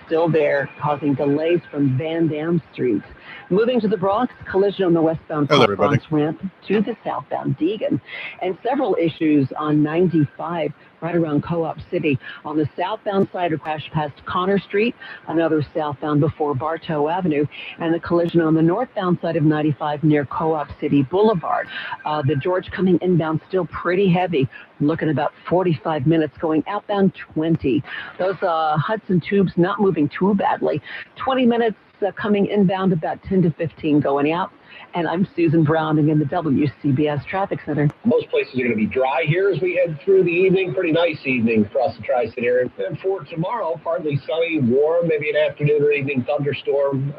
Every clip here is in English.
still there, causing delays from Van Dam Street. Moving to the Bronx, collision on the westbound Hello, Clark everybody. Bronx ramp to the southbound Deegan, and several issues on 95 right around Co-op City. On the southbound side, a crash past Connor Street, another southbound before Bartow Avenue, and the collision on the northbound side of 95 near Co-op City Boulevard. The George coming inbound still pretty heavy, looking about 45 minutes, going outbound 20. Those Hudson tubes not moving too badly. 20 minutes coming inbound, about 10 to 15 going out. And I'm Susan Browning in the WCBS Traffic Center. Most places are going to be dry here as we head through the evening. Pretty nice evening across the Tri-State area. And for tomorrow, partly sunny, warm, maybe an afternoon or evening thunderstorm.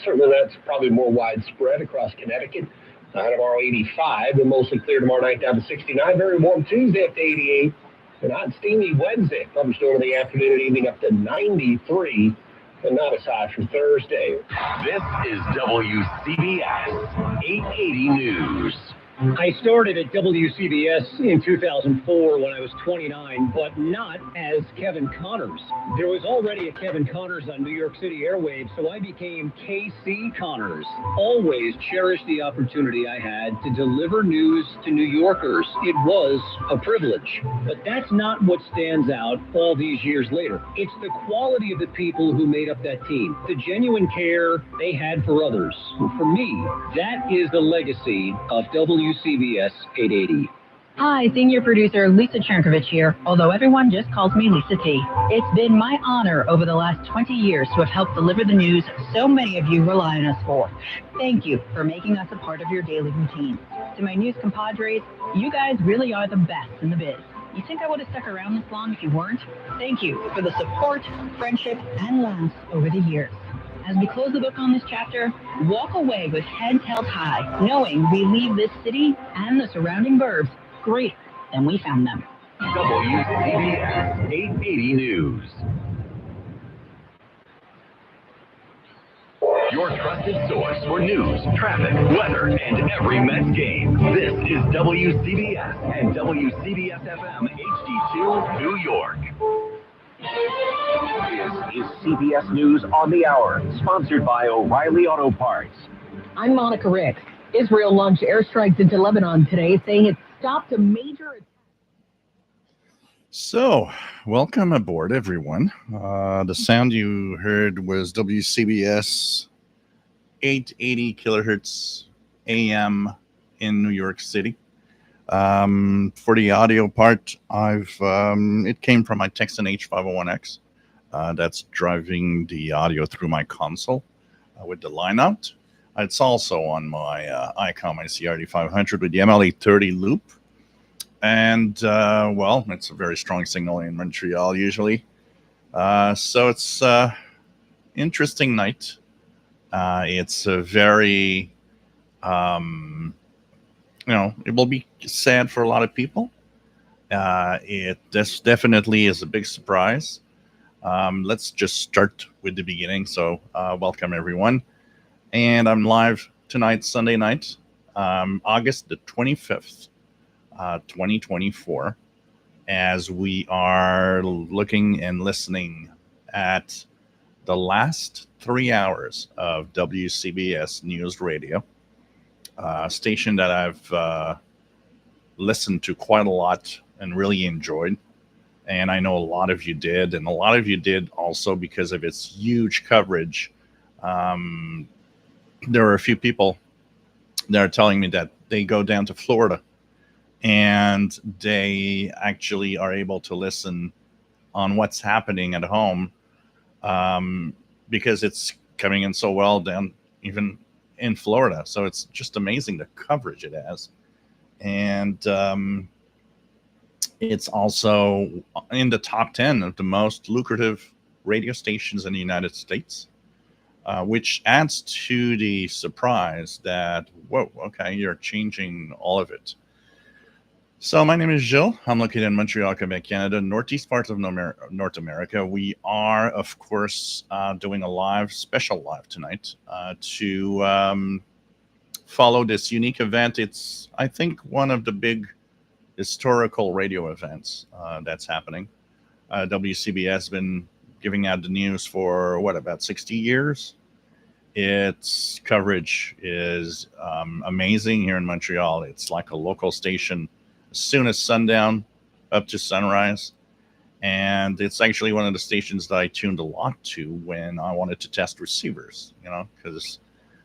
Certainly that's probably more widespread across Connecticut. Tomorrow 85, and mostly clear tomorrow night down to 69. Very warm Tuesday up to 88. And hot steamy Wednesday. Thunderstorm in the afternoon and evening up to 93. And not as high for Thursday. This is WCBS 880 News. I started at WCBS in 2004 when I was 29, but not as Kevin Connors. There was already a Kevin Connors on New York City airwaves, so I became KC Connors. Always cherished the opportunity I had to deliver news to New Yorkers. It was a privilege. But that's not what stands out all these years later. It's the quality of the people who made up that team, the genuine care they had for others. For me, that is the legacy of WCBS 880. Hi, senior producer Lisa Chernkovich here, although everyone just calls me Lisa T. It's been my honor over the last 20 years to have helped deliver the news so many of you rely on us for. Thank you for making us a part of your daily routine. To my news compadres, you guys really are the best in the biz. You think I would have stuck around this long if you weren't? Thank you for the support, friendship, and laughs over the years. As we close the book on this chapter, walk away with heads held high, knowing we leave this city and the surrounding burbs greater than we found them. WCBS 880 News. Your trusted source for news, traffic, weather, and every Mets game. This is WCBS and WCBS FM HD2 New York. This is CBS News on the Hour, sponsored by O'Reilly Auto Parts. I'm Monica Ricks. Israel launched airstrikes into Lebanon today, saying it stopped a major attack. So, welcome aboard, everyone. The sound you heard was WCBS 880 kilohertz AM in New York City. For the audio part, it came from my Texan H501X. That's driving the audio through my console with the line out. It's also on my ICOM ICRD 500 with the MLA30 loop. And, it's a very strong signal in Montreal usually. So it's an interesting night. It's a very, it will be sad for a lot of people. This definitely is a big surprise. Let's just start with the beginning. So welcome, everyone. And I'm live tonight, Sunday night, August the 25th, 2024, as we are looking and listening at the last 3 hours of WCBS News Radio, a station that I've listened to quite a lot and really enjoyed. And I know a lot of you did, and a lot of you did also because of its huge coverage. There are a few people that are telling me that they go down to Florida and they actually are able to listen on what's happening at home because it's coming in so well down even in Florida. So it's just amazing the coverage it has. And it's also in the top 10 of the most lucrative radio stations in the United States, which adds to the surprise that, whoa, okay, you're changing all of it. So my name is Gilles. I'm located in Montreal, Quebec, Canada, northeast part of North America. We are, of course, doing a special live tonight to follow this unique event. It's, I think, one of the big historical radio events that's happening. WCBS has been giving out the news for about 60 years. Its coverage is amazing here in Montreal. It's like a local station as soon as sundown up to sunrise. And it's actually one of the stations that I tuned a lot to when I wanted to test receivers, because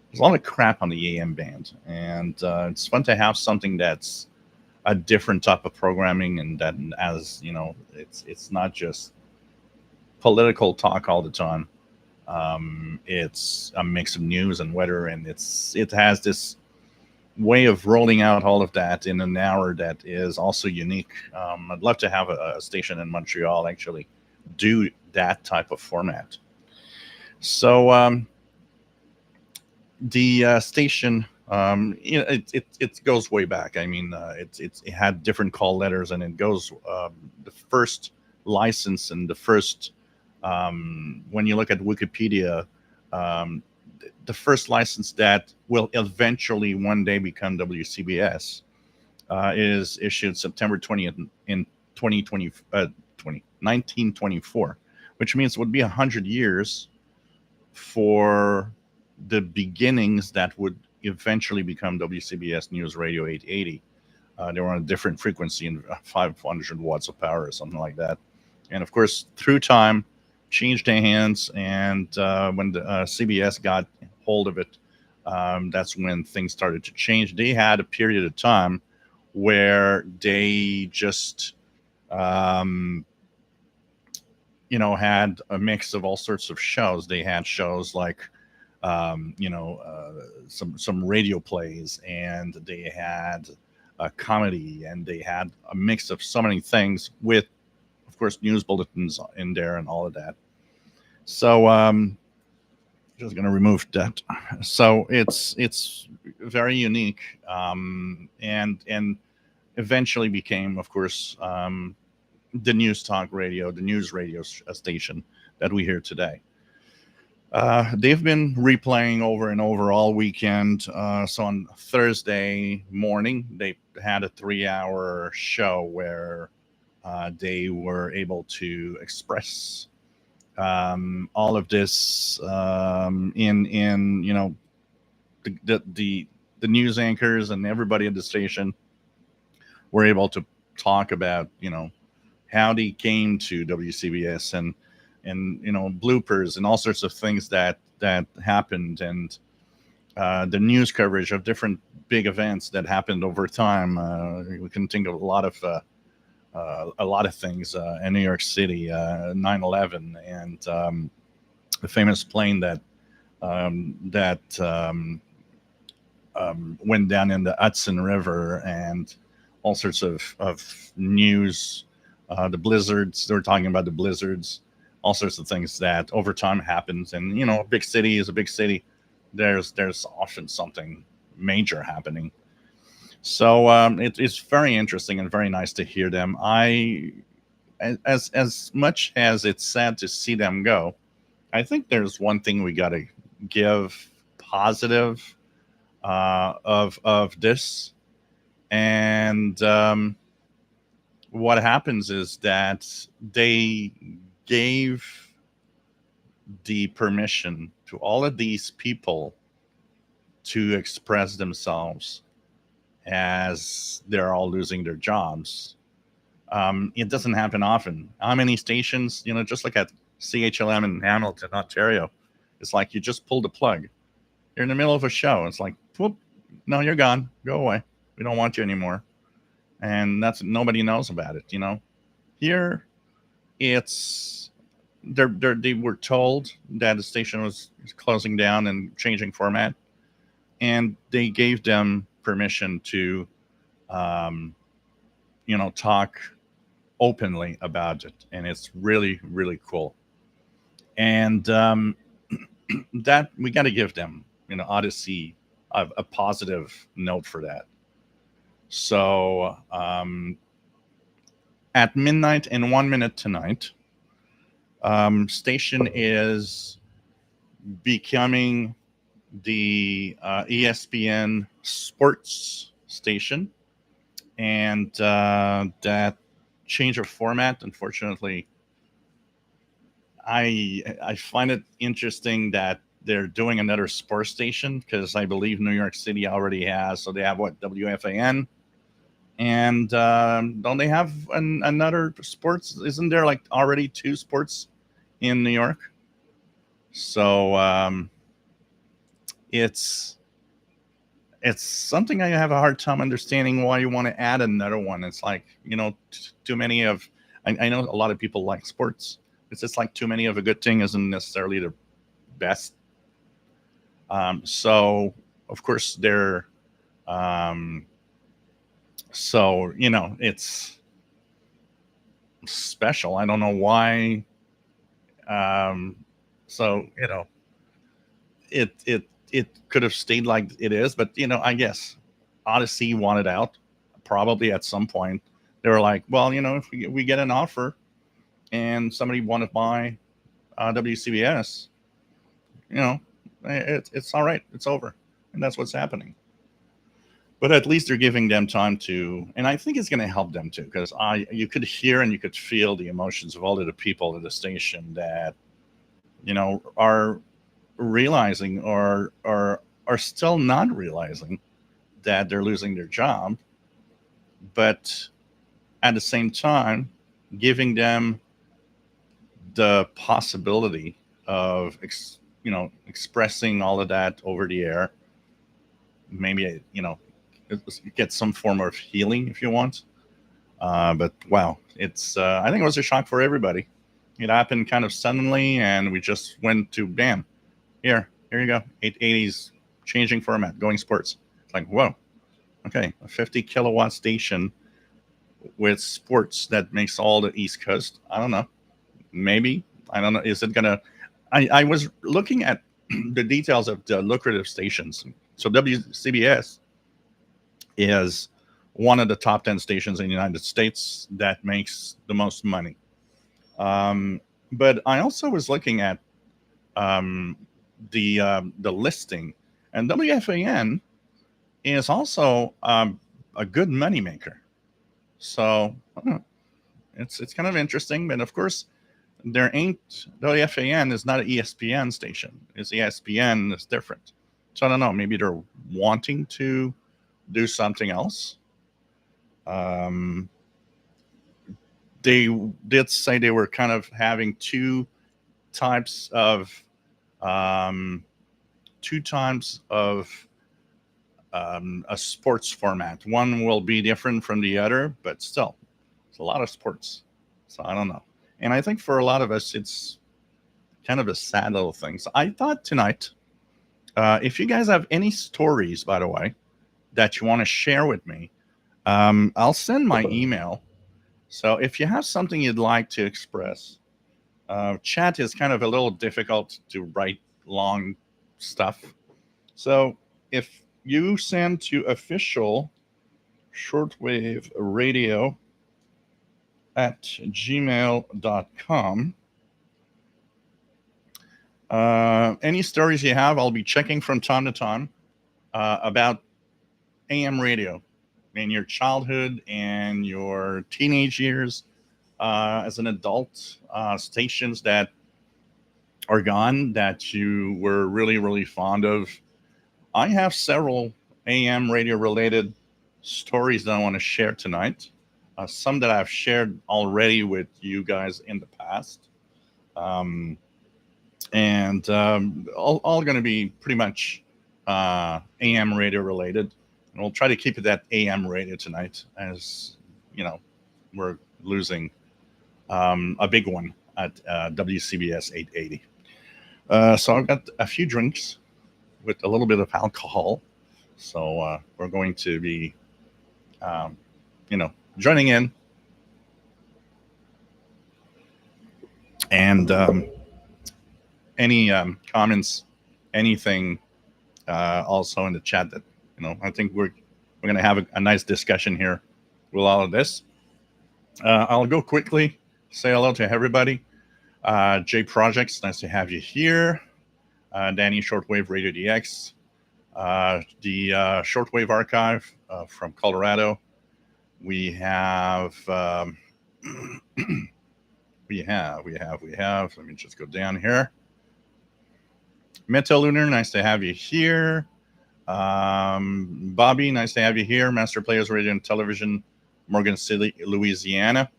there's a lot of crap on the AM band. And it's fun to have something that's a different type of programming, and that, as you know, it's not just political talk all the time. It's a mix of news and weather, and it has this way of rolling out all of that in an hour that is also unique. I'd love to have a station in Montreal actually do that type of format. So the station, it goes way back. I mean, it had different call letters, and it goes the first license and the first. When you look at Wikipedia, the first license that will eventually one day become WCBS is issued September 20th in 1924, which means it would be 100 years for the beginnings that would eventually become WCBS News Radio 880. They were on a different frequency and 500 watts of power or something like that. And of course, through time, changed their hands, and when the CBS got hold of it, that's when things started to change. They had a period of time where they just had a mix of all sorts of shows. They had shows like some radio plays, and they had a comedy, and they had a mix of so many things with, of course, news bulletins in there and all of that. So just going to remove that. So it's very unique, and eventually became, of course, the news talk radio, the news radio station that we hear today. They've been replaying over and over all weekend. So on Thursday morning, they had a 3-hour show where they were able to express all of this in the news anchors and everybody at the station were able to talk about how they came to WCBS and bloopers and all sorts of things that happened, and the news coverage of different big events that happened over time. We can think of a lot of things in New York City, 9/11, and the famous plane that went down in the Hudson River, and all sorts of news. The blizzards, they were talking about the blizzards, all sorts of things that over time happens. And, a big city is a big city. There's often something major happening. So it's very interesting and very nice to hear them. As much as it's sad to see them go, I think there's one thing we got to give positive of this. And what happens is that they gave the permission to all of these people to express themselves as they're all losing their jobs. It doesn't happen often. How many stations, just like at CHLM in Hamilton, Ontario, it's like you just pull the plug. You're in the middle of a show. It's like, whoop, no, you're gone. Go away. We don't want you anymore. And nobody knows about it, Here, it's they were told that the station was closing down and changing format, and they gave them permission to talk openly about it, and it's really, really cool. And that we got to give them Odyssey a positive note for that. So at midnight and 1 minute tonight, station is becoming the ESPN sports station, and that change of format, unfortunately, I find it interesting that they're doing another sports station, because I believe New York City already has. So they have what, WFAN, and don't they have another sports? Isn't there like already 2 sports in New York? So it's something I have a hard time understanding why you want to add another one. It's like, too many of. I know a lot of people like sports. It's just like too many of a good thing isn't necessarily the best. So of course they're. So it's special. I don't know why. So it could have stayed like it is, but I guess Odyssey wanted out. Probably at some point they were like, well, if we get an offer and somebody want to buy WCBS, it's all right. It's over, and that's what's happening. But at least they're giving them time to, and I think it's going to help them too, because you could hear and you could feel the emotions of all of the people at the station that are realizing or are still not realizing that they're losing their job, but at the same time giving them the possibility of expressing all of that over the air. Maybe get some form of healing if you want. But wow, it's I think it was a shock for everybody. It happened kind of suddenly, and we just went to bam. Here you go. 880s changing format, going sports. It's like, whoa, okay, a 50 kilowatt station with sports that makes all the East Coast. I don't know. Maybe. I don't know. Is it gonna? I was looking at the details of the lucrative stations. So WCBS is one of the top 10 stations in the United States that makes the most money. But I also was looking at the listing, and WFAN is also a good moneymaker. So it's kind of interesting. But of course, WFAN is not an ESPN station. It's ESPN is different. So I don't know. Maybe they're wanting to do something else. They did say they were kind of having two types of a sports format. One will be different from the other, but still, it's a lot of sports. So I don't know. And I think for a lot of us, it's kind of a sad little thing. So I thought tonight, if you guys have any stories, by the way, that you want to share with me, I'll send my email. So if you have something you'd like to express, chat is kind of a little difficult to write long stuff. So if you send to official shortwave radio at gmail.com, any stories you have, I'll be checking from time to time about AM radio in your childhood and your teenage years, as an adult, stations that are gone that you were really, really fond of. I have several AM radio related stories that I want to share tonight. Some that I've shared already with you guys in the past. And all going to be pretty much AM radio related. And we'll try to keep it at AM radio tonight, as we're losing a big one at WCBS 880. So I've got a few drinks with a little bit of alcohol. So we're going to be, joining in. And any comments, anything also in the chat that, I think we're going to have a nice discussion here with all of this. I'll go quickly, say hello to everybody. J Projects, nice to have you here. Danny, Shortwave Radio DX. The Shortwave Archive from Colorado. We have we have. Let me just go down here. Meta Lunar, nice to have you here. Bobby, nice to have you here. Master Players Radio and Television, Morgan City, Louisiana.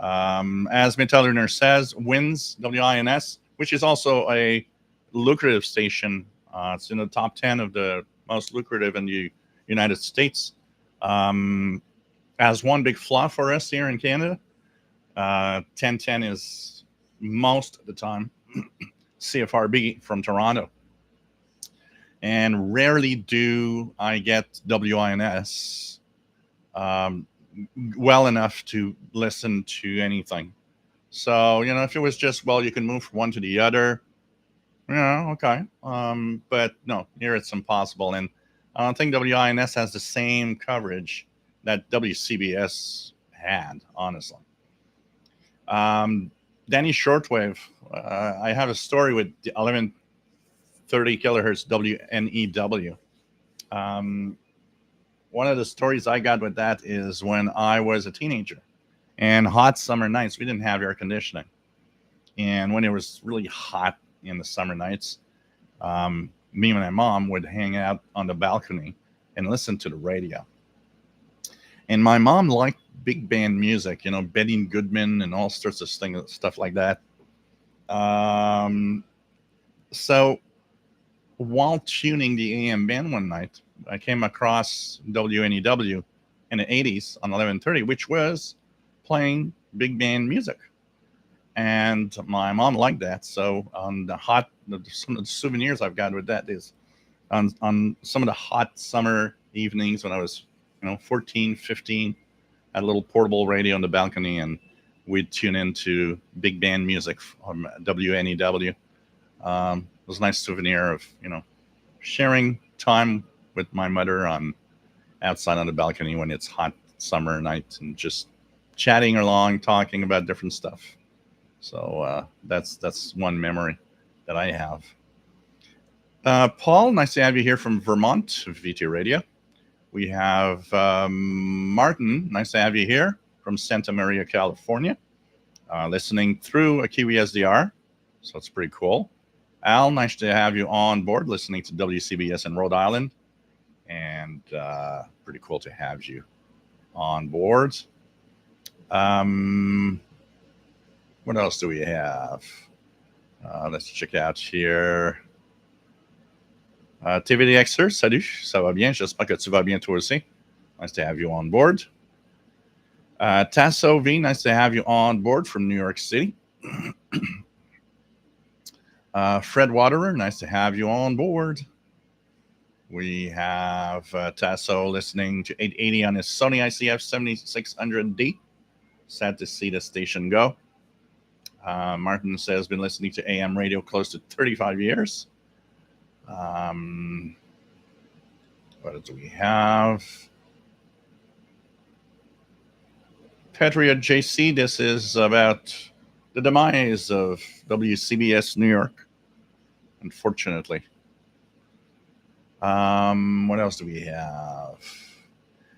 As Meta Lunar says, WINS, WINS, which is also a lucrative station. It's in the top 10 of the most lucrative in the United States. Has one big flaw for us here in Canada. 1010 is most of the time CFRB from Toronto. And rarely do I get WINS well enough to listen to anything. So, if it was just, well, you can move from one to the other, okay. But no, here it's impossible. And I don't think WINS has the same coverage that WCBS had, honestly. Danny Shortwave, I have a story with 1130 kilohertz WNEW. One of the stories I got with that is when I was a teenager and hot summer nights, we didn't have air conditioning. And when it was really hot in the summer nights, me and my mom would hang out on the balcony and listen to the radio. And my mom liked big band music, Betty Goodman and all sorts of stuff like that. So while tuning the AM band one night, I came across WNEW in the 80s on 1130, which was playing big band music. And my mom liked that. So on some of the souvenirs I've got with that is on some of the hot summer evenings when I was 14, 15, had a little portable radio on the balcony, and we'd tune into big band music from WNEW. It was a nice souvenir of, sharing time with my mother outside on the balcony when it's hot summer night and just chatting along, talking about different stuff. So that's one memory that I have. Paul, nice to have you here from Vermont, VT Radio. We have Martin, nice to have you here from Santa Maria, California, listening through a Kiwi SDR. So it's pretty cool. Al, nice to have you on board listening to WCBS in Rhode Island. And pretty cool to have you on board. What else do we have? Let's check out here. TVDXer, salut, ça va bien? J'espère que tu vas bien toi aussi. Nice to have you on board. Tasso V, nice to have you on board from New York City. Fred Waterer, nice to have you on board. We have Tasso listening to 880 on his Sony ICF 7600D. Sad to see the station go. Martin says been listening to AM radio close to 35 years. What do we have? Patriot JC, this is about the demise of WCBS New York, unfortunately. What else do we have?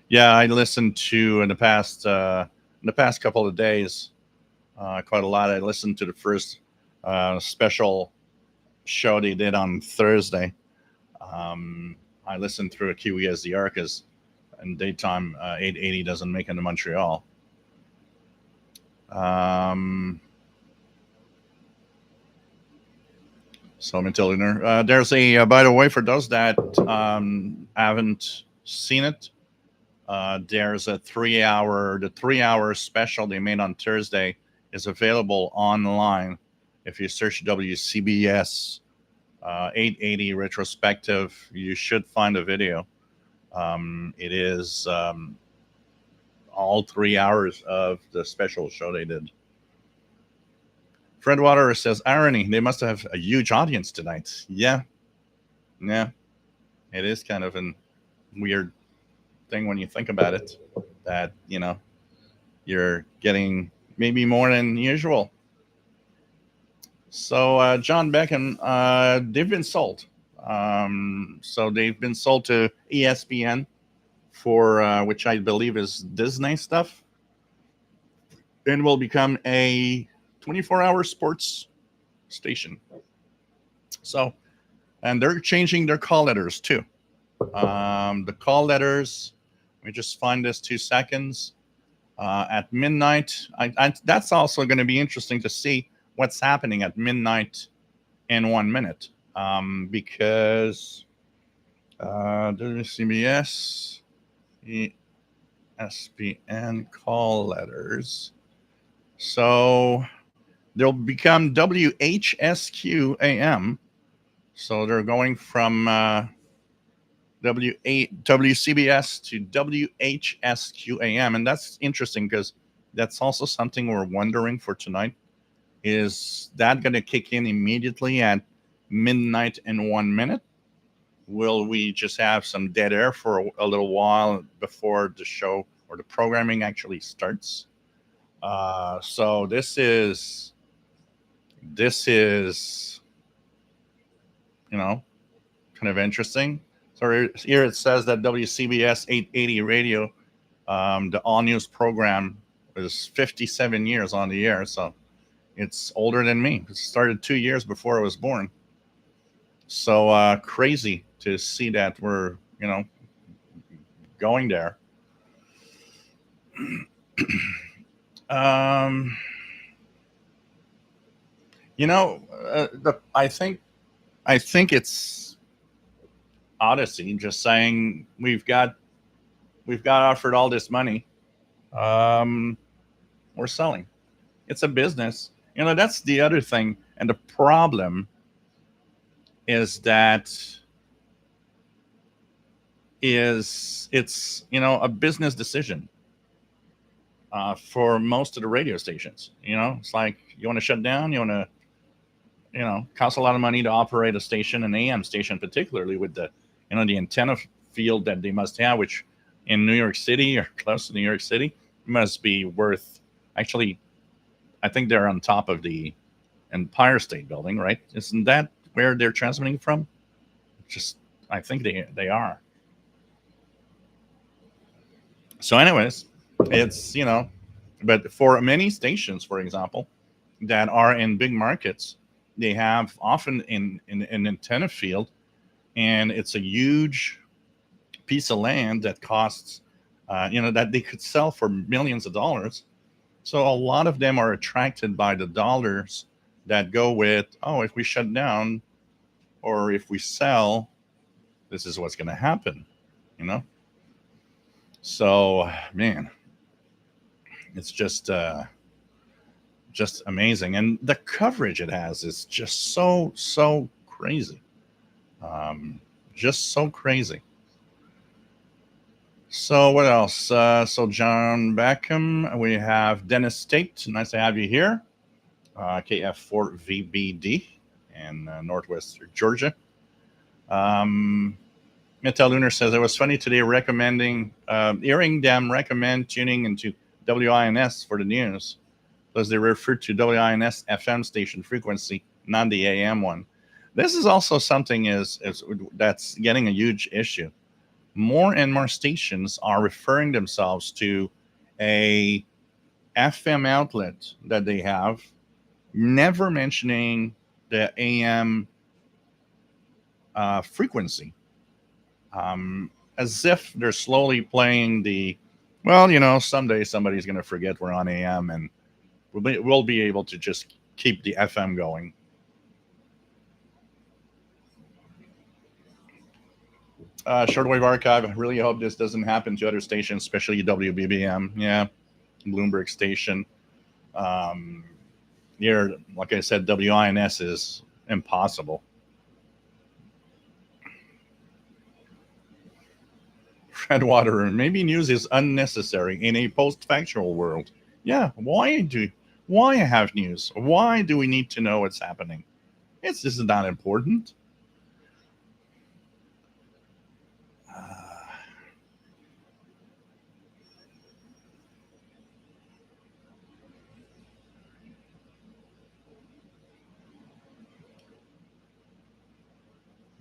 Yeah, I listened to in the past couple of days quite a lot. I listened to the first special show they did on Thursday. I listened through a Kiwi SDR because in daytime 880 doesn't make it to Montreal. So Matilda, there's a by the way, for those that haven't seen it, there's a 3-hour special they made on Thursday is available online. If you search WCBS 880 retrospective, you should find a video. It is all 3 hours of the special show they did. Fred Water says, irony, they must have a huge audience tonight. Yeah. It is kind of a weird thing when you think about it, that, you're getting maybe more than usual. So John Beckham, they've been sold. So they've been sold to ESPN for which I believe is Disney stuff, and will become a 24-hour sports station. So, and they're changing their call letters too. The call letters, let me just find this 2 seconds. At midnight, that's also going to be interesting to see what's happening at midnight and 1 minute, because WCBS ESPN call letters. So they'll become WHSQ AM. So they're going from WCBS to WHSQ AM. And that's interesting because that's also something we're wondering for tonight. Is that going to kick in immediately at midnight and 1 minute? Will we just have some dead air for a little while before the show or the programming actually starts? So this is, kind of interesting. So here it says that WCBS 880 radio, the all news program, is 57 years on the air. So it's older than me. It started 2 years before I was born. So crazy to see that we're, going there. I think it's Odyssey just saying we've got offered all this money. We're selling. It's a business. That's the other thing. And the problem is that it's a business decision for most of the radio stations. It's like, you want to shut down, you want to, cost a lot of money to operate a station, an AM station, particularly with the, the antenna field that they must have, which in New York City or close to New York City must be worth, actually, I think they're on top of the Empire State Building, right? Isn't that where they're transmitting from? I think they are. So anyways, it's, but for many stations, for example, that are in big markets, they have often in an antenna field, and it's a huge piece of land that costs, that they could sell for millions of dollars. So a lot of them are attracted by the dollars that go with, if we shut down or if we sell, this is what's going to happen, So, man, it's just amazing. And the coverage it has is just so crazy. Just so crazy. So what else? So John Beckham, we have Dennis State. Nice to have you here. KF4VBD in Northwest Georgia. Metal Lunar says, it was funny today hearing them recommend tuning into WINS for the news, because they refer to WINS FM station frequency, not the AM one. This is also something that's getting a huge issue. More and more stations are referring themselves to a FM outlet that they have, never mentioning the AM frequency, as if they're slowly playing the, someday somebody's going to forget we're on AM and we'll be able to just keep the FM going. Shortwave archive. I really hope this doesn't happen to other stations, especially WBBM. Yeah, Bloomberg station. Here, like I said, WINS is impossible. Redwater, maybe news is unnecessary in a post-factual world. Yeah, why have news? Why do we need to know what's happening? This is not important.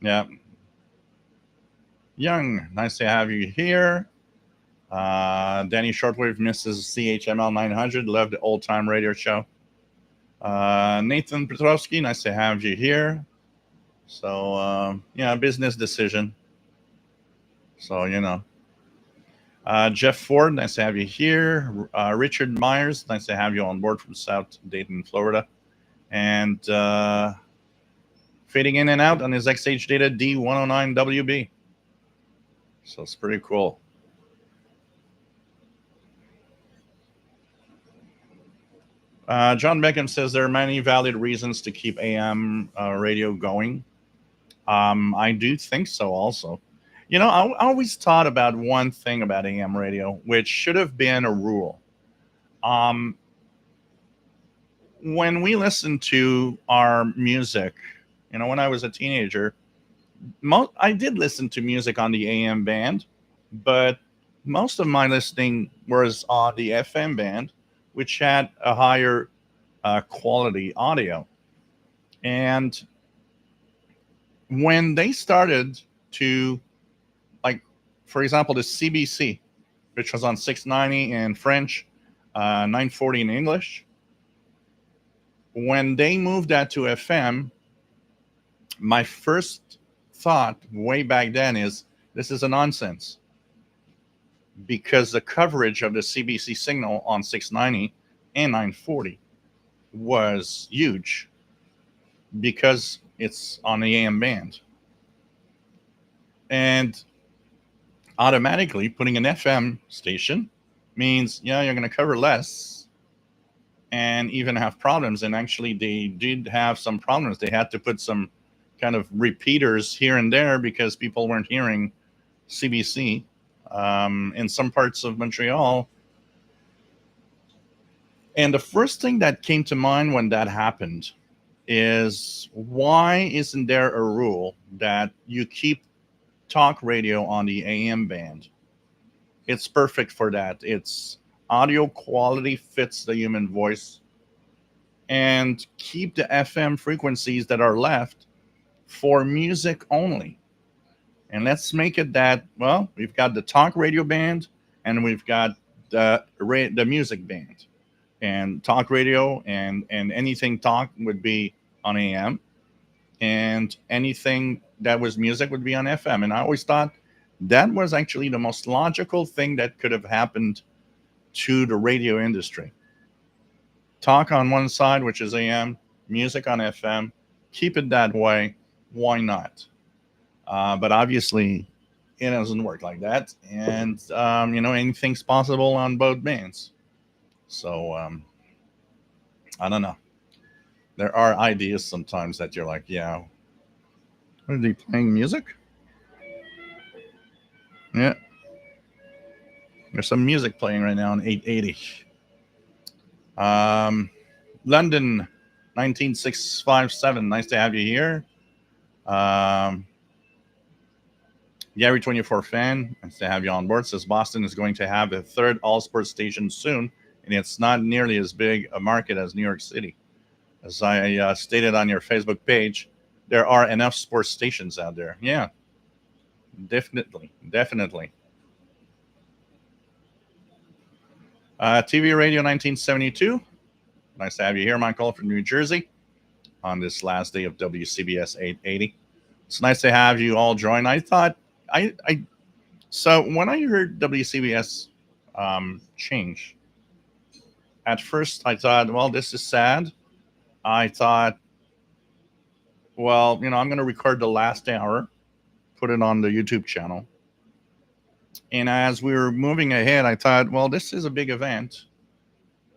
Yeah. Young, nice to have you here. Danny Shortwave misses CHML 900. Love the old time radio show. Nathan Petrovsky, nice to have you here. So, yeah, business decision. So, Jeff Ford, nice to have you here. Richard Myers, nice to have you on board from South Dayton, Florida. And fading in and out on his XH Data D109WB. So it's pretty cool. John Beckham says there are many valid reasons to keep AM radio going. I do think so also. I always thought about one thing about AM radio, which should have been a rule. When we listen to our music, when I was a teenager, I did listen to music on the AM band, but most of my listening was on the FM band, which had a higher quality audio. And when they started to, like, for example, the CBC, which was on 690 in French, 940 in English, when they moved that to FM, my first thought way back then is, this is a nonsense. Because the coverage of the CBC signal on 690 and 940 was huge because it's on the AM band. And automatically putting an FM station means, you're going to cover less and even have problems. And actually, they did have some problems. They had to put some kind of repeaters here and there because people weren't hearing CBC. In some parts of Montreal. And the first thing that came to mind when that happened is, why isn't there a rule that you keep talk radio on the AM band? It's perfect for that. Its audio quality fits the human voice. And keep the FM frequencies that are left for music only. And let's make it that, we've got the talk radio band and we've got the music band. And talk radio and anything talk would be on AM. And anything that was music would be on FM. And I always thought that was actually the most logical thing that could have happened to the radio industry. Talk on one side, which is AM, music on FM. Keep it that way. Why not? But obviously, it doesn't work like that. And, anything's possible on both bands. So, I don't know. There are ideas sometimes that you're like, are they playing music? Yeah. There's some music playing right now on 880. London, 19657. Nice to have you here. Gary 24 fan, nice to have you on board. Says Boston is going to have a third all sports station soon, and it's not nearly as big a market as New York City. As I stated on your Facebook page, there are enough sports stations out there. Yeah, definitely. TV Radio 1972. Nice to have you here, Michael, from New Jersey on this last day of WCBS 880. It's nice to have you all join. I thought, so when I heard WCBS change, at first I thought, this is sad. I thought, I'm going to record the last hour, put it on the YouTube channel. And as we were moving ahead, I thought, this is a big event.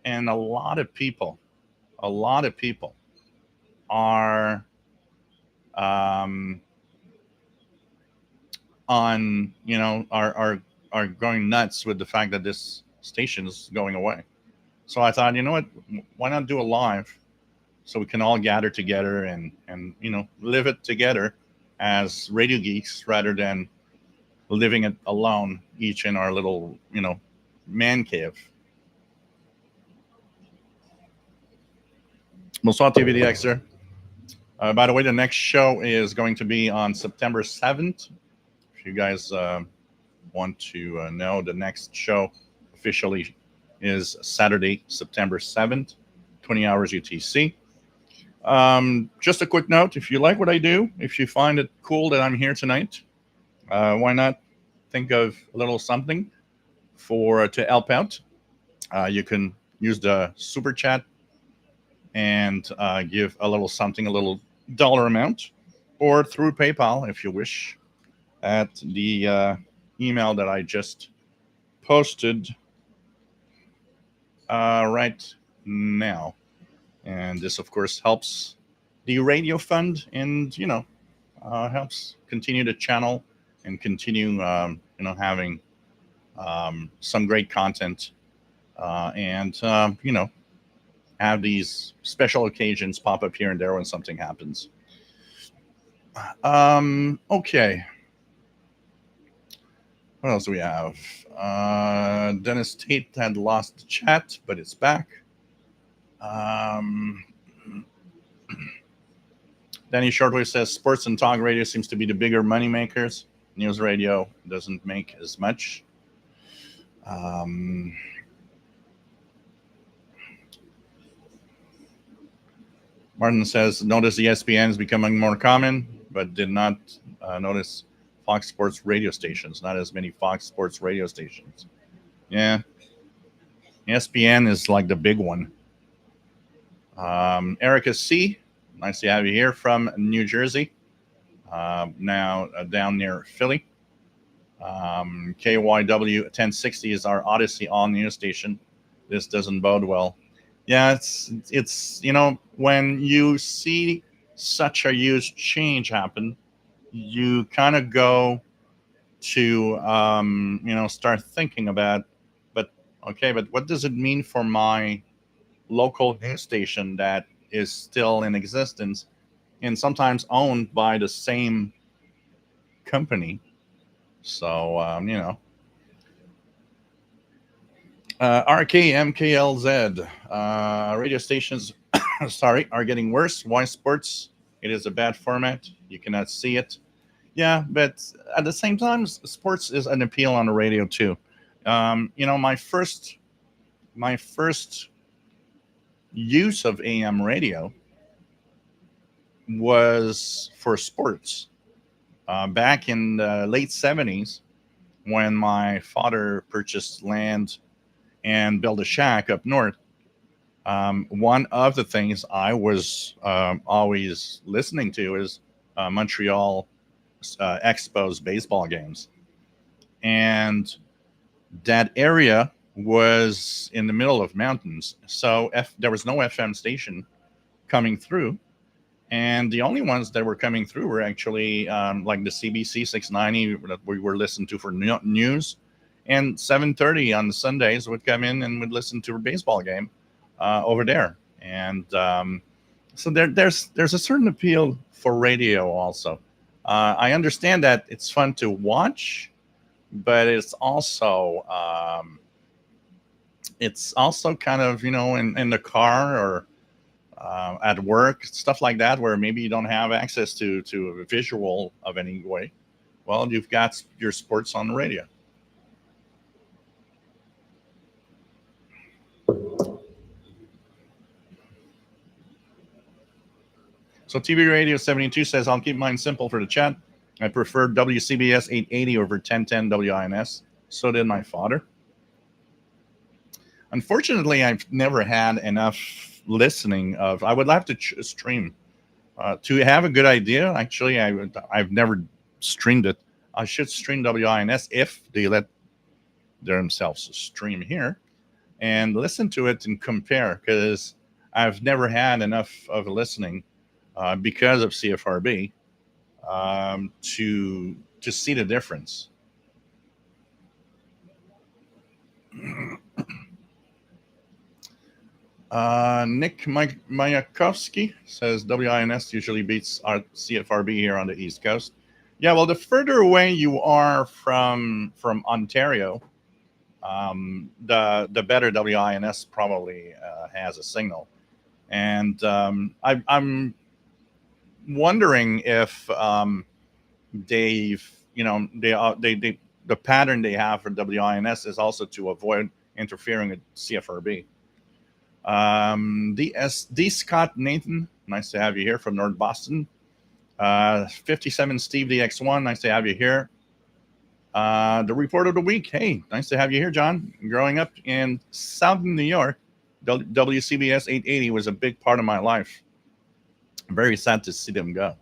And a lot of people are are going nuts with the fact that this station is going away. So I thought, why not do a live so we can all gather together and live it together as radio geeks rather than living it alone, each in our little, man cave. Bonsoir TV DXer. By the way, the next show is going to be on September 7th. If you guys want to know, the next show officially is Saturday, September 7th. 20 hours UTC. Just a quick note, if you like what I do, if you find it cool that I'm here tonight, why not think of a little something to help out. You can use the super chat and give a little something, a little dollar amount, or through PayPal if you wish, at the email that I just posted right now. And this, of course, helps the radio fund, and helps continue the channel and continue having some great content, and have these special occasions pop up here and there when something happens. Okay. What else do we have? Dennis Tate had lost the chat, but it's back. Danny Shortwave says sports and talk radio seems to be the bigger money makers. News radio doesn't make as much. Martin says, notice ESPN is becoming more common, but did not notice Fox Sports radio stations. Not as many Fox Sports radio stations. Yeah. ESPN is like the big one. Erica C., nice to have you here from New Jersey. Now down near Philly. KYW 1060 is our Odyssey all news station. This doesn't bode well. Yeah, it's when you see such a huge change happen, you kind of go to start thinking about, but what does it mean for my local news station that is still in existence and sometimes owned by the same company? So RKMKLZ radio stations are getting worse. Why sports? It is a bad format. You cannot see it. Yeah, but at the same time, sports is an appeal on the radio too. My first use of AM radio was for sports. Back in the late 70s, when my father purchased land and built a shack up north, one of the things I was always listening to is Montreal Expos baseball games. And that area was in the middle of mountains. So there was no FM station coming through. And the only ones that were coming through were actually like the CBC 690 that we were listening to for news. And 7:30 on the Sundays would come in and would listen to a baseball game over there. And so there's a certain appeal for radio also. I understand that it's fun to watch, but it's also kind of, in the car or at work, stuff like that, where maybe you don't have access to a visual of any way. Well, you've got your sports on the radio. So TV Radio 72 says, I'll keep mine simple for the chat. I prefer WCBS 880 over 1010 WINS. So did my father. Unfortunately, I've never had enough listening of. I would like to stream to have a good idea. Actually, I've never streamed it. I should stream WINS if they let themselves stream here and listen to it and compare, because I've never had enough of listening because of CFRB to see the difference. Nick Mayakovsky says WINS usually beats our CFRB here on the East Coast. Yeah, well, the further away you are from Ontario, the better WINS probably has a signal. And I'm wondering if the pattern they have for WINS is also to avoid interfering with CFRB. D. Scott Nathan, nice to have you here from North Boston. 57 Steve DX1, nice to have you here. The report of the week, hey, nice to have you here, John. Growing up in Southern New York, WCBS 880 was a big part of my life. I'm very sad to see them go.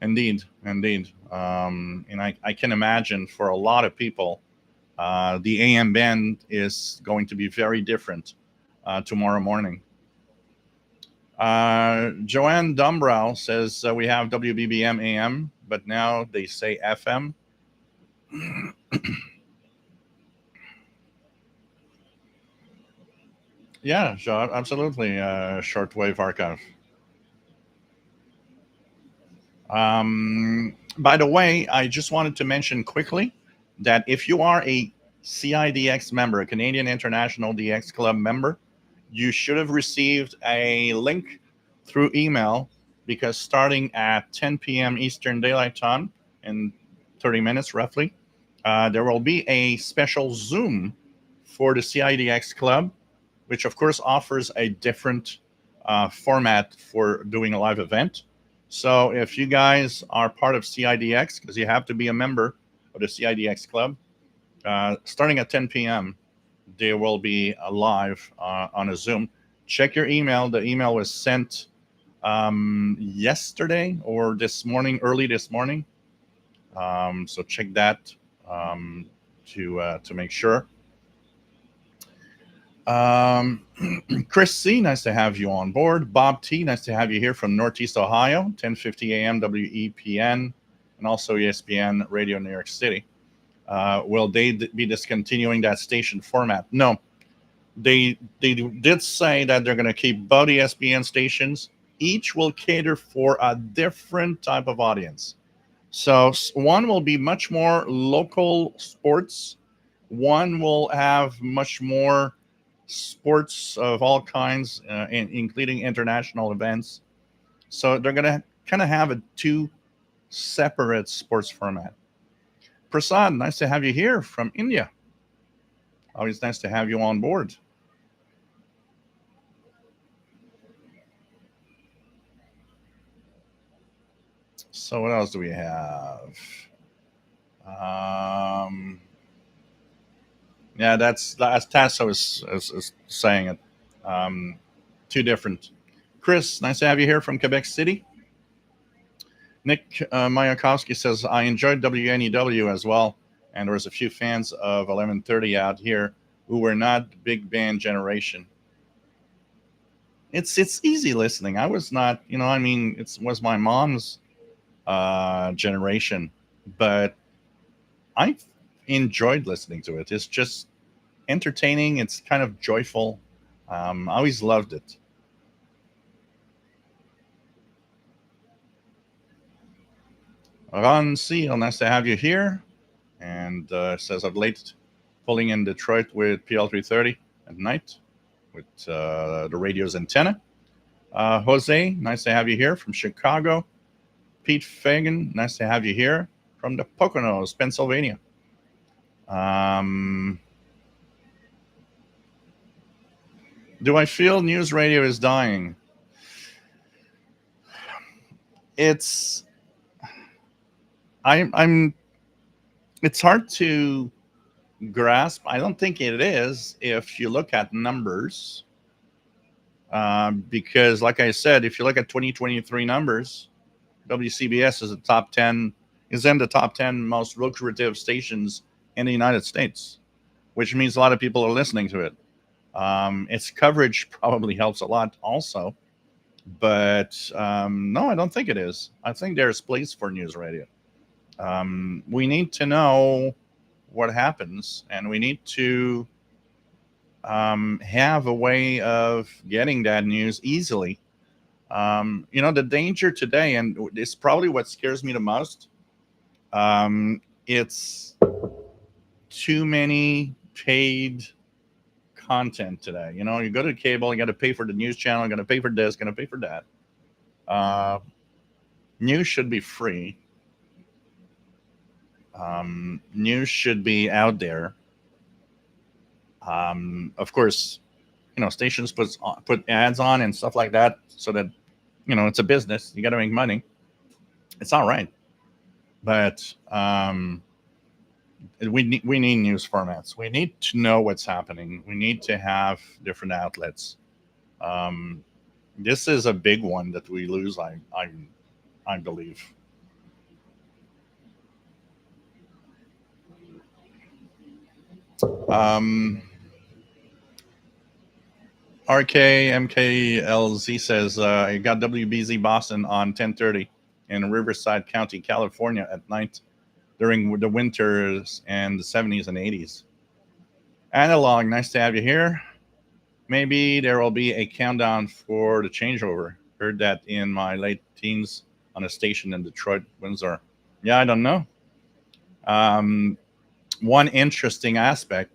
Indeed. And I can imagine for a lot of people, the AM band is going to be very different tomorrow morning. Joanne Dumbrow says we have WBBM AM, but now they say FM. Yeah, sure, absolutely. Shortwave archive. By the way, I just wanted to mention quickly that if you are a CIDX member, a Canadian International DX Club member, you should have received a link through email, because starting at 10 p.m. Eastern Daylight Time in 30 minutes roughly, there will be a special Zoom for the CIDX Club, which of course offers a different format for doing a live event. So if you guys are part of CIDX, because you have to be a member of the CIDX Club, starting at 10 p.m., there will be a live on a Zoom. Check your email. The email was sent yesterday or this morning, early this morning. So check that to make sure. Chris C, nice to have you on board. Bob T, nice to have you here from Northeast Ohio, 1050 AM WEPN, and also ESPN Radio New York City. Will they be discontinuing that station format? No. They did say that they're going to keep both ESPN stations. Each will cater for a different type of audience. So one will be much more local sports. One will have much more sports of all kinds, including international events. So they're going to kind of have two separate sports format. Prasad, nice to have you here from India. Always nice to have you on board. So what else do we have? Yeah, that's Tasso is saying it. Two different. Chris, nice to have you here from Quebec City. Nick Mayakovsky says, I enjoyed WNEW as well, and there was a few fans of 1130 out here who were not big band generation. It's easy listening. I was not, it was my mom's generation, but I enjoyed listening to it. It's just entertaining. It's kind of joyful. I always loved it. Ron Seal, nice to have you here. And says, of late, pulling in Detroit with PL330 at night with the radio's antenna. Jose, nice to have you here from Chicago. Pete Fagan, nice to have you here from the Poconos, Pennsylvania. Do I feel news radio is dying? It's hard to grasp. I don't think it is if you look at numbers, because like I said, if you look at 2023 numbers, WCBS is in the top 10 most lucrative stations in the United States, which means a lot of people are listening to it. Its coverage probably helps a lot also, but no, I don't think it is. I think there's place for news radio. We need to know what happens, and we need to have a way of getting that news easily. The danger today, and it's probably what scares me the most, it's too many paid content today. You go to cable, you got to pay for the news channel, you got to pay for this, got to pay for that. News should be free. News should be out there. Of course, stations put ads on and stuff like that, so that it's a business. You got to make money. It's all right, but we need news formats. We need to know what's happening. We need to have different outlets. This is a big one that we lose. I believe. RKMKLZ says, I got WBZ Boston on 10:30 in Riverside County, California at night during the winters and the 70s and 80s. Analog, nice to have you here. Maybe there will be a countdown for the changeover. Heard that in my late teens on a station in Detroit, Windsor. Yeah, I don't know. One interesting aspect.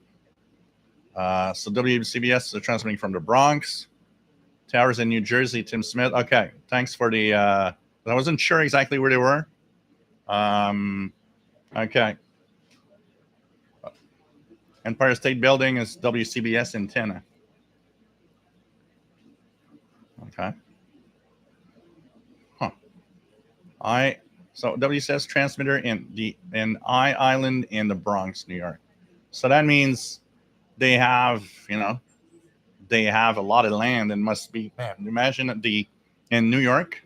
So WCBS is transmitting from the Bronx. Towers in New Jersey, Tim Smith. Okay, thanks for the... I wasn't sure exactly where they were. Okay. Empire State Building is WCBS antenna. Okay. So WCBS transmitter in I Island in the Bronx, New York. So that means they have a lot of land and must be, man, imagine in New York,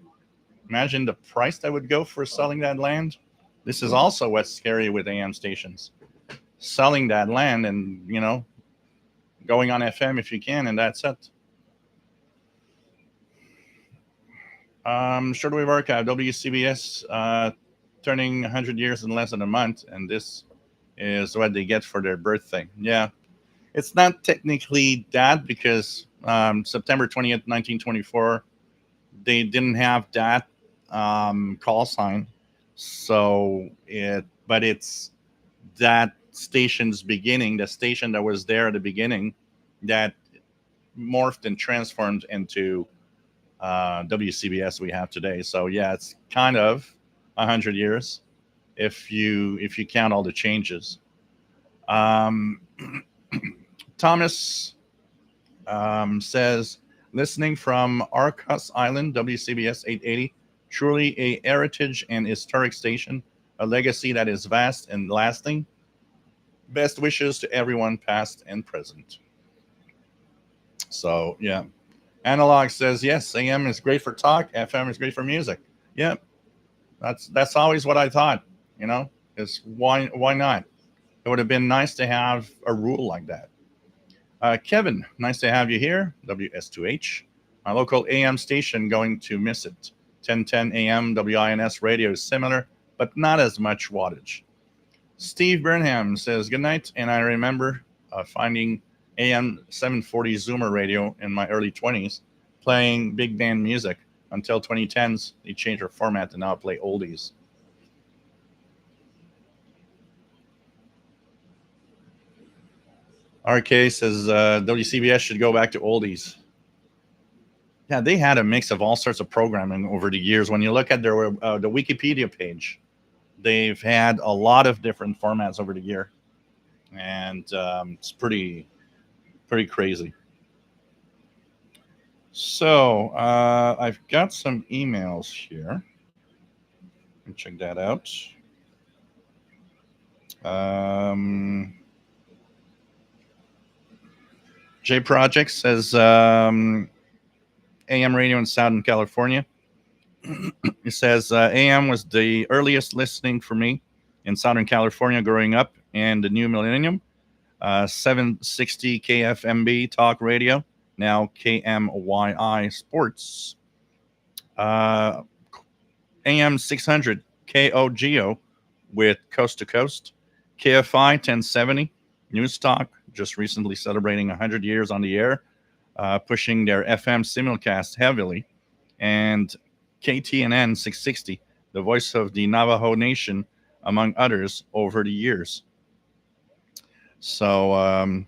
imagine the price that would go for selling that land. This is also what's scary with AM stations. Selling that land and, going on FM if you can, and that's it. Shortwave archive, WCBS turning 100 years in less than a month, and this is what they get for their birthday. Yeah, it's not technically that, because September 20th, 1924, they didn't have that call sign. So it's that station's beginning, the station that was there at the beginning, that morphed and transformed into WCBS we have today. So yeah, it's kind of 100 years if you count all the changes. Thomas says, listening from Arcos Island, WCBS 880, truly a heritage and historic station, a legacy that is vast and lasting. Best wishes to everyone past and present. So yeah. Analog says, yes, AM is great for talk, FM is great for music. Yeah, that's always what I thought, is why not? It would have been nice to have a rule like that. Kevin, nice to have you here. WS2H, my local AM station, going to miss it. 1010 AM WINS radio is similar, but not as much wattage. Steve Burnham says, good night, and I remember finding AM 740 Zoomer radio in my early 20s, playing big band music. Until 2010s, they changed their format to now play oldies. RK says WCBS should go back to oldies. Yeah, they had a mix of all sorts of programming over the years. When you look at their the Wikipedia page, they've had a lot of different formats over the year, and it's pretty crazy. So I've got some emails here. Let me check that out. J Project says AM radio in Southern California. It says AM was the earliest listening for me in Southern California growing up, and the new millennium. 760 KFMB talk radio, now KMYI sports. AM 600 KOGO with Coast to Coast. KFI 1070 News Talk, just recently celebrating 100 years on the air, pushing their FM simulcast heavily. And KTNN 660, the voice of the Navajo Nation, among others, over the years. So,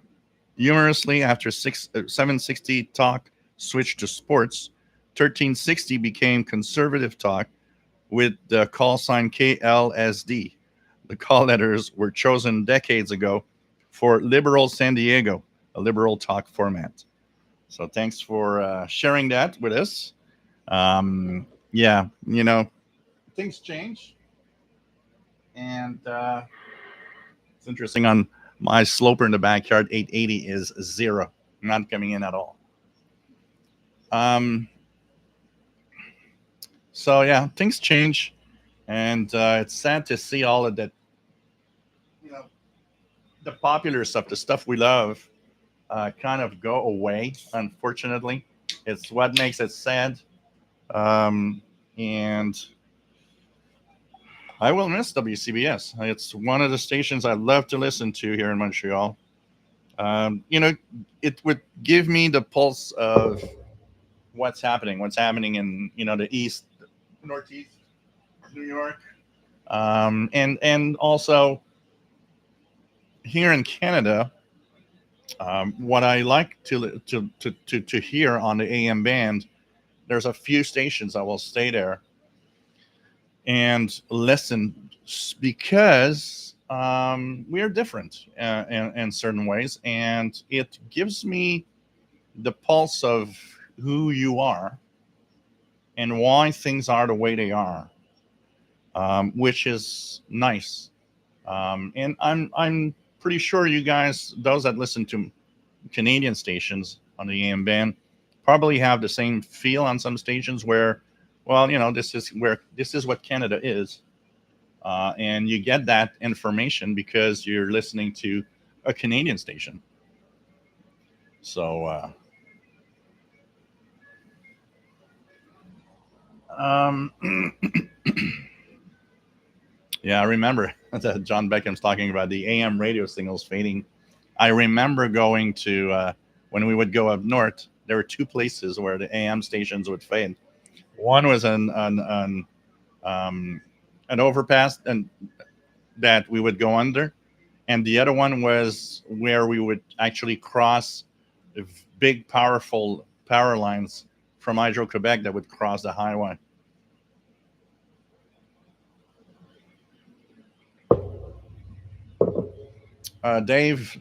humorously, after 760 talk switched to sports, 1360 became conservative talk with the call sign KLSD. The call letters were chosen decades ago for Liberal San Diego, a liberal talk format. So thanks for sharing that with us. Yeah, things change, and it's interesting. On my sloper in the backyard, 880 is 0, not coming in at all. So yeah, things change, and it's sad to see all of that. The popular stuff, the stuff we love, kind of go away. Unfortunately, it's what makes it sad. And I will miss WCBS. It's one of the stations I love to listen to here in Montreal. It would give me the pulse of what's happening in the east, northeast New York, and also here in Canada. What I like to hear on the AM band, there's a few stations I will stay there and listen, because we're different in certain ways, and it gives me the pulse of who you are and why things are the way they are, which is nice. And I'm pretty sure you guys, those that listen to Canadian stations on the AM band, probably have the same feel on some stations where, well, this is what Canada is, and you get that information because you're listening to a Canadian station. So, yeah, I remember that John Beckham's talking about the AM radio signals fading. I remember going to when we would go up north. There were two places where the AM stations would fade. One was an overpass and that we would go under, and the other one was where we would actually cross big, powerful power lines from Hydro-Quebec that would cross the highway. Dave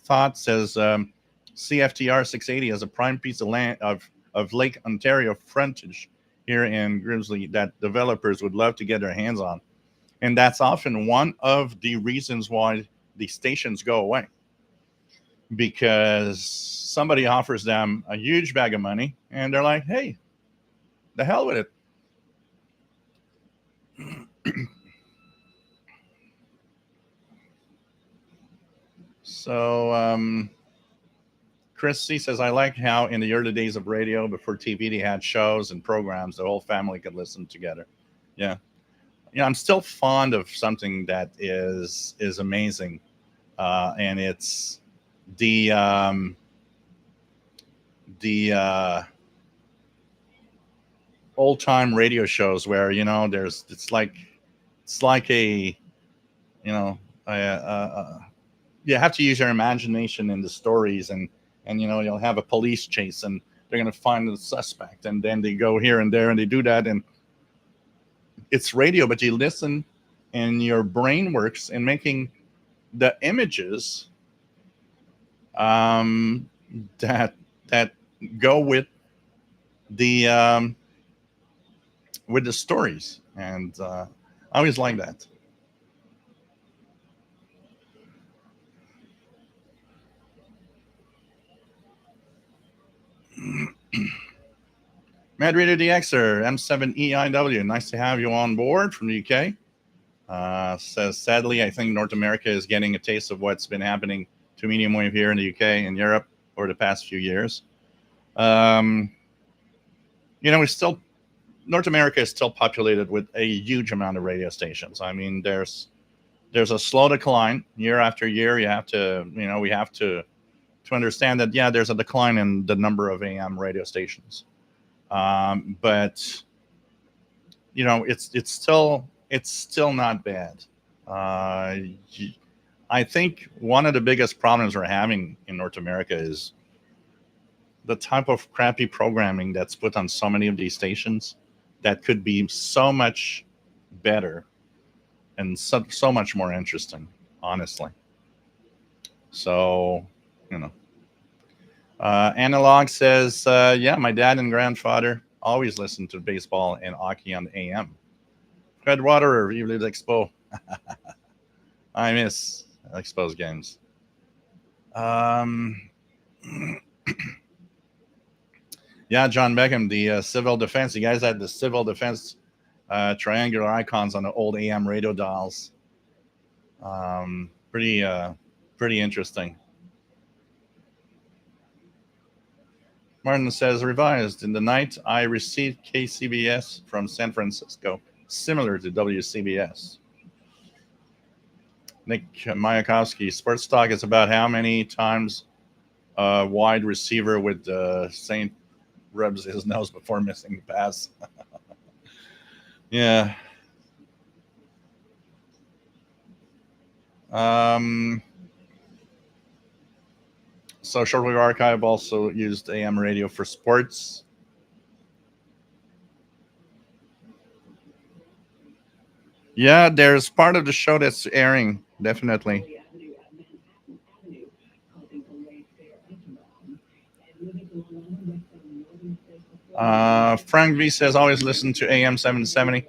Thought says CFTR 680 is a prime piece of land of Lake Ontario frontage here in Grimsley that developers would love to get their hands on. And that's often one of the reasons why the stations go away, because somebody offers them a huge bag of money and they're like, hey, the hell with it. So Chris C says, I like how in the early days of radio, before TV, they had shows and programs the whole family could listen together. Yeah. I'm still fond of something that is amazing. And it's the old time radio shows where, it's like a, you have to use your imagination in the stories, and you'll have a police chase and they're going to find the suspect, and then they go here and there and they do that, and it's radio, but you listen and your brain works in making the images that go with the stories, and I always like that. Mad Radio DXer, M7EIW, nice to have you on board from the UK. Says, sadly, I think North America is getting a taste of what's been happening to medium wave here in the UK and Europe over the past few years. North America is still populated with a huge amount of radio stations. I mean, there's a slow decline year after year. We have to understand that, yeah, there's a decline in the number of AM radio stations. But it's still not bad. I think one of the biggest problems we're having in North America is the type of crappy programming that's put on so many of these stations that could be so much better and so much more interesting, honestly. So, Analog says, yeah, my dad and grandfather always listened to baseball and hockey on the AM. Fred Waterer, Vive les Expo. I miss Expos games. Yeah, John Beckham, the civil defense. You guys had the civil defense triangular icons on the old AM radio dials. Pretty interesting. Martin says, revised. In the night, I received KCBS from San Francisco, similar to WCBS. Nick Mayakovsky, Sports Talk is about how many times a wide receiver with Saint rubs his nose before missing the pass. Yeah. So Shortwave Archive also used AM radio for sports. Yeah, there's part of the show that's airing, definitely. Frank V says, always listen to AM 770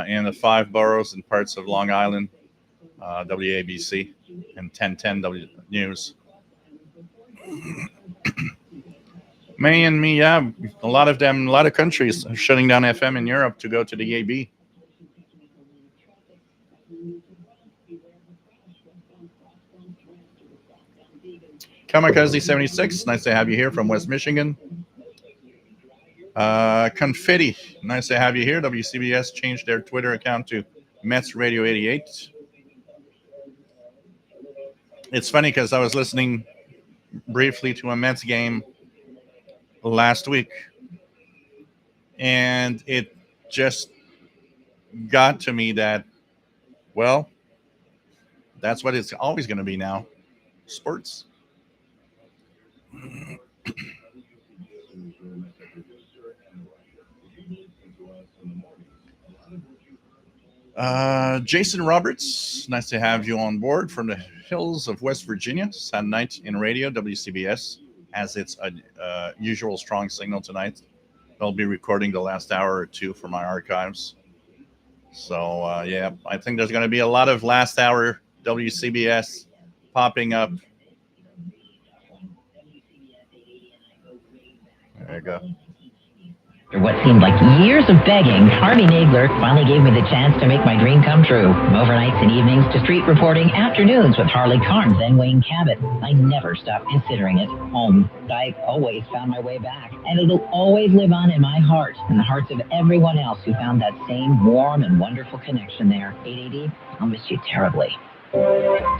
in the 5 boroughs and parts of Long Island, WABC, and 1010 W News. May and me, yeah, a lot of countries are shutting down FM in Europe to go to the AB. Kamikaze 76, nice to have you here from West Michigan. Confetti, nice to have you here. WCBS changed their Twitter account to Mets Radio 88. It's funny because I was listening briefly to a Mets game last week, and it just got to me that, well, that's what it's always going to be now, sports. Jason Roberts, nice to have you on board from the hills of West Virginia. Sad night in radio. WCBS has its usual strong signal tonight. They'll be recording the last hour or two for my archives. So, yeah, I think there's going to be a lot of last hour WCBS popping up. There you go. After what seemed like years of begging, Harvey Nagler finally gave me the chance to make my dream come true. From overnights and evenings to street reporting afternoons with Harley Carnes and Wayne Cabot. I never stopped considering it home. I always found my way back. And it'll always live on in my heart and the hearts of everyone else who found that same warm and wonderful connection there. 880, I'll miss you terribly.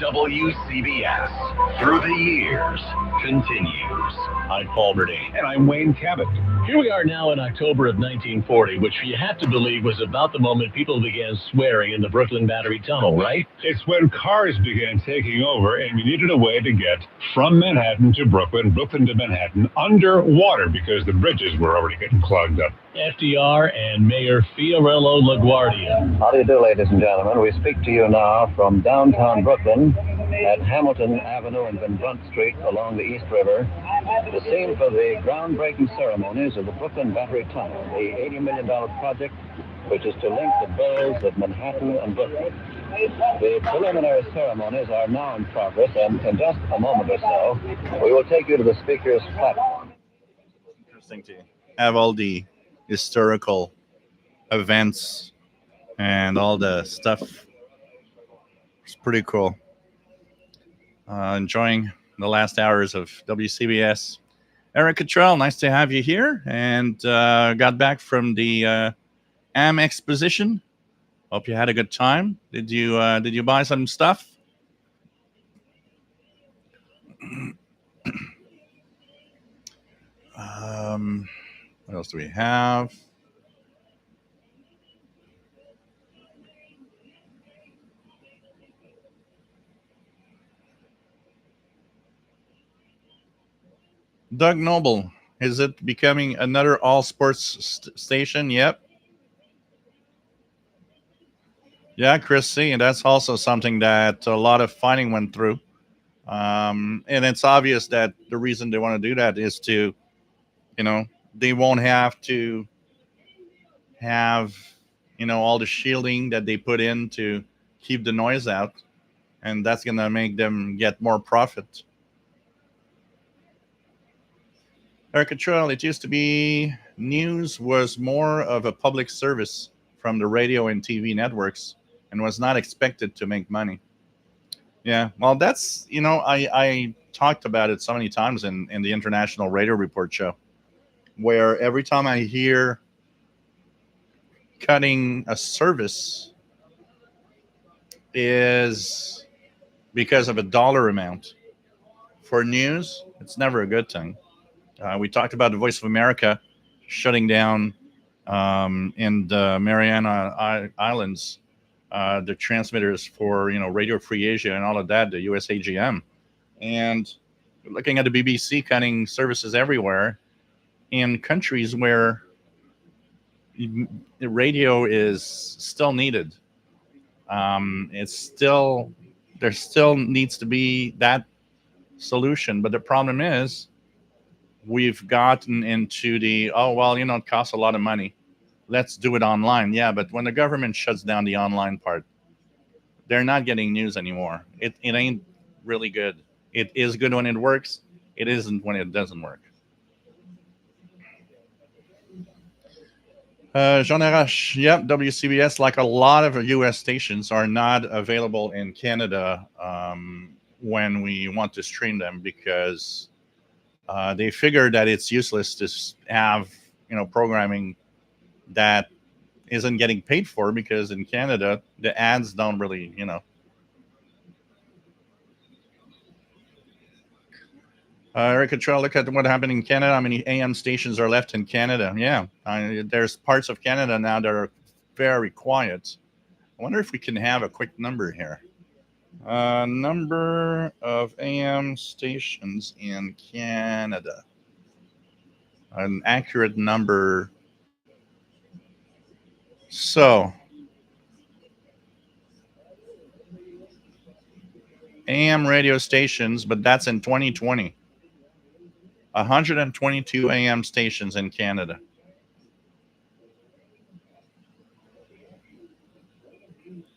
WCBS, through the years, continues. I'm Paul Bernay. And I'm Wayne Cabot. Here we are now in October of 1940, which you have to believe was about the moment people began swearing in the Brooklyn Battery Tunnel, right? It's when cars began taking over and you needed a way to get from Manhattan to Brooklyn, Brooklyn to Manhattan, underwater because the bridges were already getting clogged up. FDR and Mayor Fiorello LaGuardia. How do you do, ladies and gentlemen? We speak to you now from downtown Brooklyn at Hamilton Avenue and Van Brunt Street along the East River, the scene for the groundbreaking ceremonies of the Brooklyn Battery Tunnel, the $80 million project which is to link the boroughs of Manhattan and Brooklyn. The preliminary ceremonies are now in progress, and in just a moment or so, we will take you to the speaker's platform. Interesting to have all the historical events and all the stuff. It's pretty cool. Enjoying the last hours of WCBS. Eric Cottrell, nice to have you here, and got back from the AM exposition. Hope you had a good time. Did you buy some stuff? What else do we have? Doug Noble, is it becoming another all sports station? Yep. Yeah, Chris C. And that's also something that a lot of fighting went through. And it's obvious that the reason they want to do that is to, they won't have to have, all the shielding that they put in to keep the noise out. And that's going to make them get more profit. Eric Trail, it used to be news was more of a public service from the radio and TV networks and was not expected to make money. Yeah, well, that's, I talked about it so many times in the International Radio Report show, where every time I hear cutting a service is because of a dollar amount. For news, it's never a good thing. We talked about the Voice of America shutting down in the Mariana Islands, the transmitters for, Radio Free Asia and all of that, the USAGM. And looking at the BBC cutting services everywhere in countries where the radio is still needed. There still needs to be that solution. But the problem is we've gotten into the, it costs a lot of money. Let's do it online. Yeah, but when the government shuts down the online part, they're not getting news anymore. It ain't really good. It is good when it works. It isn't when it doesn't work. Jean Arash, yep, WCBS, like a lot of U.S. stations, are not available in Canada when we want to stream them because they figure that it's useless to have, programming that isn't getting paid for, because in Canada, the ads don't really, Eric Cottrell, look at what happened in Canada. How many AM stations are left in Canada? Yeah, there's parts of Canada now that are very quiet. I wonder if we can have a quick number here. Number of AM stations in Canada. An accurate number. So, AM radio stations, but that's in 2020. 122 AM stations in Canada.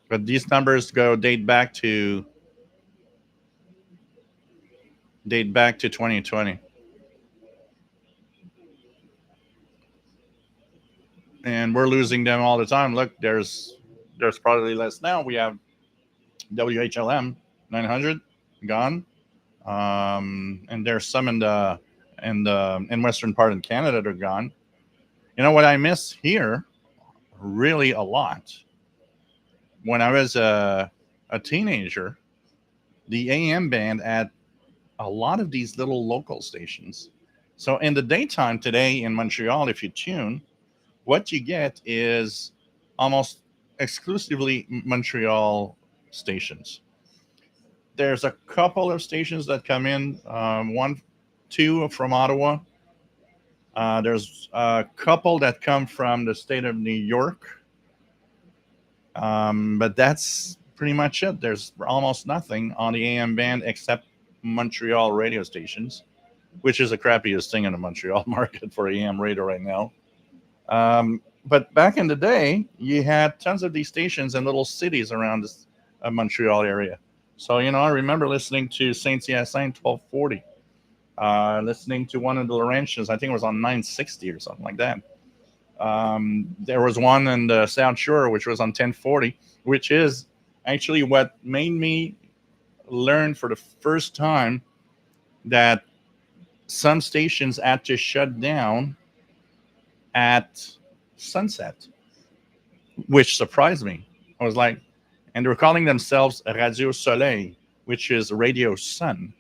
But these numbers date back to 2020. And we're losing them all the time. Look, there's probably less now. We have WHLM 900 gone, and there's some in western part of Canada that are gone. You know what I miss here, really a lot. When I was a teenager, the AM band at a lot of these little local stations. So in the daytime today in Montreal, if you tune, what you get is almost exclusively Montreal stations. There's a couple of stations that come in, 2 from Ottawa. There's a couple that come from the state of New York. But that's pretty much it. There's almost nothing on the AM band except Montreal radio stations, which is the crappiest thing in the Montreal market for AM radio right now. But back in the day, you had tons of these stations in little cities around this Montreal area. So, I remember listening to Saint-Hyacinthe 1240, listening to one of the Laurentians, I think it was on 960 or something like that. There was one in the South Shore, which was on 1040, which is actually what made me learn for the first time that some stations had to shut down at sunset, which surprised me. I was like, and they were calling themselves Radio Soleil, which is Radio Sun.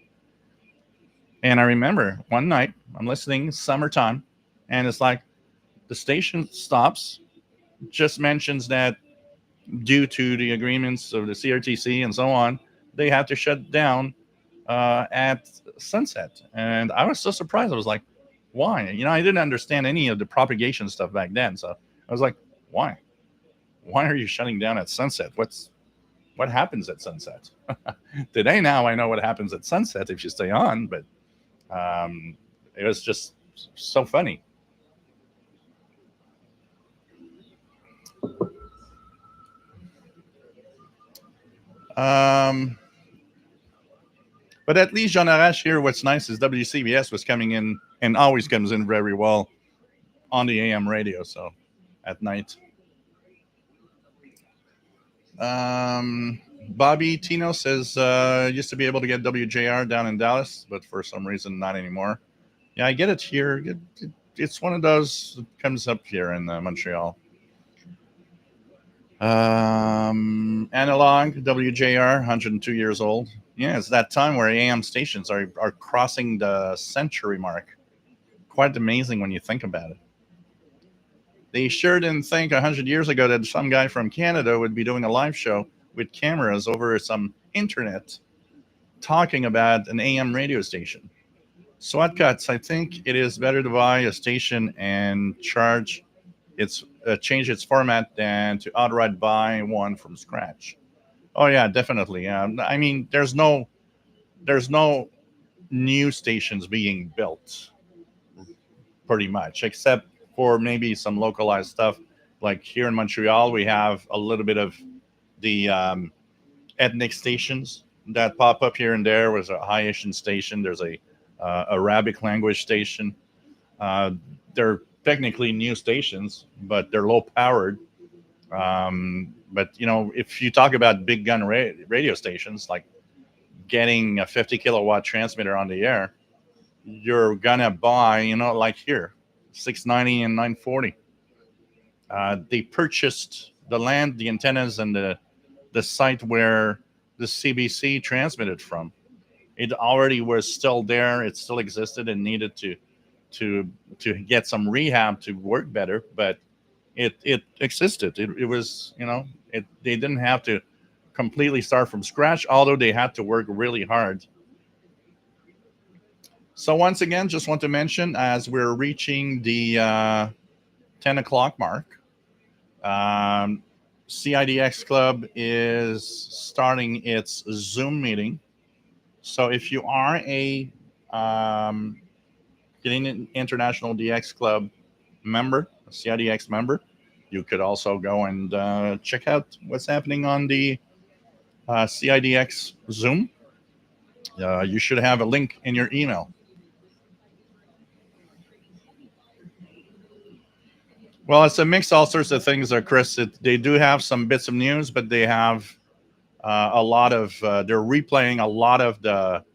And I remember one night I'm listening, summertime, and it's like the station stops, just mentions that due to the agreements of the CRTC and so on, they have to shut down at sunset. And I was so surprised. I was like, why? I didn't understand any of the propagation stuff back then. So I was like, why? Why are you shutting down at sunset? what happens at sunset. Today, now I know what happens at sunset if you stay on, but it was just so funny. But at least Jean Arash here, what's nice is WCBS was coming in and always comes in very well on the AM radio, so at night. Bobby Tino says, used to be able to get WJR down in Dallas, but for some reason not anymore. Yeah, I get it here. It's one of those that comes up here in Montreal. Analog WJR, 102 years old. Yeah, it's that time where AM stations are crossing the century mark. Quite amazing when you think about it. They sure didn't think 100 years ago that some guy from Canada would be doing a live show with cameras over some internet talking about an AM radio station. SWAT cuts, I think it is better to buy a station and change its format than to outright buy one from scratch. Oh yeah, definitely. I mean, there's no new stations being built, pretty much, except for maybe some localized stuff. Like here in Montreal, we have a little bit of the ethnic stations that pop up here and there. There's a Haitian station. There's a Arabic language station. They're technically new stations, but they're low powered. But you know, if you talk about big gun radio stations, like getting a 50 kilowatt transmitter on the air, you're gonna buy, you know, like here, 690 and 940. They purchased the land, the antennas, and the site where the CBC transmitted from. It already was still there. It still existed and needed to get some rehab to work better, but it existed. It was, you know, they didn't have to completely start from scratch, although they had to work really hard. So once again, just want to mention, as we're reaching the 10 o'clock mark, CIDX Club is starting its Zoom meeting. So if you are a Canadian International DX Club member, a CIDX member, you could also go and check out what's happening on the CIDX Zoom. You should have a link in your email. Well, it's a mix, all sorts of things, Chris. They do have some bits of news, but they have a lot of they're replaying a lot of the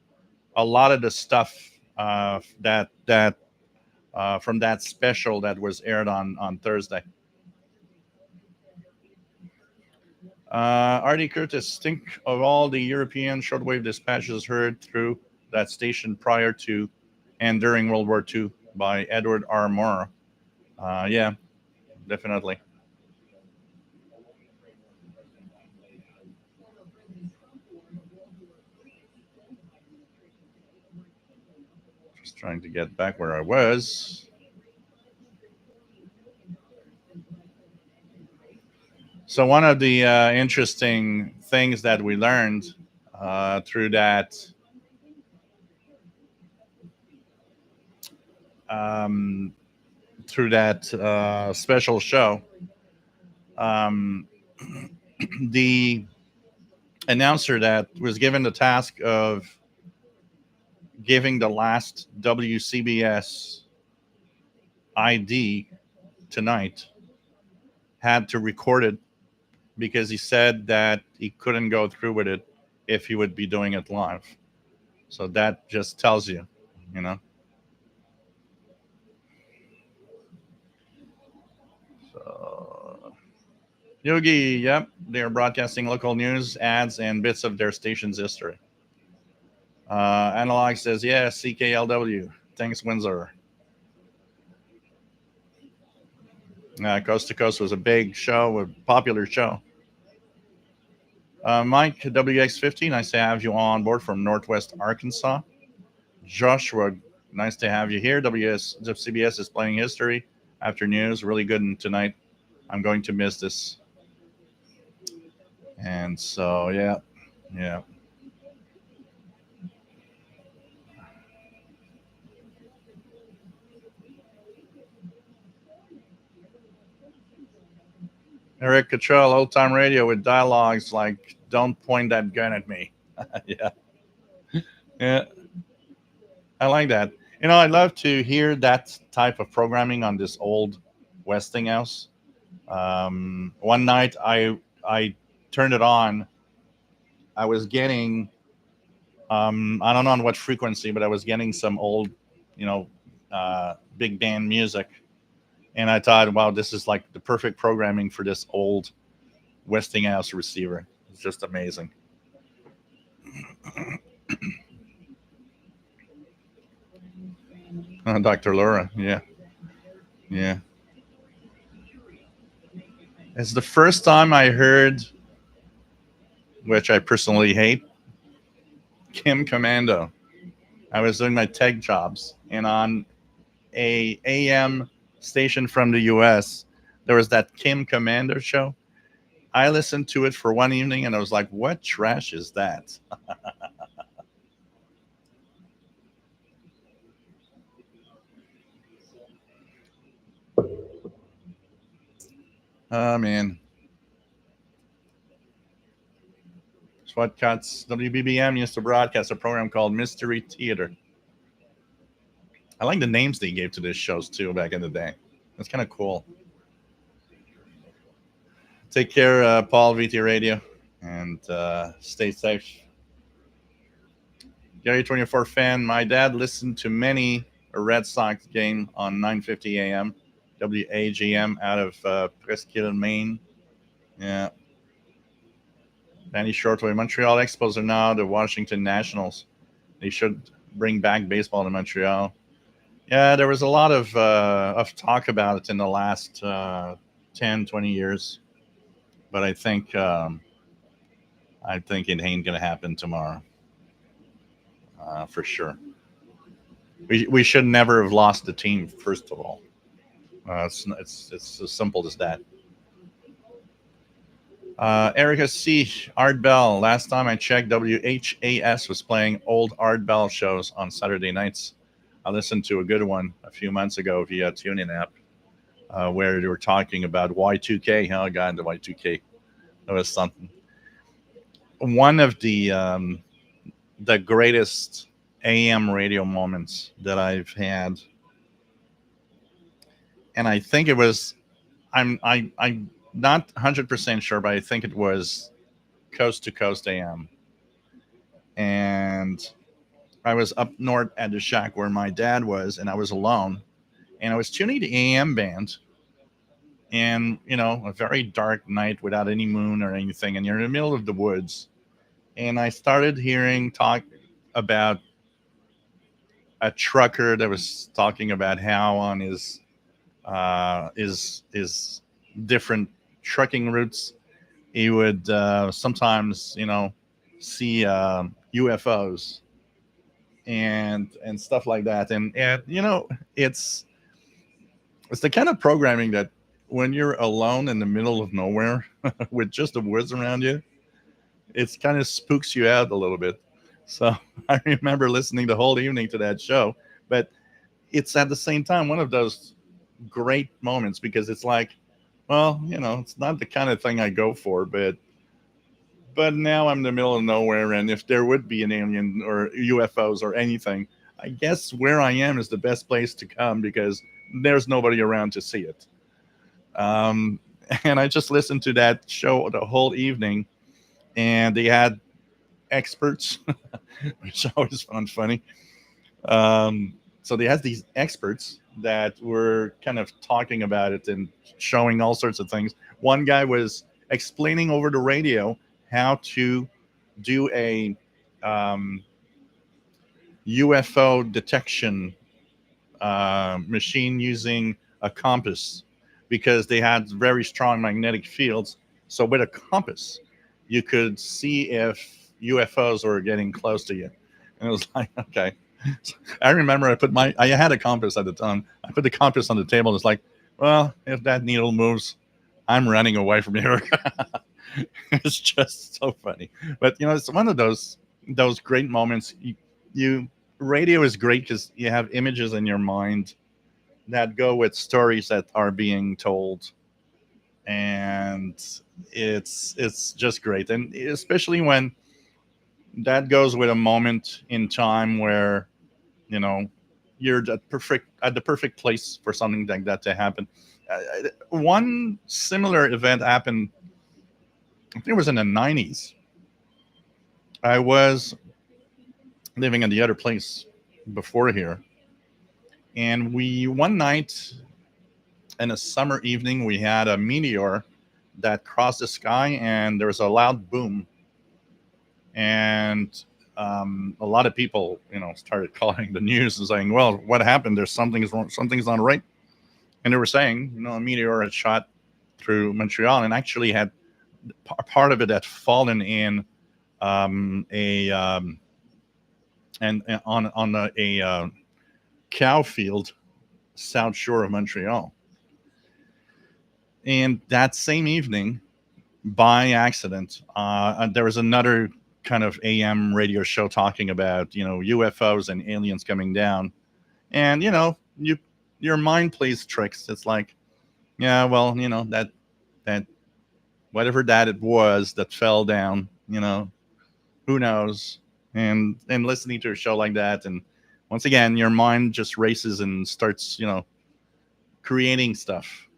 stuff that from that special that was aired on Thursday. Artie Curtis, think of all the European shortwave dispatches heard through that station prior to and during World War II by Edward R. Morrow. Yeah, definitely. Just trying to get back where I was. So one of the interesting things that we learned through that special show, the announcer that was given the task of giving the last WCBS ID tonight had to record it because he said that he couldn't go through with it if he would be doing it live. So that just tells you, you know. So, Yogi, yep, they're broadcasting local news, ads, and bits of their station's history. Analog says, yeah, CKLW. Thanks, Windsor. Coast to Coast was a big show, a popular show. Mike, WX50, nice to have you on board from Northwest Arkansas. Joshua, nice to have you here. WCBS is playing history after news. Really good tonight. I'm going to miss this. And so, yeah. Eric Cottrell, old time radio with dialogues like "Don't point that gun at me." Yeah. I like that. I love to hear that type of programming on this old Westinghouse. One night I turned it on. I was getting I don't know on what frequency, but I was getting some old, big band music, and I thought, wow, this is like the perfect programming for this old Westinghouse receiver. It's just amazing. Dr. Laura, yeah. It's the first time I heard, which I personally hate, Kim Commando. I was doing my tech jobs, and on a AM station from the US, there was that Kim Commando show. I listened to it for one evening, and I was like, what trash is that? Oh, man. SWAT Cuts. WBBM used to broadcast a program called Mystery Theater. I like the names they gave to these shows, too, back in the day. That's kind of cool. Take care, Paul, VT Radio, and stay safe. Gary 24 fan, my dad listened to many a Red Sox game on 9:50 a.m. WAGM out of Presqu'île, Maine. Yeah. Danny Shortway, Montreal Expos are now the Washington Nationals. They should bring back baseball to Montreal. Yeah, there was a lot of talk about it in the last 10, 20 years. But I think it ain't going to happen tomorrow. For sure. We should never have lost the team, first of all. It's as simple as that. Erica C. Art Bell. Last time I checked, WHAS was playing old Art Bell shows on Saturday nights. I listened to a good one a few months ago via TuneIn app, where they were talking about Y2K. Oh, God, the Y2K. That was something. One of the greatest AM radio moments that I've had, and I think it was, I'm not 100% sure, but I think it was Coast to Coast AM. And I was up north at the shack where my dad was, and I was alone, and I was tuning the AM band. And, a very dark night without any moon or anything, and you're in the middle of the woods. And I started hearing talk about a trucker that was talking about how on his different trucking routes, he would sometimes, see UFOs and stuff like that. And it's the kind of programming that when you're alone in the middle of nowhere with just the woods around you, it's kind of spooks you out a little bit. So I remember listening the whole evening to that show, but it's at the same time one of those great moments, because it's like, well, it's not the kind of thing I go for, but now I'm in the middle of nowhere, and if there would be an alien or UFOs or anything, I guess where I am is the best place to come, because there's nobody around to see it. And I just listened to that show the whole evening, and they had experts, which I always found funny. So they had these experts that were kind of talking about it and showing all sorts of things. One guy was explaining over the radio how to do a UFO detection machine using a compass, because they had very strong magnetic fields. So with a compass, you could see if UFOs were getting close to you. And it was like, okay. So I remember I had a compass at the time. I put the compass on the table. And it's like, well, if that needle moves, I'm running away from here. It's just so funny. But it's one of those great moments. You radio is great because you have images in your mind that go with stories that are being told, and it's just great. And especially when that goes with a moment in time where you know you're at the perfect place for something like that to happen. One similar event happened, I think it was in the 90s. I was living in the other place before here, and we one night in a summer evening we had a meteor that crossed the sky, and there was a loud boom, and a lot of people started calling the news and saying, well, what happened? There's something's wrong, something's not right. And they were saying a meteor had shot through Montreal and actually had part of it had fallen in a and on a cow field south shore of Montreal. And that same evening, by accident, there was another kind of AM radio show talking about UFOs and aliens coming down, and your mind plays tricks. It's like, yeah, well, that whatever that it was that fell down, who knows? And listening to a show like that, and once again, your mind just races and starts, creating stuff.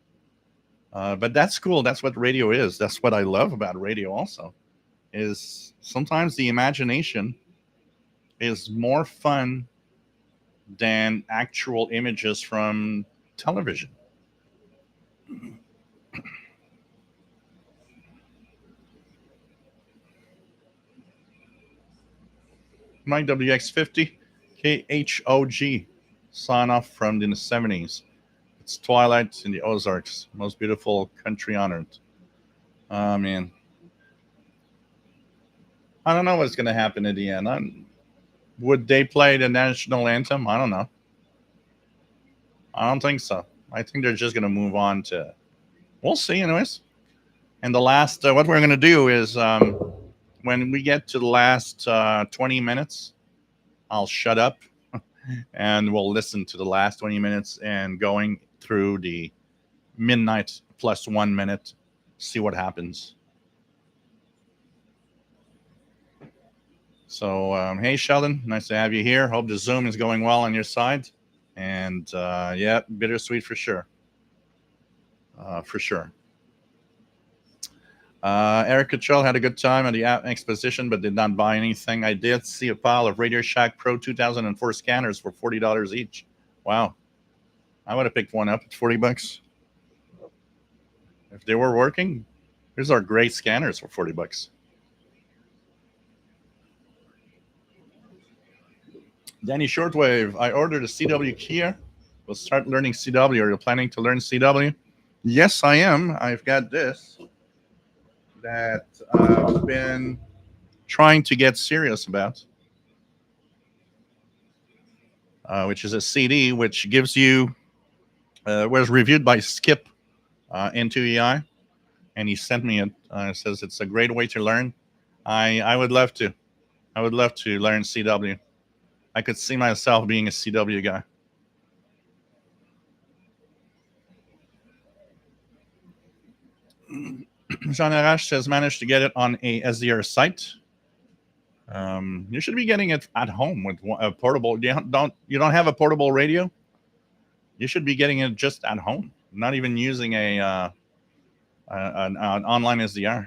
But that's cool. That's what radio is. That's what I love about radio also, is sometimes the imagination is more fun than actual images from television. Mike WX50, KHOG, sign off from the 70s. It's twilight in the Ozarks, most beautiful country on earth. Oh, man. I don't know what's going to happen at the end. Would they play the national anthem? I don't know. I don't think so. I think they're just going to move on to... We'll see, anyways. And the last... what we're going to do is... when we get to the last 20 minutes, I'll shut up and we'll listen to the last 20 minutes and going through the midnight plus 1 minute, see what happens. So, hey, Sheldon, nice to have you here. Hope the Zoom is going well on your side. And yeah, bittersweet for sure. For sure. Eric Cottrell had a good time at the exposition, but did not buy anything. I did see a pile of Radio Shack Pro 2004 scanners for $40 each. Wow. I would have picked one up at $40. If they were working, these are great scanners for $40. Danny Shortwave, I ordered a CW Kia. We'll start learning CW. Are you planning to learn CW? Yes, I am. I've got this that I've been trying to get serious about, which is a CD which gives you, was reviewed by Skip into EI, and he sent me it. Says it's a great way to learn. I would love to. I would love to learn CW. I could see myself being a CW guy. Jean Arash says managed to get it on a SDR site. You should be getting it at home with a portable. You don't have a portable radio? You should be getting it just at home, not even using an online SDR.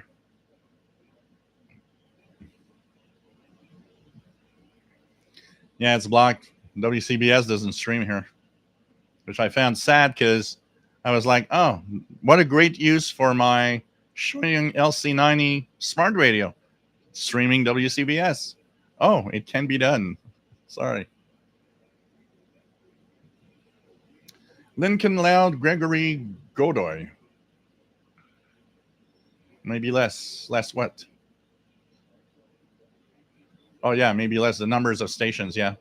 Yeah, it's blocked. WCBS doesn't stream here, which I found sad because I was like, oh, what a great use for my Shure LC90 smart radio, streaming WCBS. Oh, it can be done. Sorry. Lincoln Loud Gregory Godoy. Maybe less. Less what? Oh, yeah, maybe less. The numbers of stations, yeah.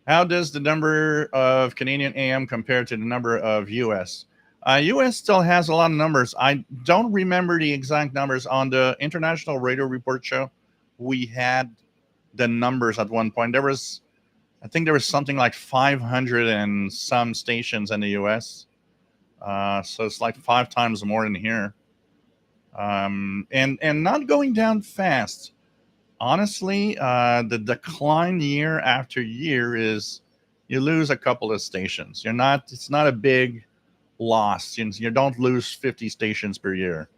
How does the number of Canadian AM compare to the number of US? U.S. still has a lot of numbers. I don't remember the exact numbers. On the International Radio Report show, we had the numbers at one point. I think there was something like 500 and some stations in the U.S. So it's like 5 times more than here. And not going down fast. Honestly, the decline year after year is you lose a couple of stations. It's not a big loss. You don't lose 50 stations per year.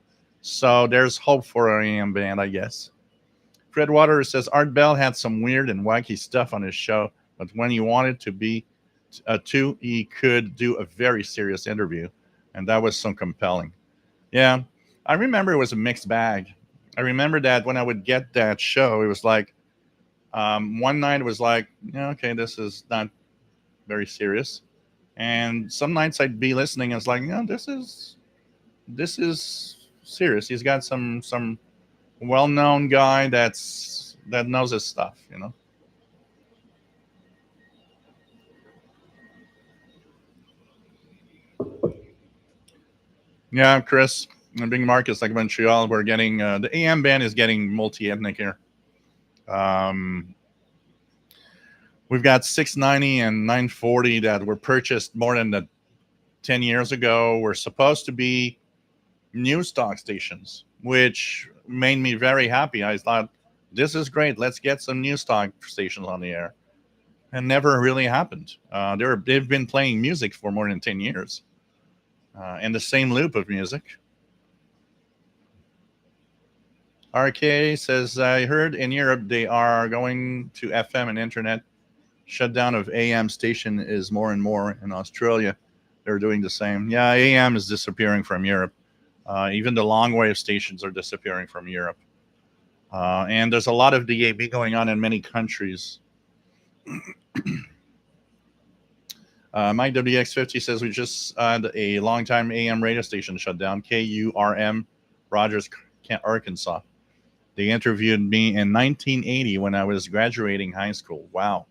So there's hope for our AM band, I guess. Fred Waters says Art Bell had some weird and wacky stuff on his show, but when he wanted to be he could do a very serious interview, and that was so compelling. Yeah, I remember it was a mixed bag. I remember that when I would get that show, it was like one night it was like, yeah, okay, this is not very serious, and some nights I'd be listening and it's like, no, this is serious. He's got some well-known guy that knows his stuff, Yeah, Chris, and being Marcus, like Montreal, we're getting the AM band is getting multi-ethnic here. We've got 690 and 940 that were purchased more than 10 years ago. We're supposed to be news talk stations, which made me very happy. I thought, this is great. Let's get some news talk stations on the air. And never really happened. They've been playing music for more than 10 years. And the same loop of music. RK says, I heard in Europe they are going to FM and internet. Shutdown of AM station is more and more. In Australia, they're doing the same. Yeah, AM is disappearing from Europe. Even the long wave stations are disappearing from Europe. And there's a lot of DAB going on in many countries. Mike WX50 says we just had a long-time AM radio station shut down, KURM, Rogers, Arkansas. They interviewed me in 1980 when I was graduating high school. Wow.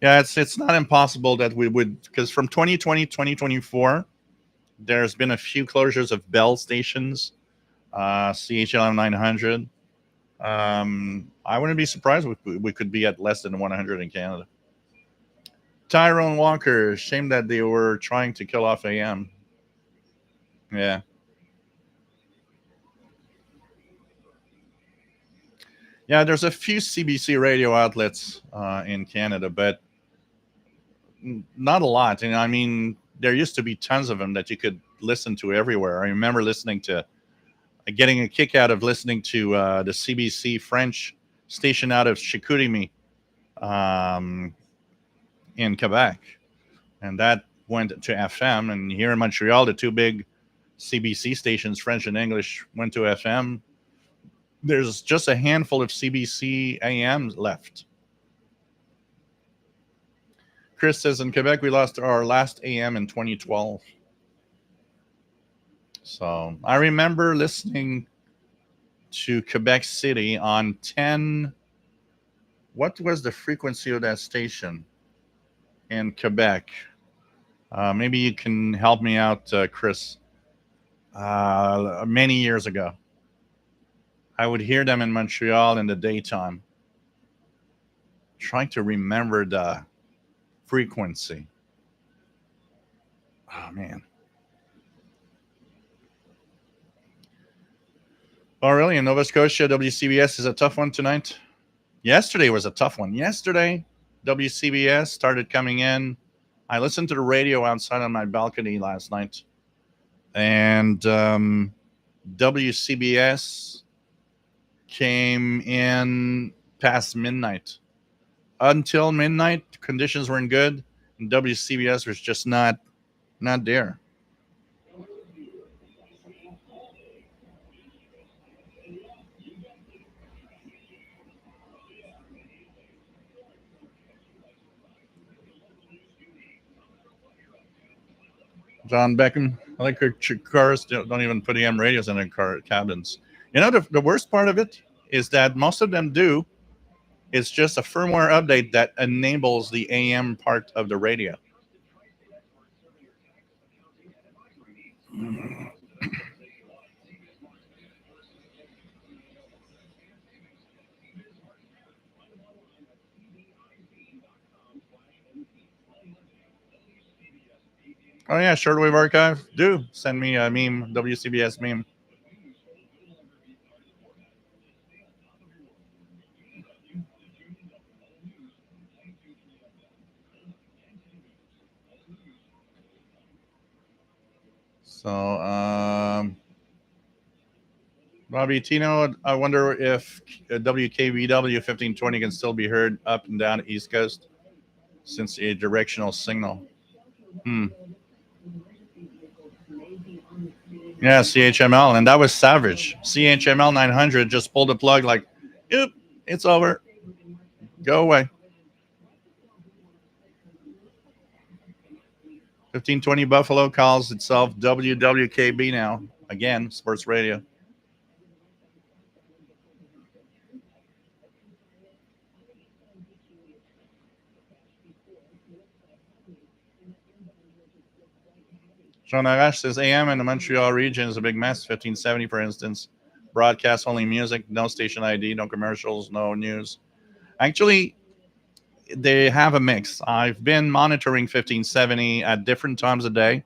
Yeah, it's not impossible that we would, because from 2020 2024, there's been a few closures of Bell stations, CHLM 900. I wouldn't be surprised if we could be at less than 100 in Canada. Tyrone Walker, shame that they were trying to kill off AM. Yeah. Yeah, there's a few CBC radio outlets in Canada, but not a lot. And I mean, there used to be tons of them that you could listen to everywhere. I remember getting a kick out of listening to the CBC French station out of Chicoutimi in Quebec. And that went to FM. And here in Montreal, the two big CBC stations, French and English, went to FM. There's just a handful of CBC AMs left. Chris says in Quebec, we lost our last AM in 2012. So I remember listening to Quebec City on 10. What was the frequency of that station in Quebec? Maybe you can help me out, Chris. Many years ago, I would hear them in Montreal in the daytime. Trying to remember the frequency. Oh, man. Oh, really? In Nova Scotia, WCBS is a tough one tonight. Yesterday was a tough one. Yesterday, WCBS started coming in. I listened to the radio outside on my balcony last night. And WCBS came in past midnight. Until midnight, conditions weren't good. And WCBS was just not there. John Beckham, electric cars don't even put AM radios in their car cabins. You know, the worst part of it is that most of them do. It's just a firmware update that enables the AM part of the radio. Oh yeah, Shortwave Archive. Do send me a meme, WCBS meme. So, Bobby Tino, I wonder if WKBW 1520 can still be heard up and down the East Coast since a directional signal. Yeah, CHML, and that was savage. CHML 900 just pulled the plug like, yep, it's over. Go away. 1520 Buffalo calls itself WWKB now. Again, sports radio. Jean Arash says AM in the Montreal region is a big mess. 1570, for instance. Broadcast only music, no station ID, no commercials, no news. Actually, they have a mix. I've been monitoring 1570 at different times of day.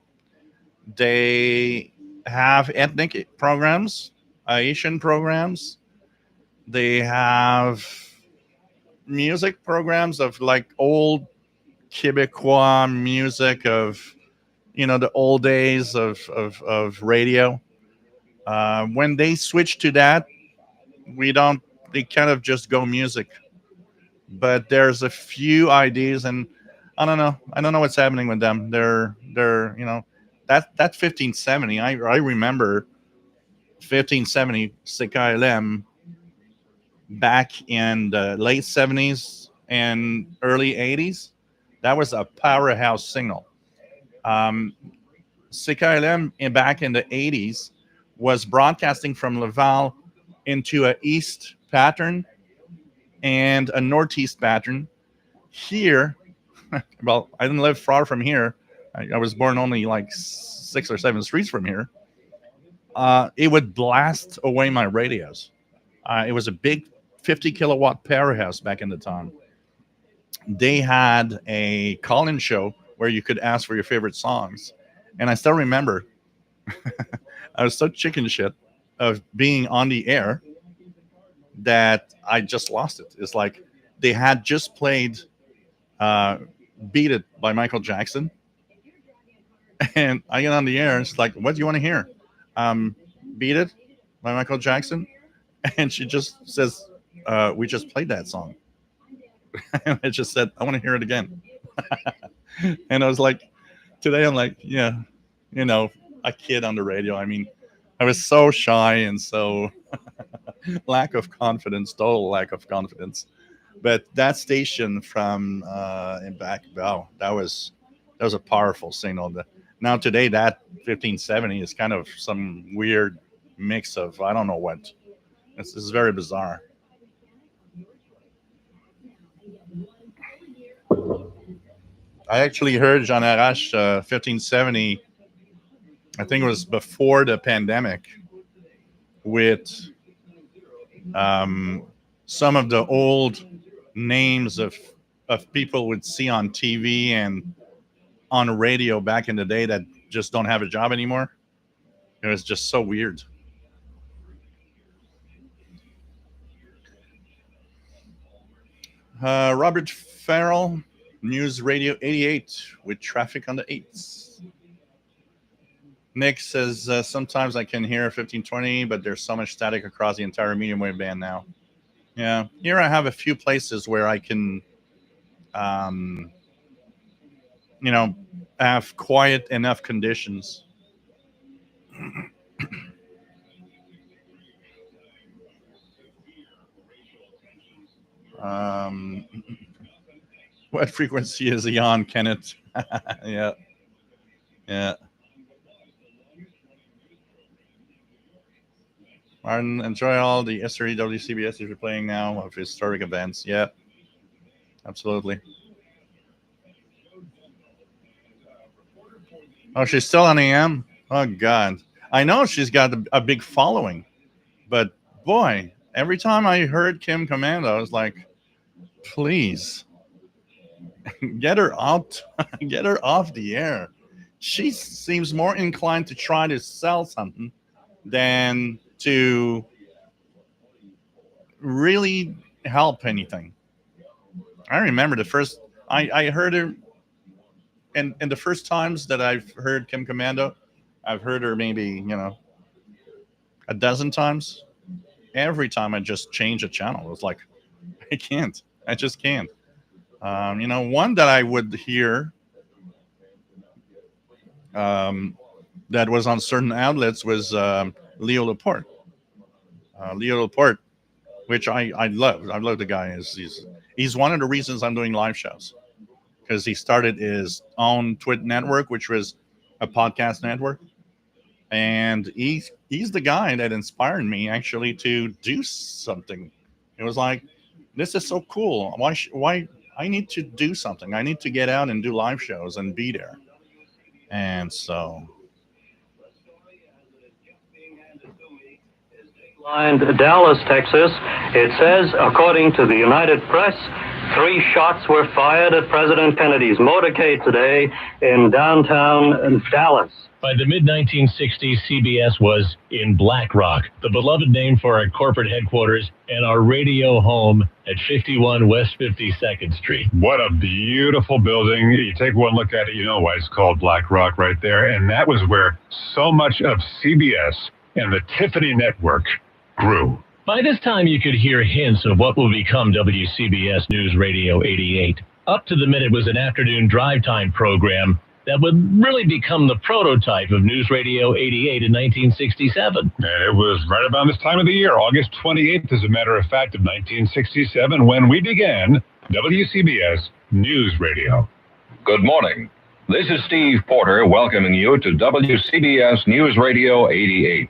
They have ethnic programs, Asian programs. They have music programs of like old Quebecois music of, the old days of radio. When they switch to that, they kind of just go music. But there's a few ideas, and I don't know what's happening with them. They're that 1570. I remember 1570 CKLM back in the late 70s and early 80s. That was a powerhouse signal. CKLM back in the 80s was broadcasting from Laval into a east pattern and a northeast pattern. Here, well, I didn't live far from here. I was born only like 6 or 7 streets from here. It would blast away my radios. It was a big 50 kilowatt powerhouse back in the time. They had a call-in show where you could ask for your favorite songs. And I still remember I was so chicken shit of being on the air that I just lost it. It's like they had just played Beat It by Michael Jackson. And I get on the air. It's like, what do you want to hear? Beat It by Michael Jackson. And she just says, we just played that song. And I just said, I want to hear it again. And I was like, today I'm like, yeah, a kid on the radio. I mean, I was so shy and so lack of confidence, total lack of confidence. But that station from and back, wow, that was a powerful signal. Now today, that 1570 is kind of some weird mix of I don't know what. This is very bizarre. I actually heard Jean Arash 1570. I think it was before the pandemic, with some of the old names of people would see on TV and on radio back in the day that just don't have a job anymore. It was just so weird. Robert Farrell, News Radio 88 with traffic on the 8s. Nick says, sometimes I can hear 1520, but there's so much static across the entire medium wave band now. Yeah, here I have a few places where I can, have quiet enough conditions. What frequency is he on, Kenneth? Yeah. Martin, enjoy all the history WCBS is playing now of historic events. Yeah, absolutely. Oh, she's still on AM. Oh God, I know she's got a big following, but boy, every time I heard Kim Commando, I was like, please get her out, get her off the air. She seems more inclined to try to sell something than to really help anything. I remember the first I heard her, and the first times that I've heard Kim Commando, I've heard her maybe a dozen times. Every time I just change a channel, it was like I can't, I just can't. One that I would hear that was on certain outlets was Leo Laporte. Leo Laporte, which I love. I love the guy. He's one of the reasons I'm doing live shows, because he started his own Twit network, which was a podcast network, and he's the guy that inspired me actually to do something. It was like, this is so cool. Why I need to do something. I need to get out and do live shows and be there. And so Dallas, Texas. It says, according to the United Press, 3 shots were fired at President Kennedy's motorcade today in downtown Dallas. By the mid-1960s, CBS was in Black Rock, the beloved name for our corporate headquarters and our radio home at 51 West 52nd Street. What a beautiful building. You take one look at it, you know why it's called Black Rock right there. And that was where so much of CBS and the Tiffany Network grew. By this time, you could hear hints of what will become WCBS News Radio 88. Up to the minute was an afternoon drive time program that would really become the prototype of News Radio 88 in 1967. And it was right about this time of the year, August 28th, as a matter of fact, of 1967, when we began WCBS News Radio. Good morning. This is Steve Porter welcoming you to WCBS News Radio 88.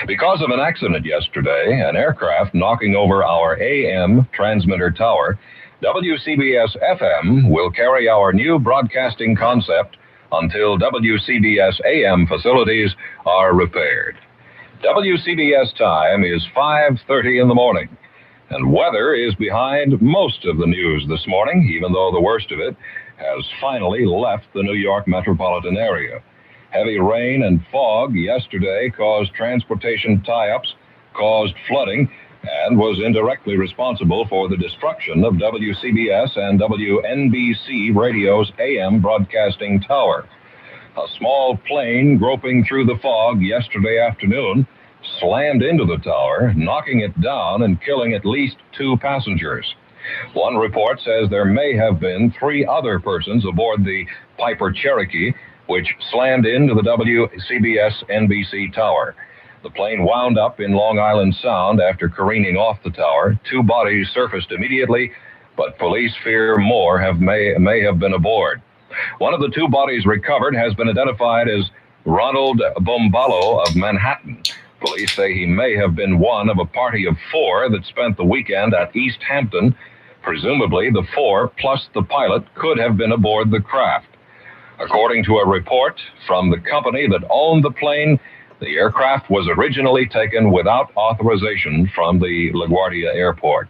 Because of an accident yesterday, an aircraft knocking over our AM transmitter tower, WCBS FM will carry our new broadcasting concept until WCBS AM facilities are repaired. WCBS time is 5:30 in the morning, and weather is behind most of the news this morning, even though the worst of it has finally left the New York metropolitan area. Heavy rain and fog yesterday caused transportation tie-ups, caused flooding, and was indirectly responsible for the destruction of WCBS and WNBC Radio's AM broadcasting tower. A small plane groping through the fog yesterday afternoon slammed into the tower, knocking it down and killing at least 2 passengers. One report says there may have been 3 other persons aboard the Piper Cherokee, which slammed into the WCBS NBC tower. The plane wound up in Long Island Sound after careening off the tower. 2 bodies surfaced immediately, but police fear more may have been aboard. One of the 2 bodies recovered has been identified as Ronald Bombalo of Manhattan. Police say he may have been one of a party of 4 that spent the weekend at East Hampton. Presumably, the 4 plus the pilot could have been aboard the craft. According to a report from the company that owned the plane, the aircraft was originally taken without authorization from the LaGuardia Airport.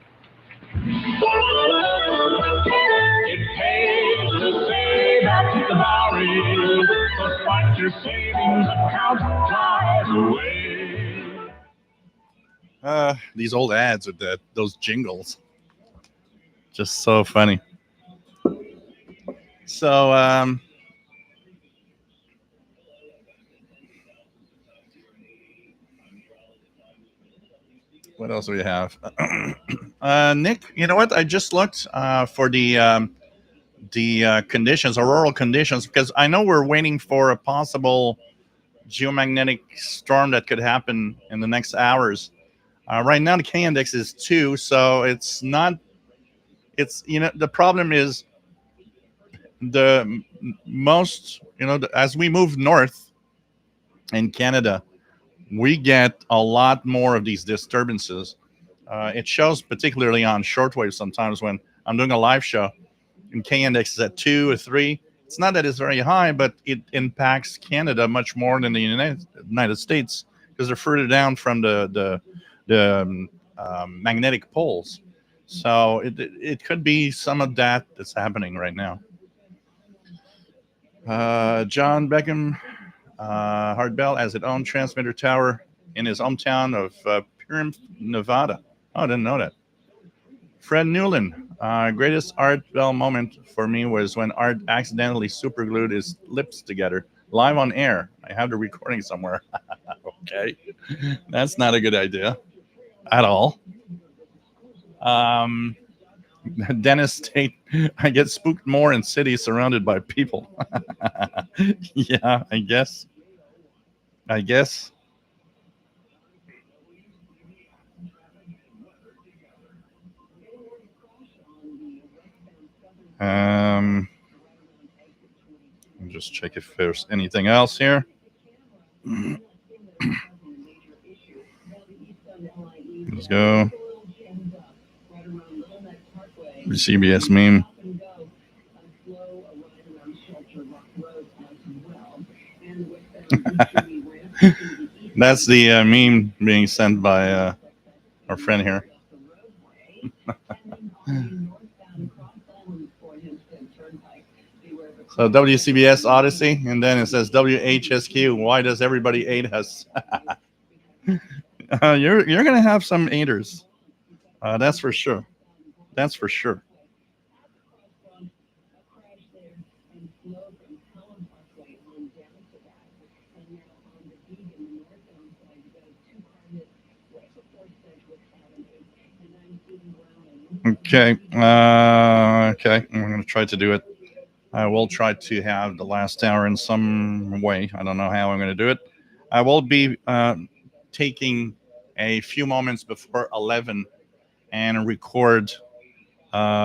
It pays to save at the Bowery, despite your savings account flies away. These old ads with those jingles, just so funny. So what else do we have? Nick, you know what? I just looked for the conditions, auroral conditions, because I know we're waiting for a possible geomagnetic storm that could happen in the next hours. Right now, the K index is 2, so it's not. It's the problem is the most as we move north in Canada, we get a lot more of these disturbances. It shows particularly on shortwave sometimes when I'm doing a live show and K index is at 2 or 3. it's not that it's very high, but it impacts Canada much more than the United States because they're further down from the magnetic poles. So it could be some of that that's happening right now. John Beckham, Hart Bell has its own transmitter tower in his hometown of Pyram, Nevada. Oh, I didn't know that. Fred Newland, greatest Art Bell moment for me was when Art accidentally superglued his lips together live on air. I have the recording somewhere. Okay, that's not a good idea at all. Dennis State, I get spooked more in cities surrounded by people. Yeah, I guess. I'll just check if there's anything else here. Let's go. CBS meme. That's the meme being sent by our friend here. So WCBS Odyssey, and then it says WHSQ. Why does everybody hate us? You're gonna have some haters. That's for sure. That's for sure. Okay. Okay. I'm going to try to do it. I will try to have the last hour in some way. I don't know how I'm going to do it. I will be taking a few moments before 11 and record the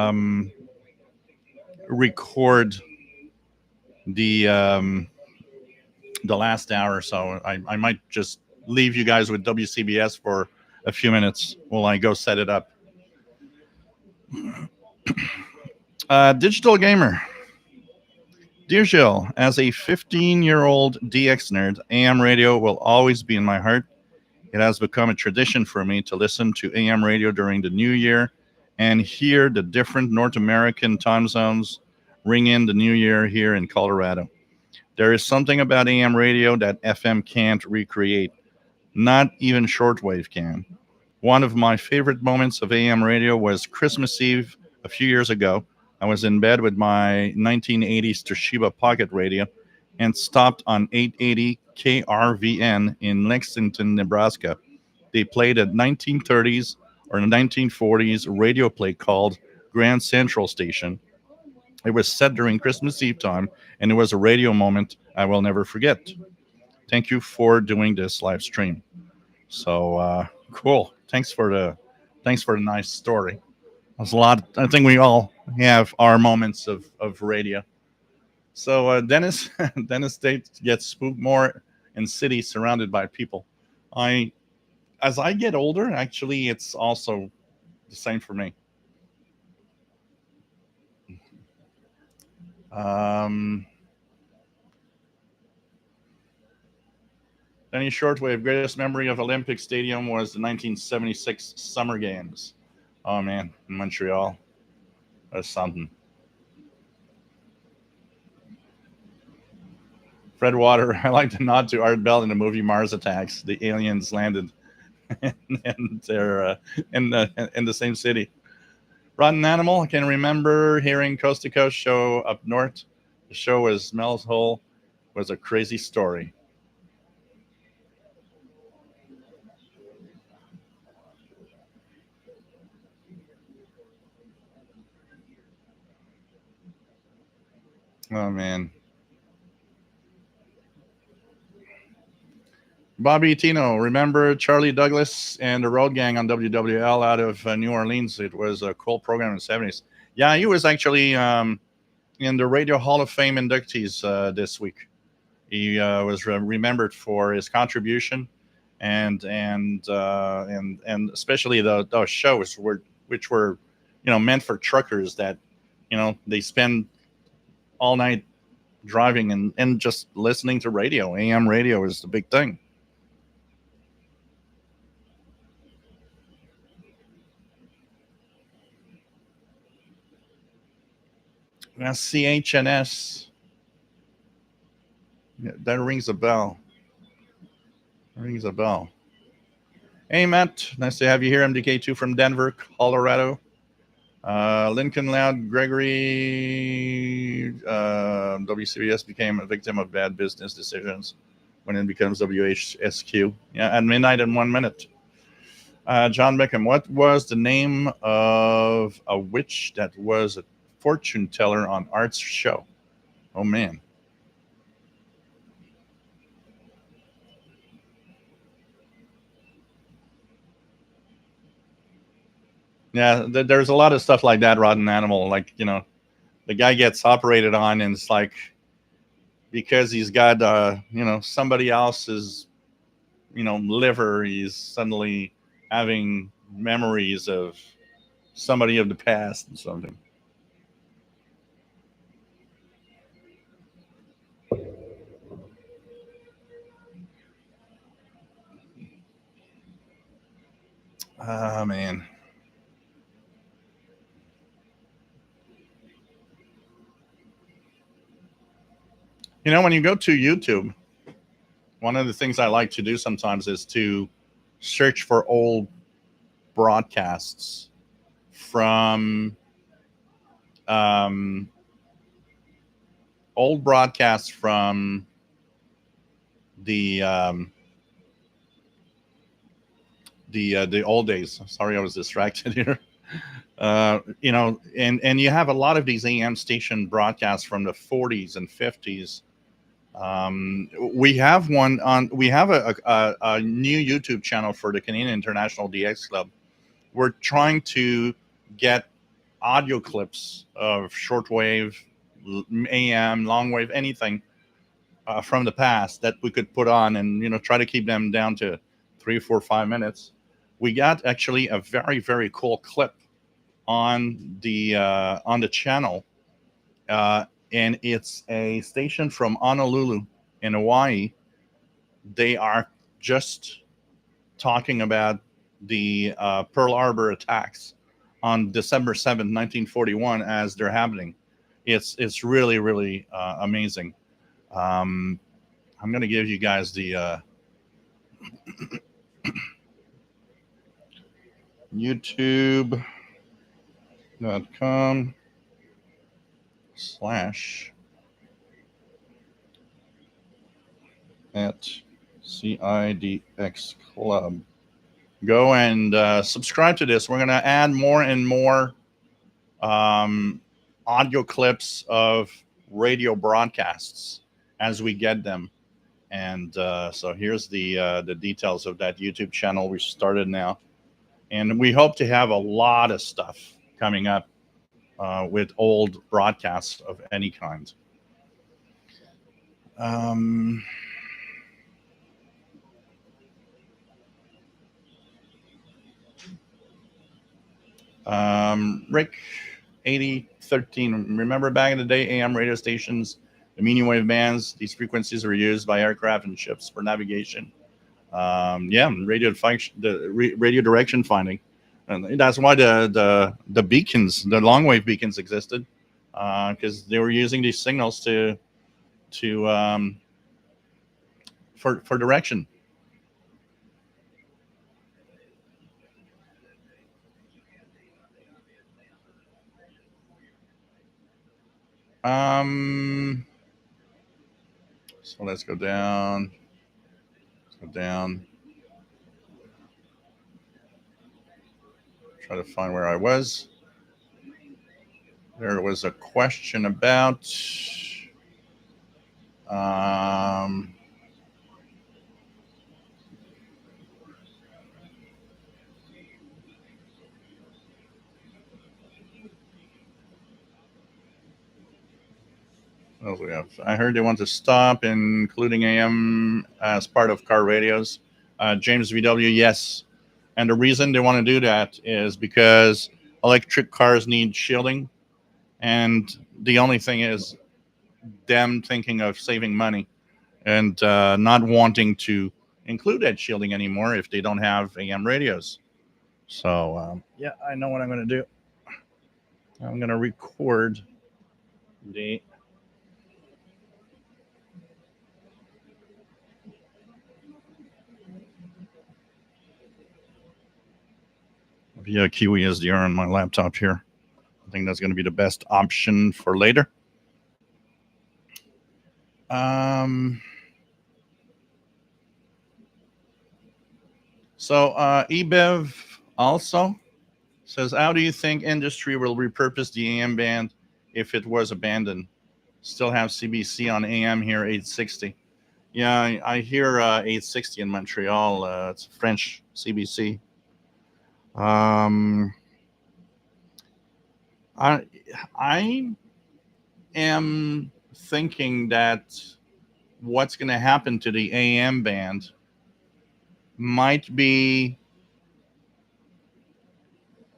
last hour. So I might just leave you guys with WCBS for a few minutes while I go set it up. Digital Gamer. Dear Jill, as a 15-year-old DX nerd, AM radio will always be in my heart. It has become a tradition for me to listen to AM radio during the new year and hear the different North American time zones ring in the new year here in Colorado. There is something about AM radio that FM can't recreate. Not even shortwave can. One of my favorite moments of AM radio was Christmas Eve a few years ago. I was in bed with my 1980s Toshiba pocket radio and stopped on 880 KRVN in Lexington, Nebraska. They played a 1930s or 1940s radio play called Grand Central Station. It was set during Christmas Eve time, and it was a radio moment I will never forget. Thank you for doing this live stream. So cool. Thanks for the nice story. There's a lot. I think we all have our moments of radio. So Dennis State gets spooked more in cities surrounded by people. As I get older, actually, it's also the same for me. Any shortwave greatest memory of Olympic Stadium was the 1976 Summer Games. Oh man, in Montreal. That's something. Fred Water, I like to nod to Art Bell in the movie Mars Attacks. The aliens landed and they're in the same city. Rotten Animal, I can remember hearing Coast to Coast show up north. The show was Mel's Hole, was a crazy story. Oh man. Bobby Tino, remember Charlie Douglas and the Road Gang on WWL out of New Orleans? It was a cool program in the 70s. Yeah, he was actually in the Radio Hall of Fame inductees this week. He was remembered for his contribution and especially those shows which were meant for truckers that they spend all night driving and just listening to radio. AM radio is the big thing. Now, CHNS. Yeah, that rings a bell. Rings a bell. Hey, Matt. Nice to have you here. MDK2 from Denver, Colorado. Lincoln Loud, Gregory. WCBS became a victim of bad business decisions when it becomes WHSQ. Yeah, at midnight and 1 minute. John Beckham, what was the name of a witch that was a fortune teller on Art's show? Oh, man. Yeah, there's a lot of stuff like that, Rotten Animal. Like, you know, the guy gets operated on, and it's like, because he's got, you know, somebody else's, you know, liver, he's suddenly having memories of somebody of the past and something. Oh, man. You know, when you go to YouTube, one of the things I like to do sometimes is to search for old broadcasts from the old days. Sorry, I was distracted here. You know, and you have a lot of these AM station broadcasts from the 40s and 50s. We have one on. We have a new YouTube channel for the Canadian International DX Club. We're trying to get audio clips of shortwave, AM, longwave, anything from the past that we could put on, and, you know, try to keep them down to 3, 4, 5 minutes. We got actually a very, very cool clip on the channel, and it's a station from Honolulu in Hawaii. They are just talking about the Pearl Harbor attacks on December 7th, 1941, as they're happening. It's really, really amazing. I'm going to give you guys the youtube.com/@CIDX Club. Go and subscribe to this. We're going to add more and more audio clips of radio broadcasts as we get them. And so here's the details of that YouTube channel we started now. And we hope to have a lot of stuff coming up with old broadcasts of any kind. Rick 8013. Remember back in the day, AM radio stations, the medium wave bands, these frequencies were used by aircraft and ships for navigation. Radio direction finding. And that's why the beacons, the long wave beacons existed, because they were using these signals for direction. So let's go down. Try to find where I was. There was a question about what else we have? I heard they want to stop including AM as part of car radios. James VW, yes. And the reason they want to do that is because electric cars need shielding. And the only thing is, them thinking of saving money and not wanting to include edge shielding anymore if they don't have AM radios. So, yeah, I know what I'm going to do. I'm going to record the via QESDR on my laptop here. I think that's going to be the best option for later. So eBev also says, how do you think industry will repurpose the AM band if it was abandoned? Still have CBC on AM here, 860. Yeah, I hear 860 in Montreal. It's French CBC. I am thinking that what's going to happen to the AM band might be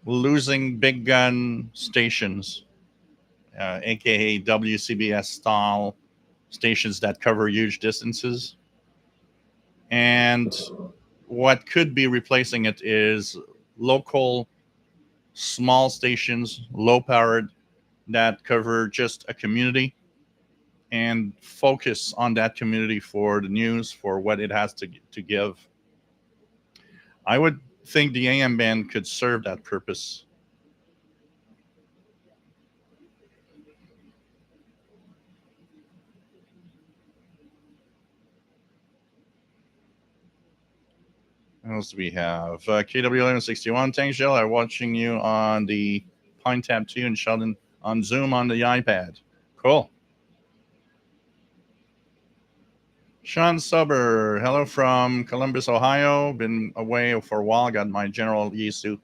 losing big gun stations, aka WCBS style stations that cover huge distances. And what could be replacing it is local small stations, low powered, that cover just a community and focus on that community for the news, for what it has to give. I would think the AM band could serve that purpose. What else do we have? KW1161, thanks, Jill. I'm watching you on the Pine Tab 2 and Sheldon on Zoom on the iPad. Cool. Sean Suber, hello from Columbus, Ohio. Been away for a while. Got my General Yaesu,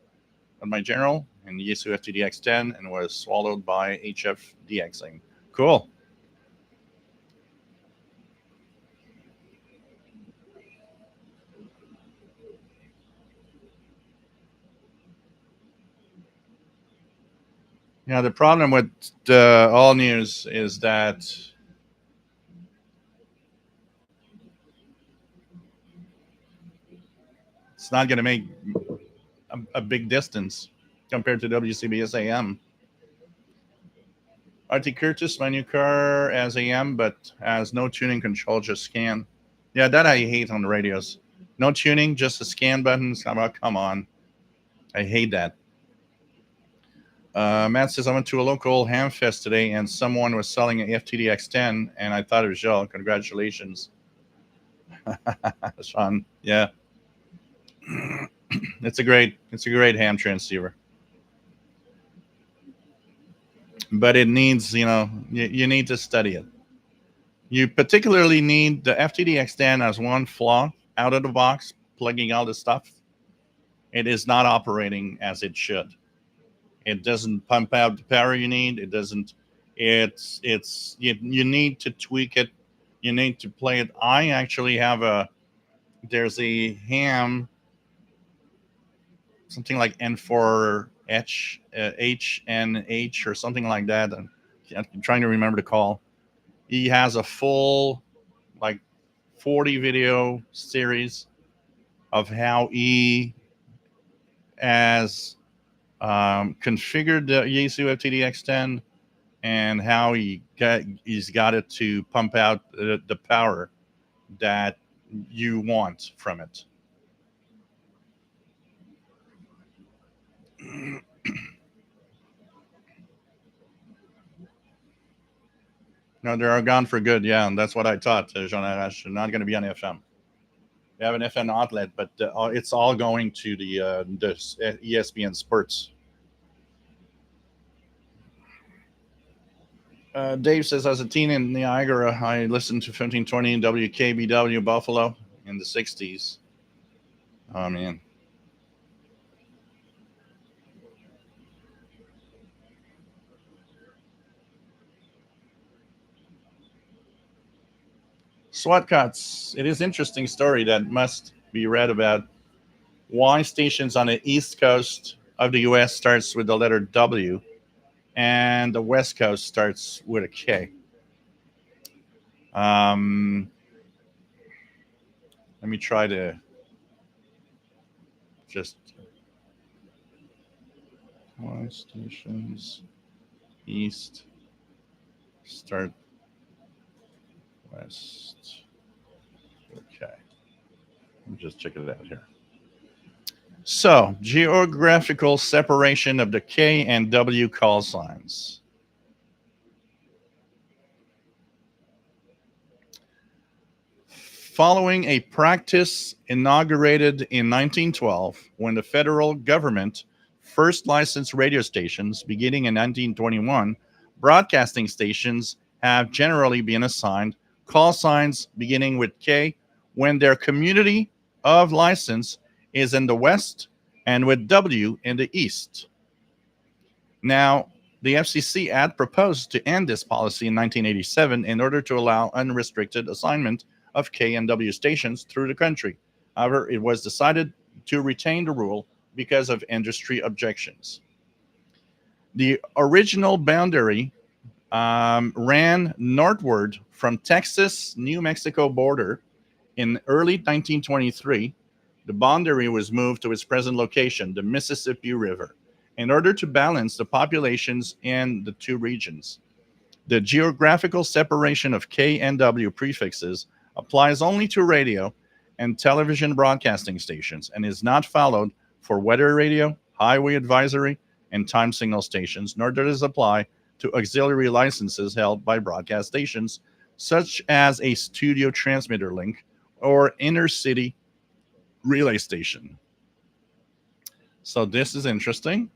and Yaesu FTDX10, and was swallowed by HFDXing. Cool. Yeah, the problem with all news is that it's not going to make a big distance compared to WCBS AM. RT Curtis, my new car has AM, but has no tuning control, just scan. Yeah, that I hate on the radios. No tuning, just the scan buttons. Come on. I hate that. Matt says, I went to a local ham fest today and someone was selling an FTDX10 and I thought it was Joe. Congratulations. Sean, yeah. It's a great ham transceiver. But it needs, you need to study it. You particularly need the FTDX10 has one flaw out of the box, plugging all the stuff. It is not operating as it should. It doesn't pump out the power you need. It doesn't. You need to tweak it. You need to play it. I actually have there's a ham, something like N4H, HNH or something like that. I'm trying to remember the call. He has a full, 40 video series of how he has configured the Yaesu FTDX10 and how he's got it to pump out the power that you want from it. No, they are gone for good. Yeah, and that's what I thought, Jean-Arash. They're not going to be on FM. They have an FM outlet, but it's all going to the ESPN Sports. Dave says, as a teen in Niagara, I listened to 1520 WKBW Buffalo in the 60s. Oh, man. SWAT cuts. It is an interesting story that must be read about why stations on the east coast of the U.S. starts with the letter W and the west coast starts with a K. Let me try to just one stations east, start west. Okay, let me just check it out here. So, geographical separation of the K and W call signs. Following a practice inaugurated in 1912, when the federal government first licensed radio stations beginning in 1921, broadcasting stations have generally been assigned call signs beginning with K when their community of license is in the west and with W in the east. Now, the FCC had proposed to end this policy in 1987 in order to allow unrestricted assignment of K and W stations through the country. However, it was decided to retain the rule because of industry objections. The original boundary ran northward from Texas-New Mexico border. In early 1923, the boundary was moved to its present location, the Mississippi River, in order to balance the populations in the two regions. The geographical separation of K and W prefixes applies only to radio and television broadcasting stations and is not followed for weather radio, highway advisory, and time signal stations, nor does it apply to auxiliary licenses held by broadcast stations, such as a studio transmitter link or inner city relay station. So this is interesting.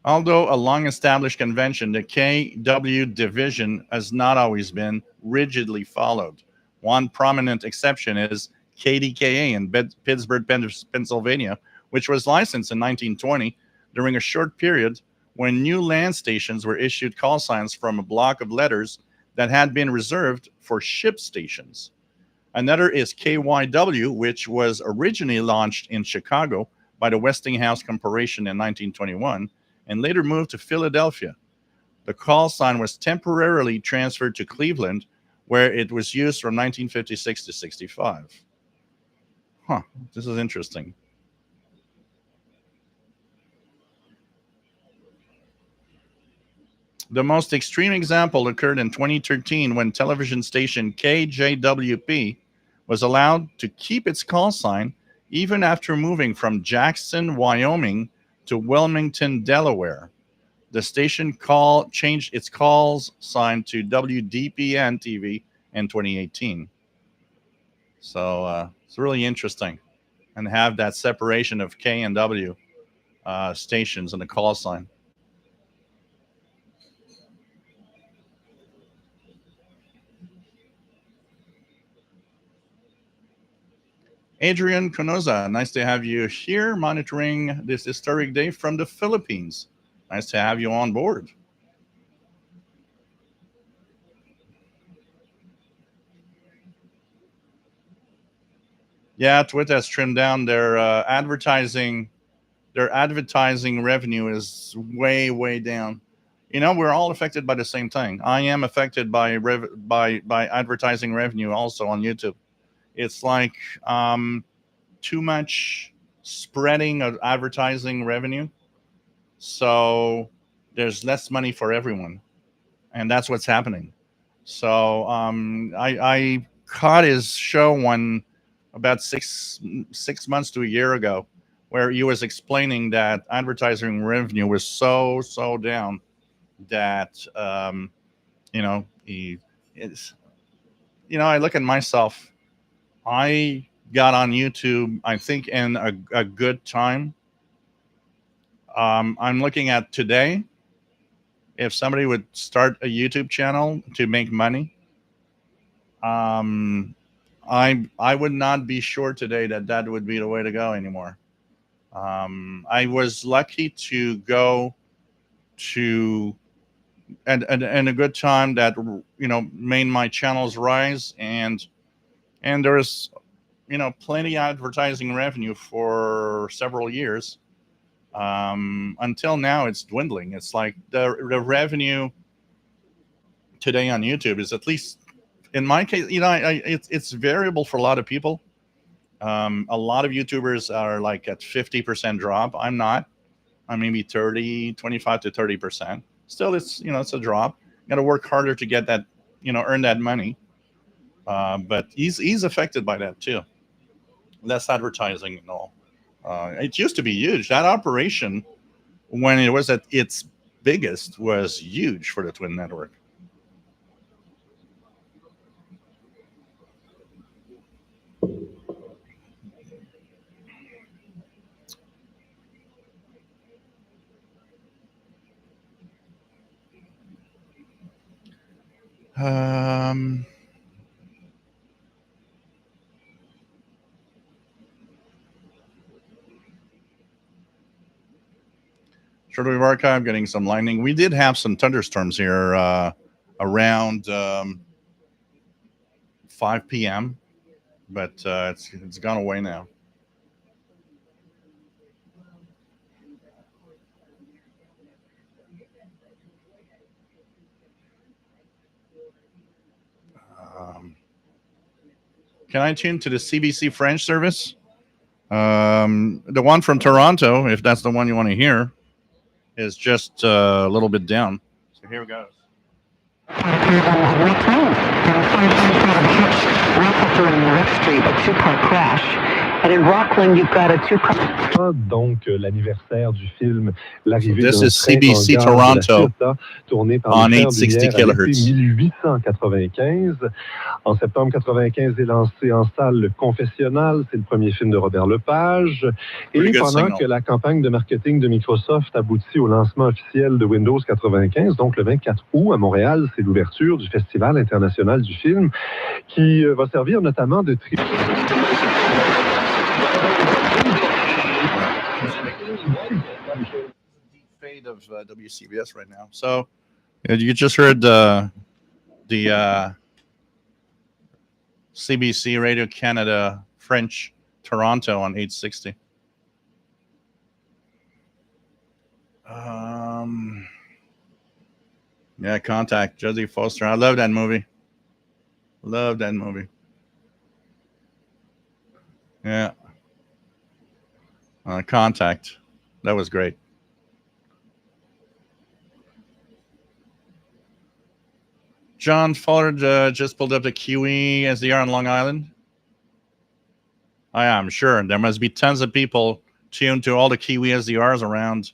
Although a long-established convention, the KW division has not always been rigidly followed. One prominent exception is KDKA in Pittsburgh, Pennsylvania, which was licensed in 1920 during a short period when new land stations were issued call signs from a block of letters that had been reserved for ship stations. Another is KYW, which was originally launched in Chicago by the Westinghouse Corporation in 1921 and later moved to Philadelphia. The call sign was temporarily transferred to Cleveland, where it was used from 1956 to 65. This is interesting. The most extreme example occurred in 2013 when television station KJWP was allowed to keep its call sign even after moving from Jackson, Wyoming to Wilmington, Delaware. The station changed its calls sign to WDPN TV in 2018. So it's really interesting, and have that separation of K and W stations and the call sign. Adrian Canoza, nice to have you here monitoring this historic day from the Philippines. Nice to have you on board. Yeah, Twitter has trimmed down their advertising. Their advertising revenue is way down. You know, we're all affected by the same thing. I am affected by advertising revenue also on YouTube. It's like too much spreading of advertising revenue. So there's less money for everyone. And that's what's happening. So I caught his show about six months to a year ago, where he was explaining that advertising revenue was so down that, I look at myself. I got on YouTube, I think, in a good time. I'm looking at today, if somebody would start a YouTube channel to make money, I would not be sure today that would be the way to go anymore. I was lucky to go to and a good time that made my channels rise, and there's plenty advertising revenue for several years. Until now, it's dwindling. It's like the revenue today on YouTube is, at least in my case, it's variable for a lot of people. A lot of YouTubers are like at 50% drop. I'm not. I'm maybe 25 to 30%. Still, it's a drop. You got to work harder to get that, earn that money. But he's affected by that too. Less advertising and all. It used to be huge. That operation, when it was at its biggest, was huge for the Twin Network. Shortwave Archive getting some lightning. We did have some thunderstorms here around 5 p.m., but it's gone away now. Can I tune to the CBC French service? The one from Toronto, if that's the one you want to hear, is just a little bit down. So here it goes. Street, a two-car crash. And in Rockland, you've got a two-car. Donc, l'anniversaire du film L'arrivée This d'un is train CBC en gare de la Toronto Ciotat, tourné par on les frères 860 Lumière à l'été kHz. 1895. En septembre 95 est lancé en salle Le Confessionnal, c'est le premier film de Robert Lepage. Et pendant signal. que la campagne de marketing de Microsoft aboutit au lancement officiel de Windows 95, donc le 24 août à Montréal, c'est l'ouverture du Festival international du film qui va servir notamment de Fade of WCBS right now. So you just heard the CBC Radio Canada French Toronto on 860. Yeah, Contact, Jodie Foster. I love that movie. Love that movie. Yeah. Contact. That was great. John Ford just pulled up the QE SDR on Long Island. I'm sure there must be tons of people tuned to all the Kiwi SDRs around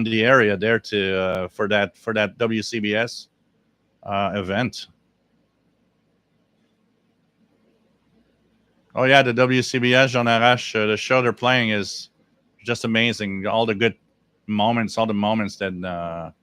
the area there to for that WCBS event. Oh yeah, the WCBS Jean Arrache, the show they're playing is just amazing. All the good moments, all the moments that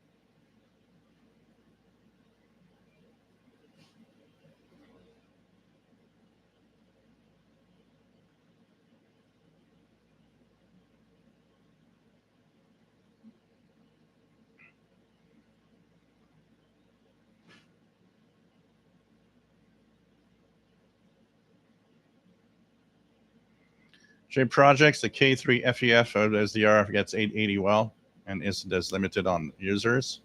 J Projects, the K3 FEF of the SDR gets 880 well and is limited on users.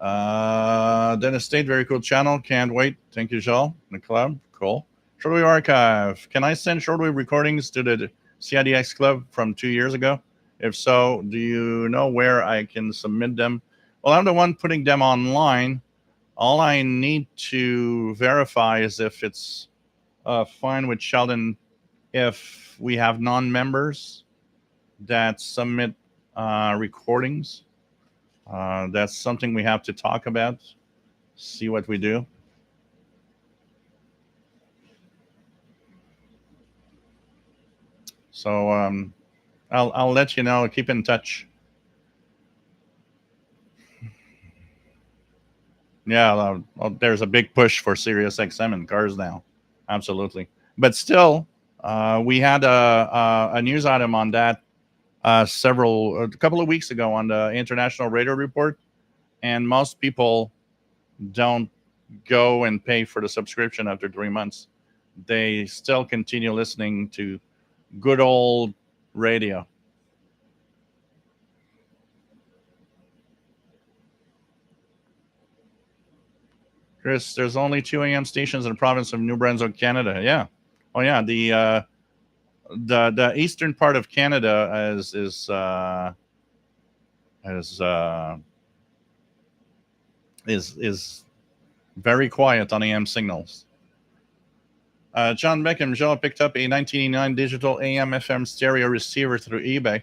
Dennis State, very cool channel. Can't wait. Thank you, Joel. The club, cool. Shortwave Archive. Can I send shortwave recordings to the CIDX Club from 2 years ago? If so, do you know where I can submit them? Well, I'm the one putting them online. All I need to verify is if it's fine with Sheldon if we have non-members that submit recordings. That's something we have to talk about, see what we do. So I'll let you know, keep in touch. Yeah, there's a big push for Sirius XM in cars now. Absolutely. But still, we had a news item on that a couple of weeks ago on the International Radio Report, and most people don't go and pay for the subscription after 3 months. they still continue listening to good old radio. Chris, there's only 2 AM stations in the province of New Brunswick, Canada. Yeah. Oh yeah, the eastern part of Canada is very quiet on AM signals. John Beckham Joe picked up a 1989 digital AM/FM stereo receiver through eBay,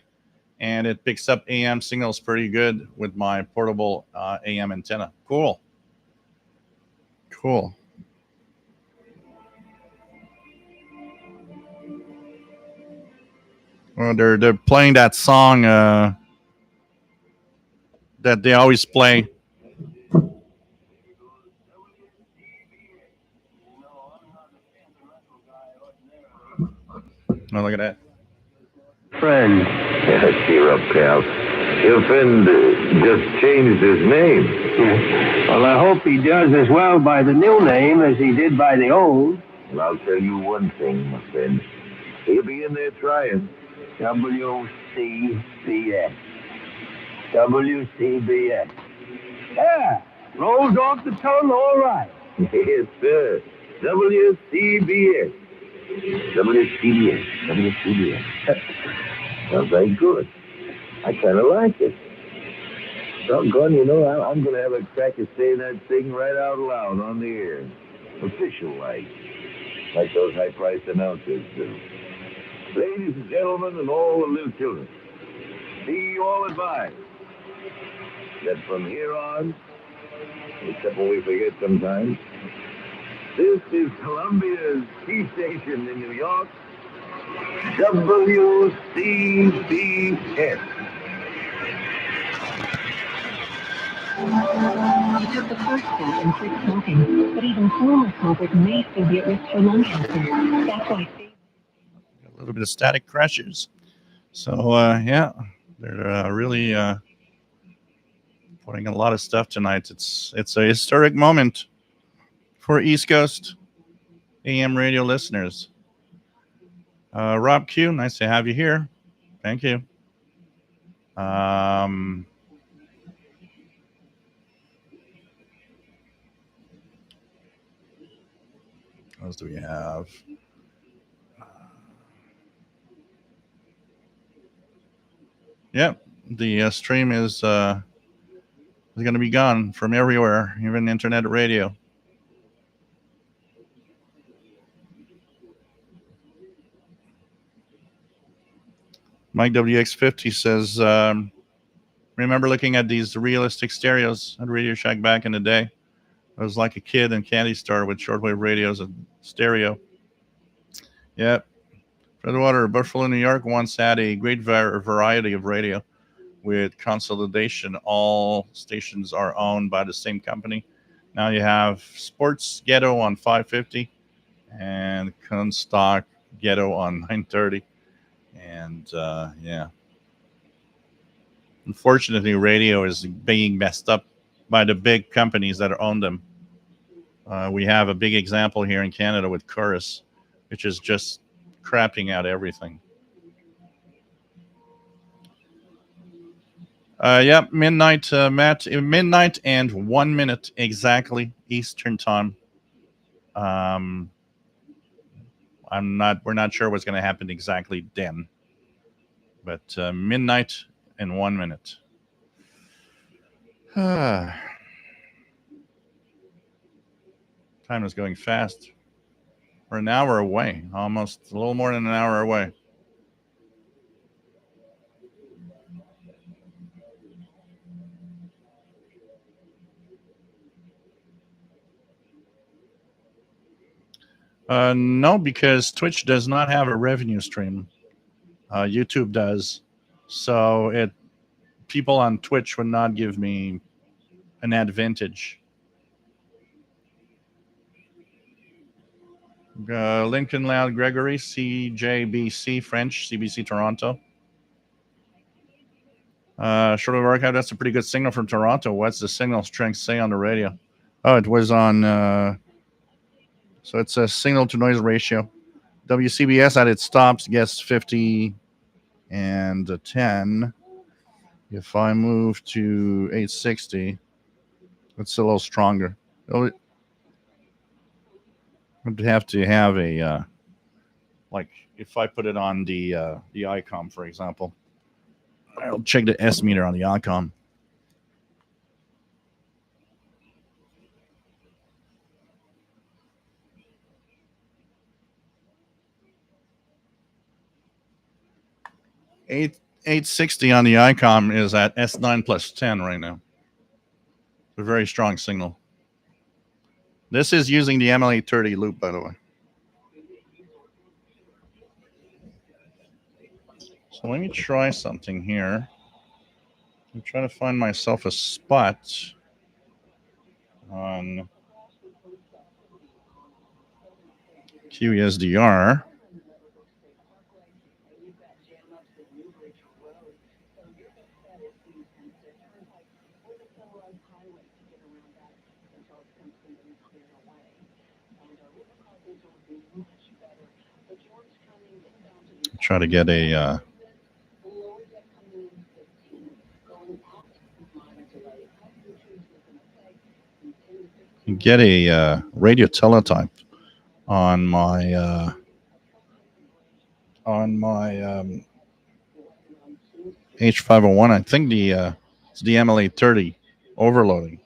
and it picks up AM signals pretty good with my portable AM antenna. Cool. Well, they're playing that song that they always play. Oh, look at that. Friend. Yeah, cheer up, pal. Your friend just changed his name. Well, I hope he does as well by the new name as he did by the old. Well, I'll tell you one thing, my friend. He'll be in there trying. WCBS. WCBS. Yeah, rolls off the tongue all right. Yes, sir. WCBS. WCBS. Sounds very good. I kind of like it. Doggone, you know, I'm going to have a crack at saying that thing right out loud on the air. Official-like. Like those high-priced announcers do. Ladies and gentlemen and all the little children, be you all advised that from here on, except when we forget sometimes, this is Columbia's key station in New York, WCBS. You took the first step and quit smoking, but even former smokers may still be at risk for lung cancer. That's why A little bit of static crashes. So, yeah, they're really putting a lot of stuff tonight. It's a historic moment for East Coast AM radio listeners. Rob Q, nice to have you here. Thank you. What else do we have? Yep, the stream is going to be gone from everywhere, even internet radio. Mike WX50 says, remember looking at these realistic stereos at Radio Shack back in the day? I was like a kid in Candy Store with shortwave radios and stereo. Yep. Redwater, Buffalo, New York once had a great variety of radio with consolidation. All stations are owned by the same company. Now you have Sports Ghetto on 550 and Kunstock Ghetto on 930. And, yeah. Unfortunately, radio is being messed up by the big companies that own them. We have a big example here in Canada with Chorus, which is just crapping out everything. Yeah, midnight, Matt. Midnight and 1 minute exactly Eastern time. We're not sure what's going to happen exactly then, but midnight and 1 minute. Time is going fast. We're an hour away, almost a little more than an hour away. No, because Twitch does not have a revenue stream. YouTube does. So people on Twitch would not give me an advantage. Lincoln Loud Gregory, CJBC French, CBC Toronto. Shortwave Archive, that's a pretty good signal from Toronto. What's the signal strength say on the radio? Oh, it was on So it's a signal to noise ratio. WCBS at its stops gets 50 and 10. If I move to 860, it's a little stronger. I'd have to have a like if I put it on the ICOM, for example. I'll check the S meter on the ICOM. Eight 860 on the ICOM is at S9 plus 10 right now. A very strong signal. This is using the MLA30 loop, by the way. So let me try something here. I'm trying to find myself a spot on QESDR. Try to get a radio teletype on my H501. I think it's the MLA30 overloading.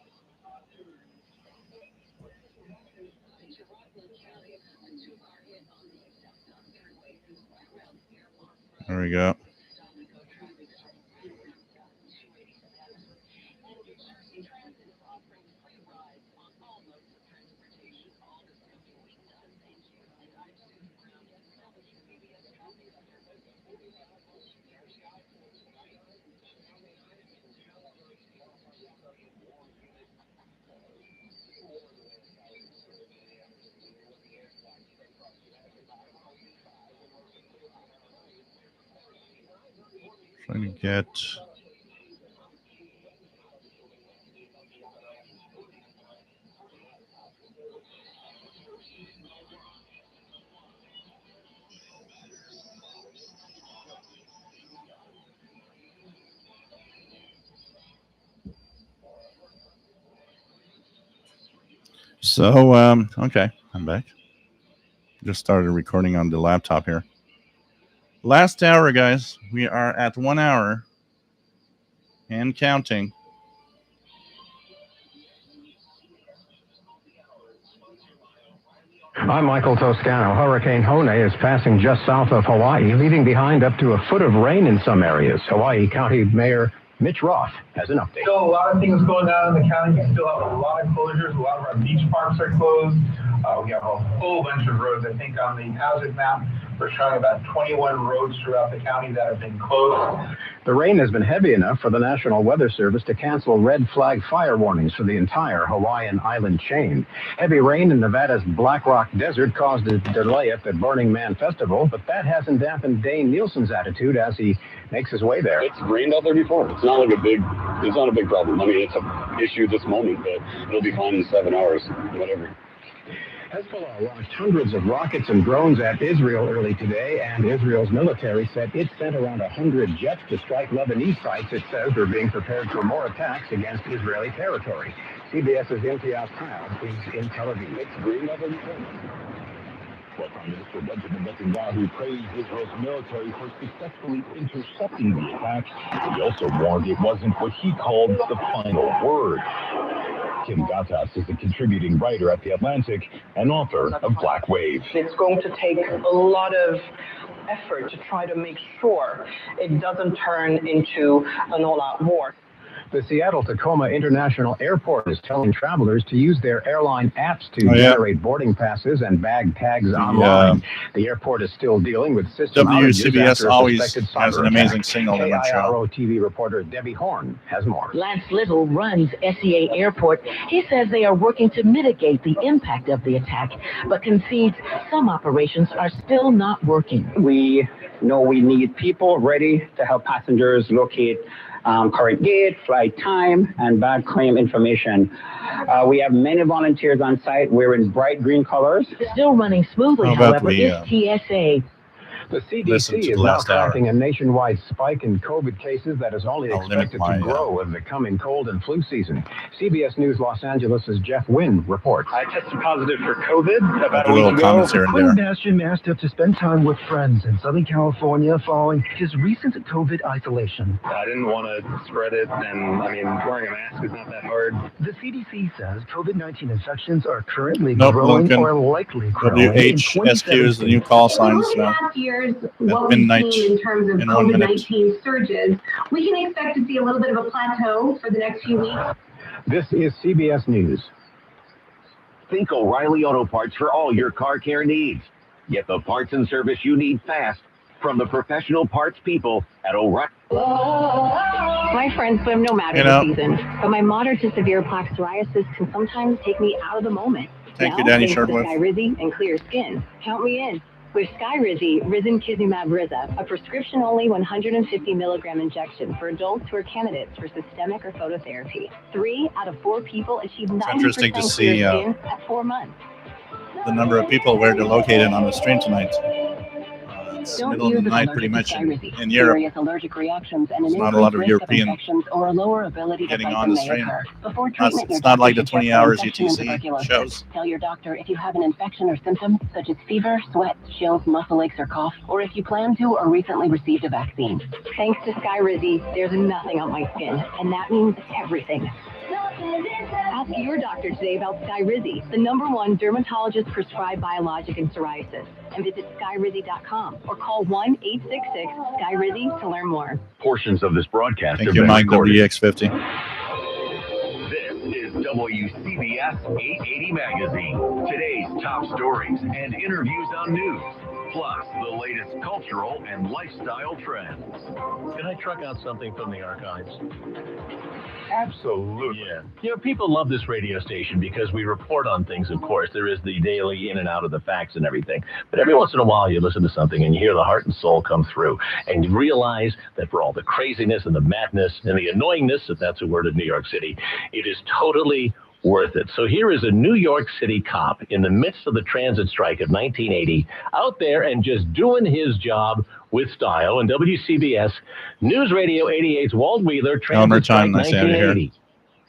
There we go. Trying to get okay, I'm back. Just started recording on the laptop here. Last hour, guys. We are at 1 hour and counting. I'm Michael Toscano. Hurricane Hone is passing just south of Hawaii, leaving behind up to a foot of rain in some areas. Hawaii County Mayor Mitch Roth has an update. Still a lot of things going on in the county. We still have a lot of closures. A lot of our beach parks are closed. We have a whole bunch of roads. I think on the hazard map, we're showing about 21 roads throughout the county that have been closed. The rain has been heavy enough for the National Weather Service to cancel red flag fire warnings for the entire Hawaiian island chain. Heavy rain in Nevada's Black Rock Desert caused a delay at the Burning Man Festival, but that hasn't dampened Dane Nielsen's attitude as he makes his way there. It's rained out there before. It's not a big problem. I mean, it's an issue this moment, but it'll be fine in 7 hours, whatever. Hezbollah launched hundreds of rockets and drones at Israel early today, and Israel's military said it sent around 100 jets to strike Lebanese sites it says are being prepared for more attacks against Israeli territory. CBS's Imtiaz Kyle is in Tel Aviv. It's green up in Well, Prime Minister Benjamin Netanyahu praised Israel's military for successfully intercepting the attack. He also warned it wasn't what he called the final word. Kim Gattas is a contributing writer at The Atlantic and author of Black Wave. It's going to take a lot of effort to try to make sure it doesn't turn into an all-out war. The Seattle-Tacoma International Airport is telling travelers to use their airline apps to generate boarding passes and bag tags online. The airport is still dealing with system WCBS always has an amazing signal in that show. TV reporter Debbie Horn has more. Lance Little runs SEA Airport. He says they are working to mitigate the impact of the attack, but concedes some operations are still not working. We know we need people ready to help passengers locate current gate, flight time, and bag claim information. We have many volunteers on site wearing bright green colors. Still running smoothly, however, is TSA. The CDC is now tracking a nationwide spike in COVID cases that is only expected to grow in the coming cold and flu season. CBS News Los Angeles' Jeff Wynn reports. I tested positive for COVID about a week ago. Quentin Bastian asked to spend time with friends in Southern California following his recent COVID isolation. I didn't want to spread it, and wearing a mask is not that hard. The CDC says COVID-19 infections are currently Nope, growing Lincoln. or likely growing. WHSQ is the new call signs. What we've seen in terms of COVID-19 surges, we can expect to see a little bit of a plateau for the next few weeks. This is CBS News. Think O'Reilly Auto Parts for all your car care needs. Get the parts and service you need fast from the professional parts people at O'Reilly. My friends swim no matter the season, but my moderate to severe plaque psoriasis can sometimes take me out of the moment. Thank you, Danny Sharpwood. Skyrizi and clear skin. Count me in. With Skyrizi, Risankizumab Riza, a prescription-only 150 milligram injection for adults who are candidates for systemic or phototherapy. 3 out of 4 people achieve 90% interesting to see, clear skin at 4 months. The number of people where they're located on the stream tonight. It's middle of the night pretty much in Europe. Serious allergic reactions and There's an not a lot of increased risk European infections or a lower ability getting to on the fight them may stream. occur. Before It's treatment, your not like the doctor should 20 check for hours infection and UTC tuberculosis. shows. Tell your doctor if you have an infection or symptom such as fever, sweat, chills, muscle aches, or cough, or if you plan to or recently received a vaccine. Thanks to Skyrizi, there's nothing on my skin, and that means everything. Ask your doctor today about Skyrizi, the #1 dermatologist prescribed biologic in psoriasis, and visit skyrizi.com or call 1-866-SKYRIZI to learn more. Portions of this broadcast Thank have you, been Mike, recorded. WX50. This is WCBS 880 Magazine. Today's top stories and interviews on news, plus the latest cultural and lifestyle trends. Can I truck out something from the archives? Absolutely. Yeah. People love this radio station because we report on things, of course. There is the daily in and out of the facts and everything. But every once in a while, you listen to something and you hear the heart and soul come through. And you realize that for all the craziness and the madness and the annoyingness, if that's a word in New York City, it is totally worth it. So here is a New York City cop in the midst of the transit strike of 1980, out there and just doing his job with style. And WCBS News Radio 88's Walt Wheeler, transit strike 1980.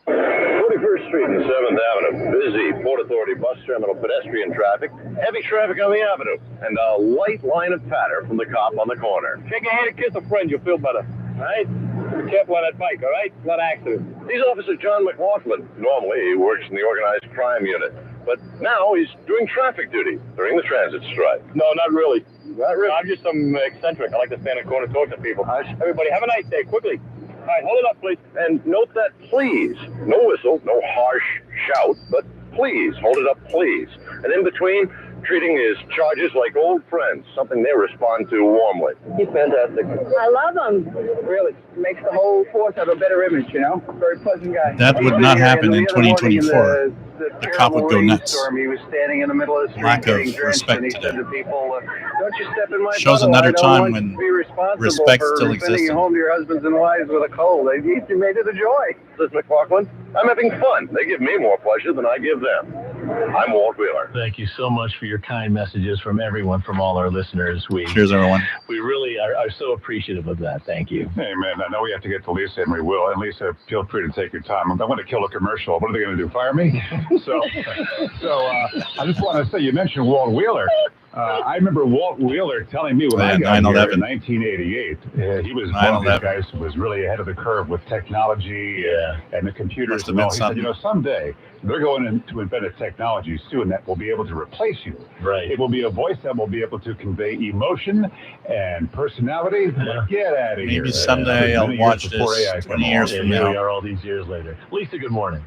41st Street and 7th Avenue. Busy Port Authority bus terminal pedestrian traffic. Heavy traffic on the avenue. And a light line of patter from the cop on the corner. Shake a hand and kiss a friend. You'll feel better. All right? Be careful on that bike, all right? A lot of accidents. He's Officer John McLaughlin. Normally, he works in the organized crime unit. But now he's doing traffic duty during the transit strike. No, not really. Not really. I'm just some eccentric. I like to stand in corners talking to people. Everybody, have a nice day. Quickly. All right, hold it up, please. And note that, please, no whistle, no harsh shout, but please, hold it up, please. And in between, treating his charges like old friends, something they respond to warmly. He's fantastic. I love him. Really, makes the whole force have a better image, you know? Very pleasant guy. That would not happen in 2024. The cop would go nuts. He was standing in the middle of the street, Lack of getting drenched, respect and he said today. to people, don't you step in my Shows puddle. another I don't time want when you to be responsible respect for still sending existed. you home to your husbands and wives with a cold. He made it a joy. Says McLaughlin, I'm having fun. They give me more pleasure than I give them. I'm Walt Wheeler. Thank you so much for your kind messages from everyone, from all our listeners. Cheers, everyone. We really are so appreciative of that. Thank you. Hey, man, I know we have to get to Lisa, and we will. And Lisa, feel free to take your time. I'm going to kill a commercial. What are they going to do, fire me? So I just want to say, you mentioned Walt Wheeler. I remember Walt Wheeler telling me when I got here in 1988, he was one of these guys who was really ahead of the curve with technology and the computers and all. He said, someday they're going to invent a technology soon that will be able to replace you. Right. It will be a voice that will be able to convey emotion and personality. Get out of here. Maybe someday I'll watch this 20 years from Here we now. are all these years later. Lisa, good morning.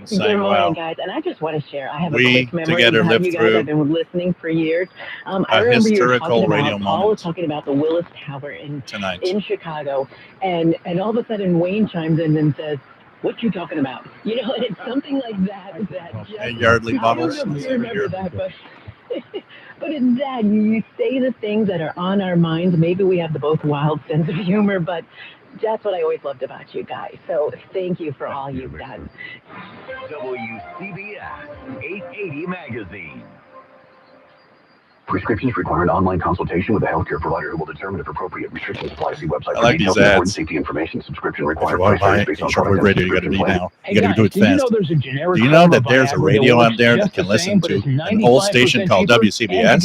Good morning, guys. And I just want to share. I have a We quick memory together of how lived you guys through have been listening for years. I a remember you were historical talking radio about, Paul moment was talking about the Willis Tower in tonight. Chicago. And all of a sudden, Wayne chimes in and says, "What you talking about?" You know, it's something like that. Hey, Yardley Bubbles. I don't know if you remember that, but in that, you say the things that are on our minds. Maybe we have the both wild sense of humor, but That's what I always loved about you guys. So thank you for all you've done. WCBS 880 Magazine. Prescriptions require an online consultation with a healthcare provider who will determine if appropriate restrictions apply. See website I like these ads. Safety information. Subscription If required. you want to buy a shortwave radio, you got to do now. You got to do it fast. Do you know that there's a radio out there that can listen to an old station called WCBS? Yes,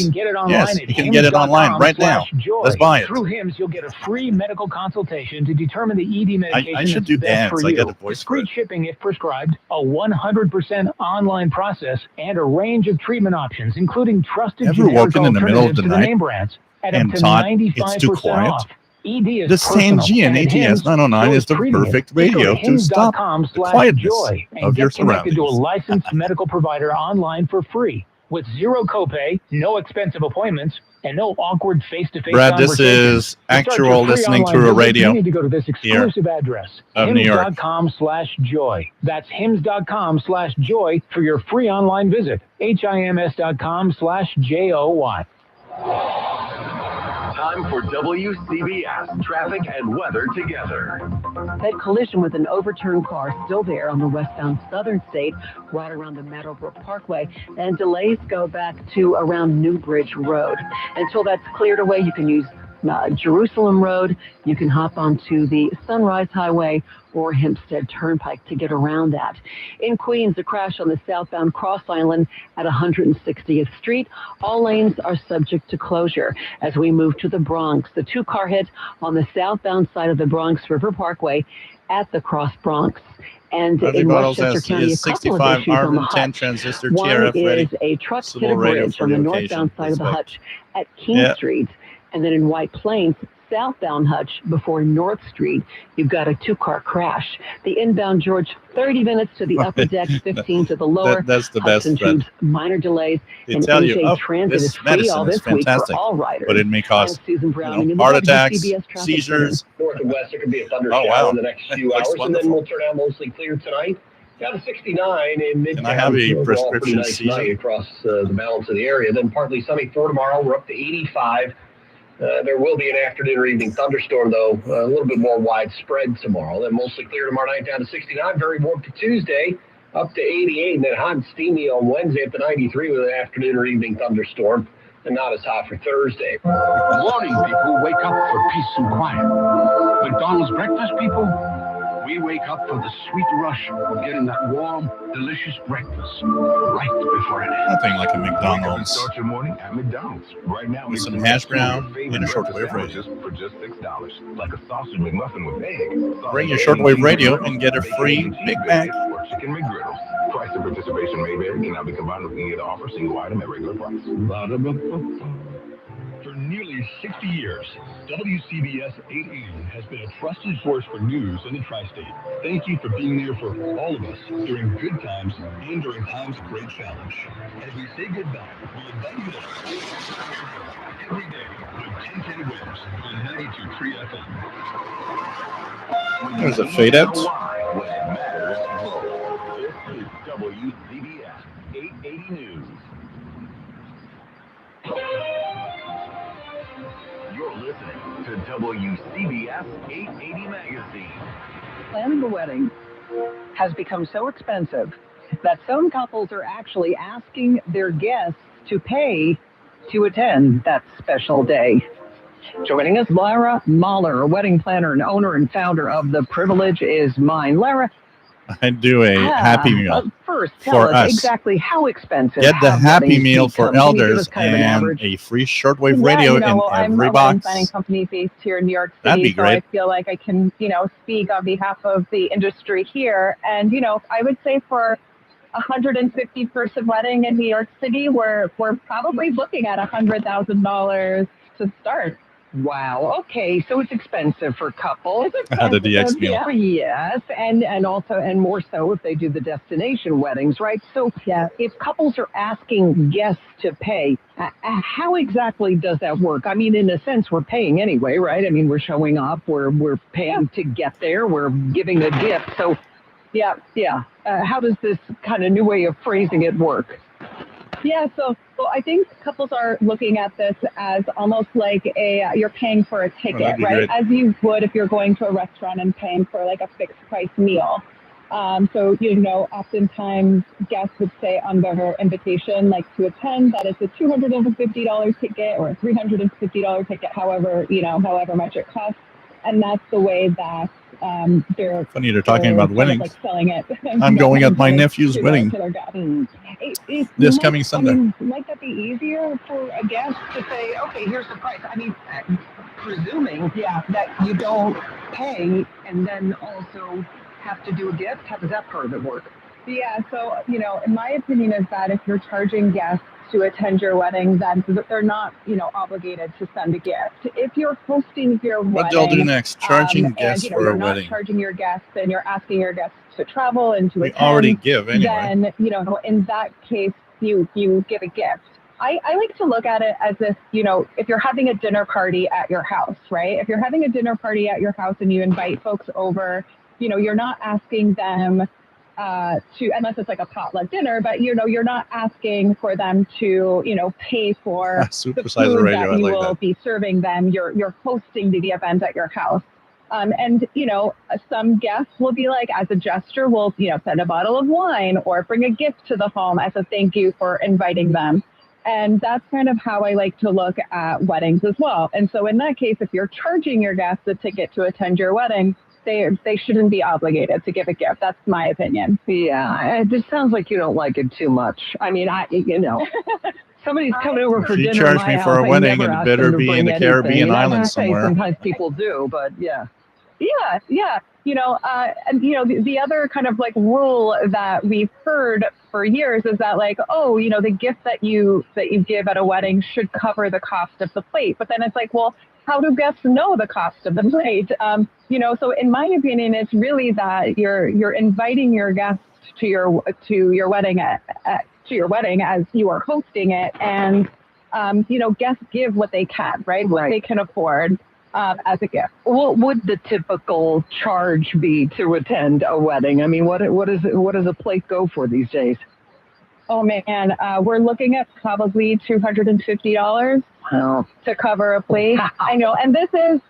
you can get it online right now. Let's buy it. Through HIMS, you'll get a free medical consultation to determine the ED medication I should do that's best ads. for I you. got a voice for it. Discreet shipping if prescribed, a 100% online process, and a range of treatment options, including trusted Ever generic woken in the middle of alternatives the to the night name brands at and up to thought 95% it's too quiet? off. ED is The same personal, G and and at ATS HIMS, 909 is the treating it. perfect Just go radio to stop the quietness hims.com/joy and of your get connected to a surroundings. licensed medical provider online for free with zero copay, no expensive appointments, and no awkward face-to-face Brad, this conversations. is To start actual your free listening online to a visit, radio You need to go to this here exclusive address, of New York. hims.com/joy. That's hims.com/joy for your free online visit. hims.com/joy. Time for WCBS traffic and weather together. That collision with an overturned car still there on the westbound Southern State, right around the Meadowbrook Parkway, and delays go back to around Newbridge Road. Until that's cleared away, you can use Jerusalem Road. You can hop onto the Sunrise Highway or Hempstead Turnpike to get around that. In Queens, a crash on the southbound Cross Island at 160th Street. All lanes are subject to closure. As we move to the Bronx, the two-car hit on the southbound side of the Bronx River Parkway at the Cross Bronx. And in Westchester County, a couple of issues on the Hutch. Transistor, One TRF ready. is a truck hit Civil a radio bridge for on the the northbound occasion. side of the Respect. Hutch at King Street. And then in White Plains, southbound Hutch before North Street, you've got a two-car crash. The inbound George, 30 minutes to the upper deck, 15 to the lower. That's the best. Hudson Tubes, minor delays. They And tell AJ you, Transit this is free all medicine is this week fantastic, for all riders. but it may cause I'm Susan Browning in the heart attacks, WCBS Traffic seizures. North and west, there could be a thunder Oh, shower wow. in the next few Looks hours, and then wonderful. we'll turn out mostly clear tonight. Down to 69 in Midtown. Can I have a So overall, prescription pretty nice seizure? night across the balance of the area. Then partly sunny for tomorrow. We're up to 85. There will be an afternoon or evening thunderstorm, though, a little bit more widespread tomorrow. Then mostly clear tomorrow night down to 69. Very warm for Tuesday, up to 88. And then hot and steamy on Wednesday up to 93 with an afternoon or evening thunderstorm. And not as hot for Thursday. Morning, people, wake up for peace and quiet. McDonald's breakfast, people, we wake up for the sweet rush of getting that warm, delicious breakfast right before it ends. Nothing like a McDonald's. Start your morning at McDonald's. Right now, With we some do hash two of your brown favorite and a breakfast shortwave radio. sandwiches for just $6, like a sausage McMuffin with egg. Bring your sausage, shortwave egg, radio cheese and get a bacon, free cheese Big Mac. or chicken McGriddles. Price and participation may vary. Cannot be combined with any other offer. Single item at regular price. For nearly 60 years, WCBS 880 has been a trusted source for news in the tri-state. Thank you for being there for all of us during good times and during times of great challenge. As we say goodbye, we invite you to every day with 10K wins on 92.3 FM. There's a fade out. When it matters most. This is WCBS 880 News. You're listening to WCBS 880 Magazine. Planning a wedding has become so expensive that some couples are actually asking their guests to pay to attend that special day. Joining us, Lara Mahler, a wedding planner and owner and founder of The Privilege Is Mine. Lara, I do a Happy Meal first, for tell us us. exactly how expensive. Get the have Happy weddings Meal for become? Can you give us elders kind of an and average? a free shortwave radio in I'm every a wedding box. planning company based here in New York City, That'd be so great. I feel like I can, speak on behalf of the industry here. And, I would say for a 150-person wedding in New York City, we're probably looking at $100,000 to start. Wow. Okay, so it's expensive for couples. How did the X meal? Yeah. Yes, and more so if they do the destination weddings, right? So if couples are asking guests to pay, how exactly does that work? I mean, in a sense, we're paying anyway, right? I mean, we're showing up, we're paying to get there, we're giving a gift. So, how does this kind of new way of phrasing it work? Yeah, so I think couples are looking at this as almost like you're paying for a ticket, right? Great. As you would if you're going to a restaurant and paying for like a fixed price meal. So, oftentimes guests would say on their invitation, like to attend, that it's a $250 ticket or a $350 ticket, however much it costs. And that's the way that they're funny they're talking about weddings. Like selling it. I'm going at my nephew's wedding this coming Sunday. Might that be easier for a guest to say, okay, here's the price? I mean, presuming that you don't pay and then also have to do a gift. How does that part of it work? Yeah, so, in my opinion is that if you're charging guests to attend your wedding, then they're not, obligated to send a gift. If you're hosting your wedding, what they'll do next, charging guests for a wedding. wedding. Not charging your guests, and you're asking your guests to travel and to attend. We already give anyway. Then, in that case, you give a gift. I like to look at it as if, if you're having a dinner party at your house, right? If you're having a dinner party at your house and you invite folks over, you're not asking them to, unless it's like a potluck dinner, but you're not asking for them to, pay for the food that you will be serving them. You're hosting the event at your house. And some guests will be like, as a gesture, we'll, send a bottle of wine or bring a gift to the home as a thank you for inviting them. And that's kind of how I like to look at weddings as well. And so in that case, if you're charging your guests a ticket to attend your wedding, they shouldn't be obligated to give a gift. That's my opinion. Yeah, it just sounds like you don't like it too much. I mean, somebody's coming over for dinner. She charged me for a wedding, and it better be in the Caribbean island somewhere. Sometimes people do, but yeah. Yeah. And the other kind of like rule that we've heard for years is that like, the gift that you give at a wedding should cover the cost of the plate. But then it's like, well, how do guests know the cost of the plate? So in my opinion, it's really that you're inviting your guests to your wedding as you are hosting it, and guests give what they can, right? What they can afford as a gift. What would the typical charge be to attend a wedding? I mean, what does a plate go for these days? Oh man, we're looking at probably $250 to cover a plate. I know, and this is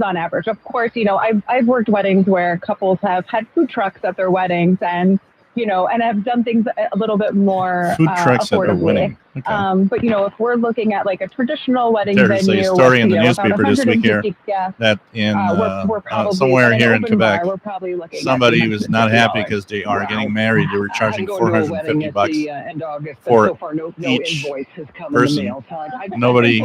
on average. Of course, I've worked weddings where couples have had food trucks at their weddings, and and have done things a little bit more food trucks affordably. At a wedding. Okay. But if we're looking at like a traditional wedding There's venue, a story in the with, newspaper this week here that in we're probably, somewhere here in Quebec, we're probably looking somebody was not happy because they are getting married. They were charging $450 for so far, no each invoice has come person. In the mail. So I nobody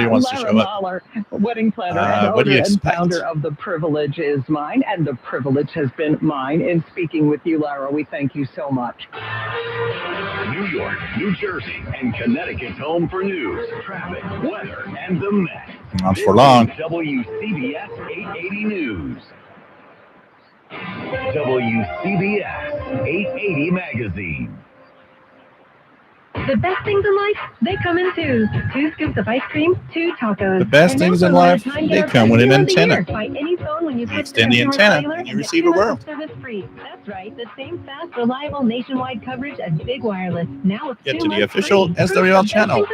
wants to show up. Mahler, wedding planner and owner and founder of The Privilege is Mine, and the privilege has been mine in speaking with you, Lara. We thank you so much. New York, New Jersey, and Connecticut's home for news, traffic, weather, and the Met. Not for long. WCBS 880 News. WCBS 880 Magazine. The best things in life, they come in twos. 2 scoops of ice cream, 2 tacos. The best things in life, they come with an antenna. Buy any phone when you extend the antenna, and you receive a world. Service free. That's right. The same fast, reliable, nationwide coverage as Big Wireless. Now with Get to the official SWL channel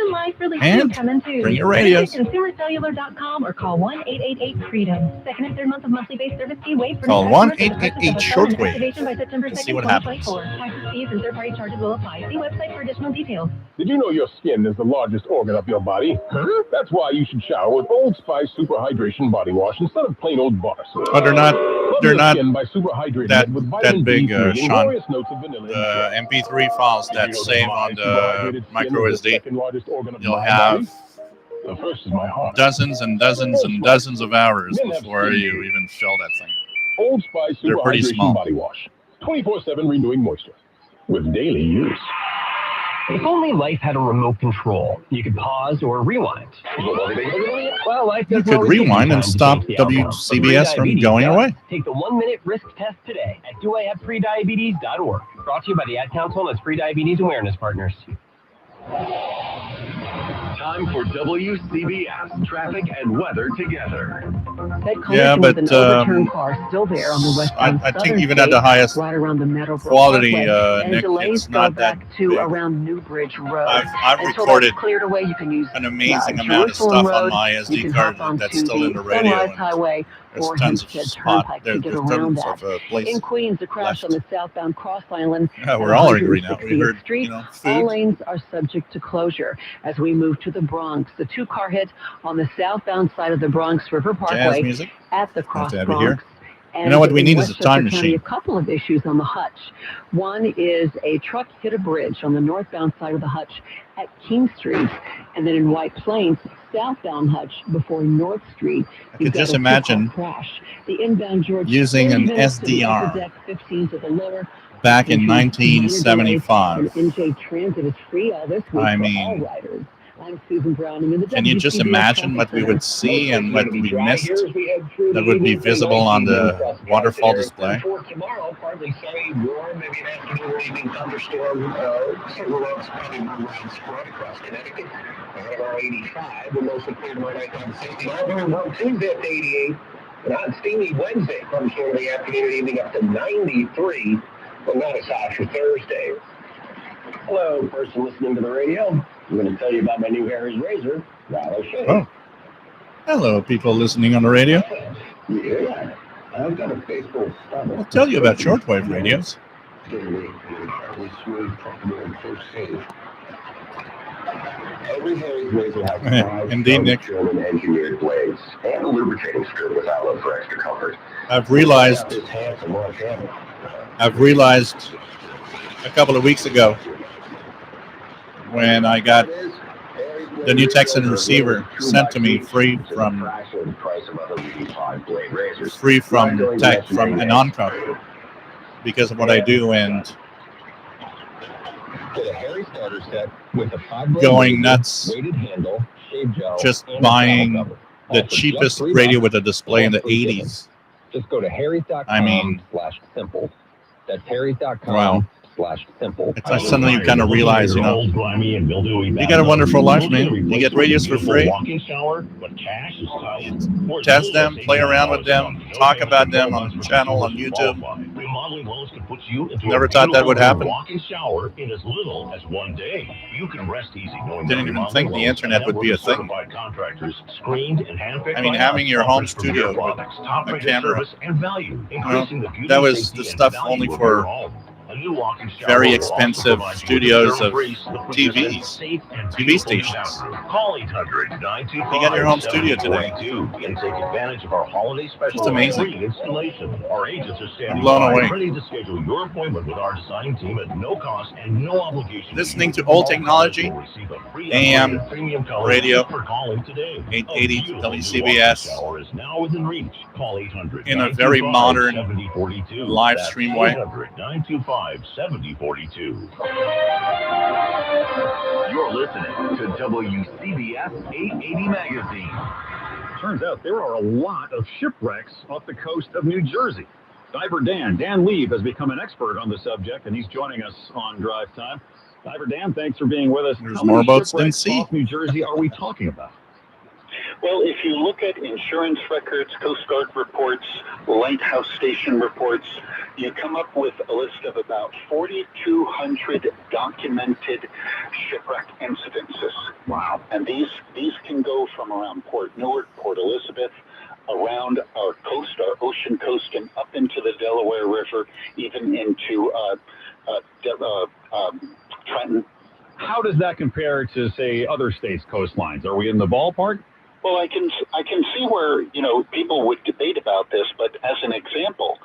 and bring your radios. ConsumerCellular.com or call 1-888-FREEDOM. Second and third month of monthly base service fee waived for call 1-888-SHORTWAVE. See what happens. Taxes, fees, and third-party charges will apply. See website for additional details. Did you know your skin is the largest organ of your body? Huh? That's why you should shower with Old Spice Super Hydration Body Wash instead of plain old bar soap. Oh, they're not that big, Sean. MP3 files that save on the micro SD. You'll have dozens and dozens and dozens of hours before you even fill that thing. Old Spice Super Hydration Body Wash. 24/7 renewing moisture with daily use. If only life had a remote control, you could pause or rewind. Well, life you could rewind and stop WCBS from going away. Take the 1-minute risk test today at doihaveprediabetes.org. Brought to you by the Ad Council and its Prediabetes Awareness Partners. Time for WCBS traffic and weather together. That Yeah, collision but with an overturned car still there on the westbound I think Southern even at the State, highest right around the Meadowbrook quality, Parkway, and Nick, delays it's go not that back to big. around Newbridge Road. I've Until recorded that's cleared away, you can use an amazing amount of Jerusalem stuff on Road. my You SD can card hop onto that's still in the the radio. Sunrise And Highway there's or tons of Hempstead spot. Turnpike There's to get around tons that. of place. In Queens, the crash on the southbound Cross Island Yeah, we're at all angry now. We 160th heard, Street. All food. lanes are subject to closure. As we move to the Bronx, the two-car hit on the southbound side of the Bronx River Parkway music. at the Have Cross to have it Bronx. here. And You know what we in need is a Westchester time County, machine. a couple of issues on the Hutch. One is a truck hit a bridge on the northbound side of the Hutch at King Street, and then in White Plains, southbound Hutch before North Street. I could just imagine crash. The inbound George using an 30 minutes to the upper SDR deck, 15 to the lower. back in Minor delays, 1975. and NJ Transit is free all this week I for mean, all riders. I'm Susan Brown. I'm in the Can you just WCBS imagine what we would see and what we missed that would be visible on the waterfall display? For tomorrow, partly sunny, warm, maybe an afternoon or evening thunderstorm. Certain roads probably more widespread across Connecticut. Around our 85, we're mostly clear tomorrow night down to 69. Very warm Tuesday up to 88. And on steamy Wednesday, thunderstorm in the afternoon and evening up to 93. But not as high for Thursday. Hello, person listening to the radio. I'm going to tell you about my new Harry's razor, Riley Shea. Oh. Hello, people listening on the radio. Yeah, I've got a faithful stomach. I'll tell you about shortwave radios. Every Harry's razor has five Indeed, Nick. German engineered blades and a lubricating skirt with outlet for extra comfort. I've realized a couple of weeks ago when I got the new Texan receiver sent to me free from tech from an on-cover because of what I do and going nuts, just buying the cheapest radio with a display in the 80s. Just go to harrys.com I mean, /simple. That's harrys.com. Wow. /simple. It's like suddenly you kind of realize, you know, you got a wonderful life, man. You get radios for free. You test them, play around with them, talk about them on the channel, on YouTube. Never thought that would happen. Didn't even think the internet would be a thing. I mean, having your home studio with a camera, you know, that was the stuff only for very expensive studios of TV stations. Call 800-925-7442 You got your home studio today. and take advantage of our holiday special. It's amazing. Free installation. Our agents are standing I'm blown by, away. ready to schedule your appointment with our design team at no cost and no obligation. Listening to old technology, AM radio, for calling today. 880 WCBS, Is now within reach. Call 800 in a very modern 7042. live stream way. 800-925-7042. You're listening to WCBS 880 Magazine. Turns out there are a lot of shipwrecks off the coast of New Jersey. Diver Dan Lieb has become an expert on the subject, and he's joining us on Drive Time. Diver Dan, thanks for being with us. There's How more many boats than shipwrecks sea. off New Jersey are we talking about? Well, if you look at insurance records, Coast Guard reports, lighthouse station reports, you come up with a list of about 4,200 documented shipwreck incidences. Wow. And these can go from around Port Newark, Port Elizabeth, around our coast, our ocean coast, and up into the Delaware River, even into Trenton. How does that compare to, say, other states' coastlines? Are we in the ballpark? Well, I can see where, people would debate about this, but as an example,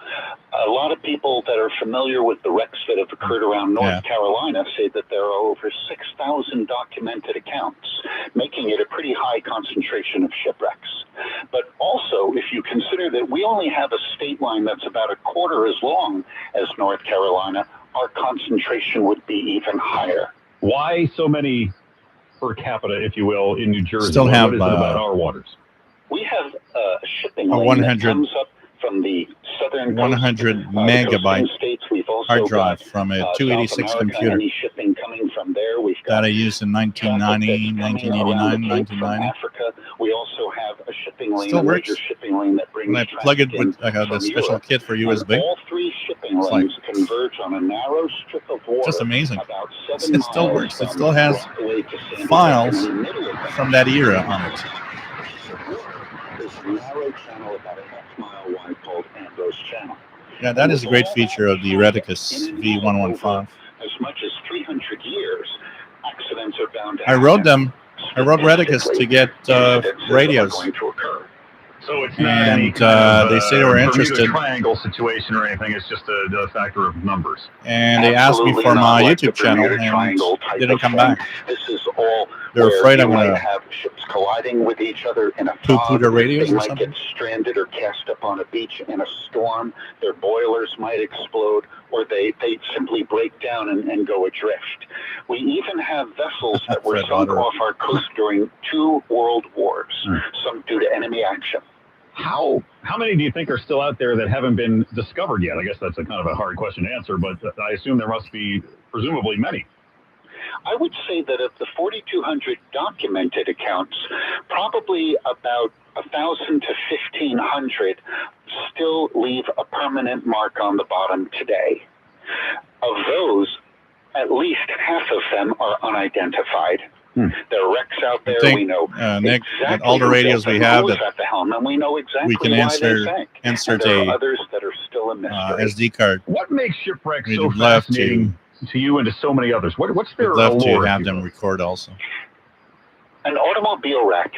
a lot of people that are familiar with the wrecks that have occurred around North Carolina say that there are over 6,000 documented accounts, making it a pretty high concentration of shipwrecks. But also, if you consider that we only have a state line that's about a quarter as long as North Carolina, our concentration would be even higher. Why so many per capita, if you will, in New Jersey? Still have what is it about our waters? We have a shipping A lane 100 that comes up from the southern 100 coast, megabyte states. We've also hard drive got, from a South 286 America, computer any shipping coming from there. We've got that I used in 1990, traffic that's coming 1989, around the Cape from 1990. Africa. We also have a shipping lane, Still a works. major shipping shipping lane that brings And I plug it with the from special Europe, kit for and USB. all three shipping It's lanes converge on a narrow strip of water. Just amazing. About It 7 still miles works. It from still has Rockaway to Sandy files Hook, in the middle of that from that era on it. There's a narrow channel about a half-mile wide called Ambrose Channel. Yeah, that is a great feature of the Reticus V115. As much as 300 years, accidents are bound to I rode them. I rode Reticus to get radios. So it's not any they say they were interested. Triangle situation or anything. It's just a factor of numbers. And they asked me for my YouTube channel, and didn't come back. This is all They're afraid I'm going going to have ships colliding with each other in a poo-poo their radios They or might something. get stranded or cast up on a beach in a storm. Their boilers might explode, or they simply break down and go adrift. We even have vessels that were sunk off our coast during 2 world wars, some due to enemy action. How many do you think are still out there that haven't been discovered yet? I guess that's a kind of a hard question to answer, but I assume there must be presumably many. I would say that of the 4,200 documented accounts, probably about 1,000 to 1,500 still leave a permanent mark on the bottom today. Of those, at least half of them are unidentified. There are wrecks out there. We know Nick, exactly at all the radios we have who's that at the helm, and we know exactly we can why insert they sank. insert and there a are others that are still a mystery. SD card. What makes shipwrecks We'd so love fascinating to you and to so many others? What's their We'd love to allure? have them record also. An automobile wreck,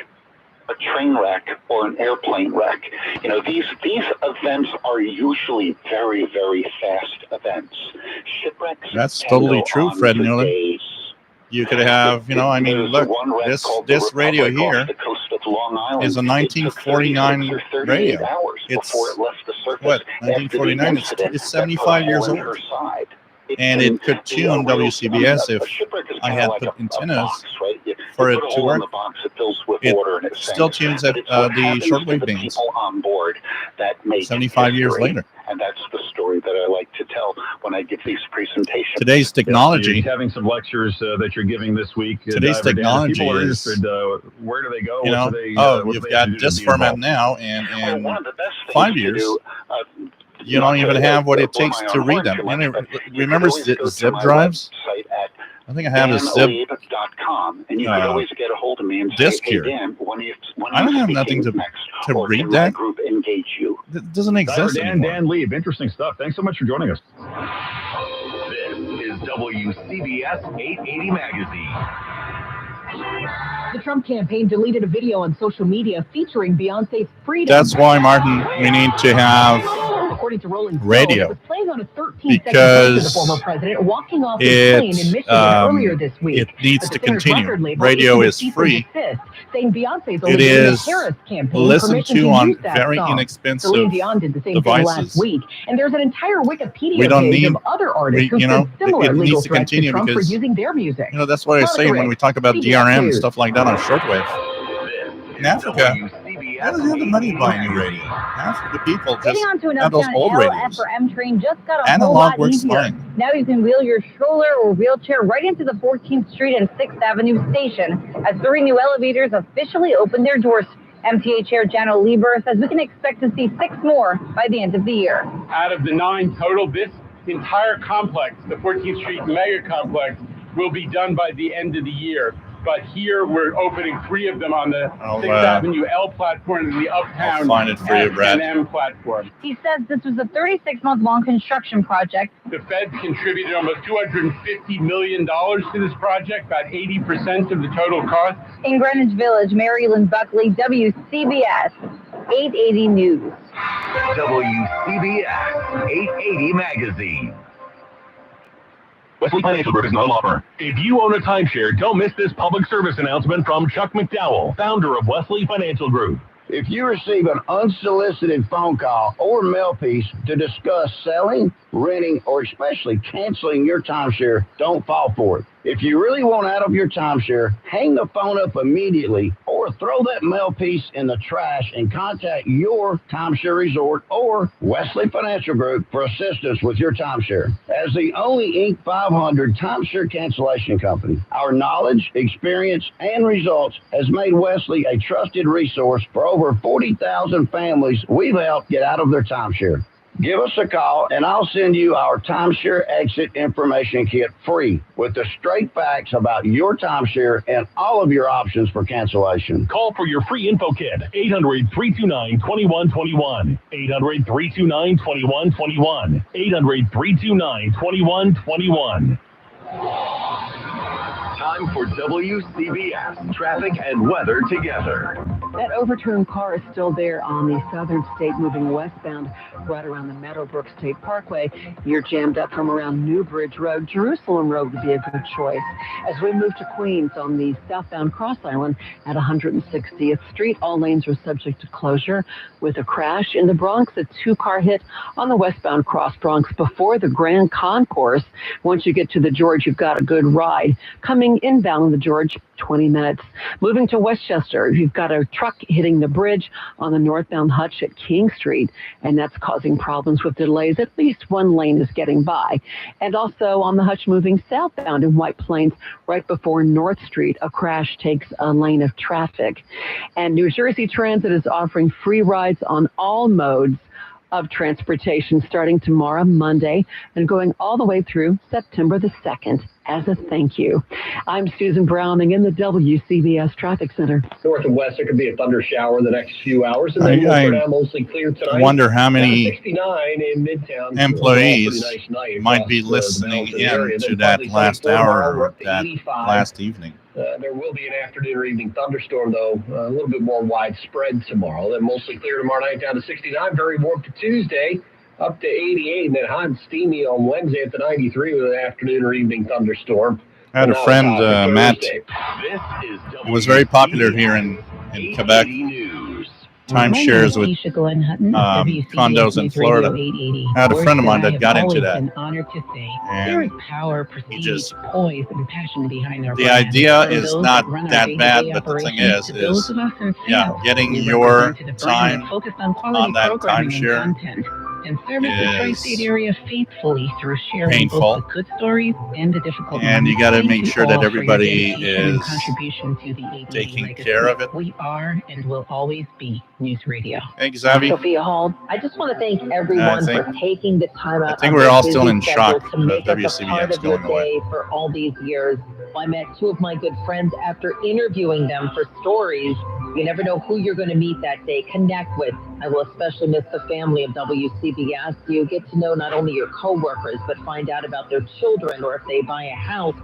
a train wreck, or an airplane wreck. You know, these events are usually very, very fast events. Shipwrecks. That's can totally go true, on Fred for Mueller. days. You could have, I mean, There's look, one wreck called this the radio Republic here off the coast of Long Island. is a 1949 radio. Hours It's before it left the surface. what, 1949? It's 75 years old. And it could tune WCBS if I had put antennas for it to work. It still tunes at the shortwave bands. On board that make 75 years history. later. And that's the story that I like to tell when I give these presentations. Today's technology. You're having some lectures that you're giving this week. Today's technology people are is, interested, where do they go? You've got this format now, and in 5 years, you don't even have what it takes to read them. Remember zip drives? I think I have a zip and you can always get a hold of me and disc say, hey, here. Dan, I don't have nothing to read that. Group engage you. It doesn't exist anymore. Dan Lieb, interesting stuff. Thanks so much for joining us. This is WCBS 880 Magazine. The Trump campaign deleted a video on social media featuring Beyonce's Freedom. That's why, Martin, we need to have According to Rolling Stone, radio. it was playing on a 13-second clip of the former president walking off his plane in Michigan earlier this week. It needs to But the Senate continue. record label Radio issued a is cease and free. desist, saying Beyonce's It only giving is the Harris campaign listened permission to on use that very song. inexpensive Celine Dion did the same thing devices. last week, and there's an entire Wikipedia We don't page need- of other artists who it said similar legal needs to threats to continue Trump for because, using their music. that's what I say when we talk about CBS DRM and News. stuff like that on shortwave. In Africa, they don't have the money to buy a new radio. Half of the people just Getting onto an have those uptown old L, radios. F, or M train just got a whole Analog lot works easier. fine. Now you can wheel your stroller or wheelchair right into the 14th Street and 6th Avenue station as 3 new elevators officially open their doors. MTA Chair Jano Lieber says we can expect to see 6 more by the end of the year. Out of the 9 total, this entire complex, the 14th Street mega complex, will be done by the end of the year. But here we're opening 3 of them on the 6th Avenue L platform and the Uptown I'll find it for you, Brad. M platform. He says this was a 36-month-long construction project. The Fed contributed almost $250 million to this project, about 80% of the total cost. In Greenwich Village, Mary Lynn Buckley, WCBS 880 News. WCBS 880 Magazine. Wesley Financial Group is not a law firm. If you own a timeshare, don't miss this public service announcement from Chuck McDowell, founder of Wesley Financial Group. If you receive an unsolicited phone call or mail piece to discuss selling, renting, or especially canceling your timeshare, don't fall for it. If you really want out of your timeshare, hang the phone up immediately or or throw that mail piece in the trash and contact your timeshare resort or Wesley Financial Group for assistance with your timeshare. As the only Inc. 500 timeshare cancellation company, our knowledge, experience, and results has made Wesley a trusted resource for over 40,000 families we've helped get out of their timeshare. Give us a call, and I'll send you our timeshare exit information kit free with the straight facts about your timeshare and all of your options for cancellation. Call for your free info kit, 800-329-2121, 800-329-2121, 800-329-2121. Time for WCBS traffic and weather together. That overturned car is still there on the Southern State moving westbound right around the Meadowbrook State Parkway. You're jammed up from around Newbridge Road. Jerusalem Road would be a good choice. As we move to Queens on the southbound Cross Island at 160th Street, all lanes are subject to closure with a crash. In the Bronx, a two-car hit on the westbound Cross Bronx before the Grand Concourse. Once you get to the George, you've got a good ride. Coming inbound the George, 20 minutes. Moving to Westchester, you've got a truck hitting the bridge on the northbound Hutch at King Street, and that's causing problems with delays. At least one lane is getting by. And also on the Hutch moving southbound in White Plains, right before North Street, a crash takes a lane of traffic. And New Jersey Transit is offering free rides on all modes of transportation starting tomorrow, Monday, and going all the way through September the 2nd as a thank you. I'm Susan Browning in the WCBS Traffic Center. North and west, there could be a thunder shower in the next few hours, and then we'll turn out mostly clear tonight. I wonder how many 69 in Midtown. employees might be listening in to that last hour or that last evening. There will be an afternoon or evening thunderstorm, though, a little bit more widespread tomorrow. Then mostly clear tomorrow night down to 69, very warm for Tuesday, up to 88, and then hot and steamy on Wednesday at the 93 with an afternoon or evening thunderstorm. I had a friend, Matt, who was very popular here in Quebec. Timeshares with condos in Florida. I had a friend of mine that got into that. And he just, the idea is not that bad, but the thing is getting your time on that timeshare and serve the tri-state area faithfully through sharing painful. Both the good stories and the difficult and ones. you got to make sure that everybody is taking care of it. We are and will always be News Radio. Hey, Xavi. Sophia Hall. I just want to thank everyone for taking the time out. I think we're all still in shock that WCBS going away for all these years. I met two of my good friends after interviewing them for stories. You never know who you're going to meet that day, connect with. I will especially miss the family of WCBS. You get to know not only your coworkers, but find out about their children, or if they buy a house.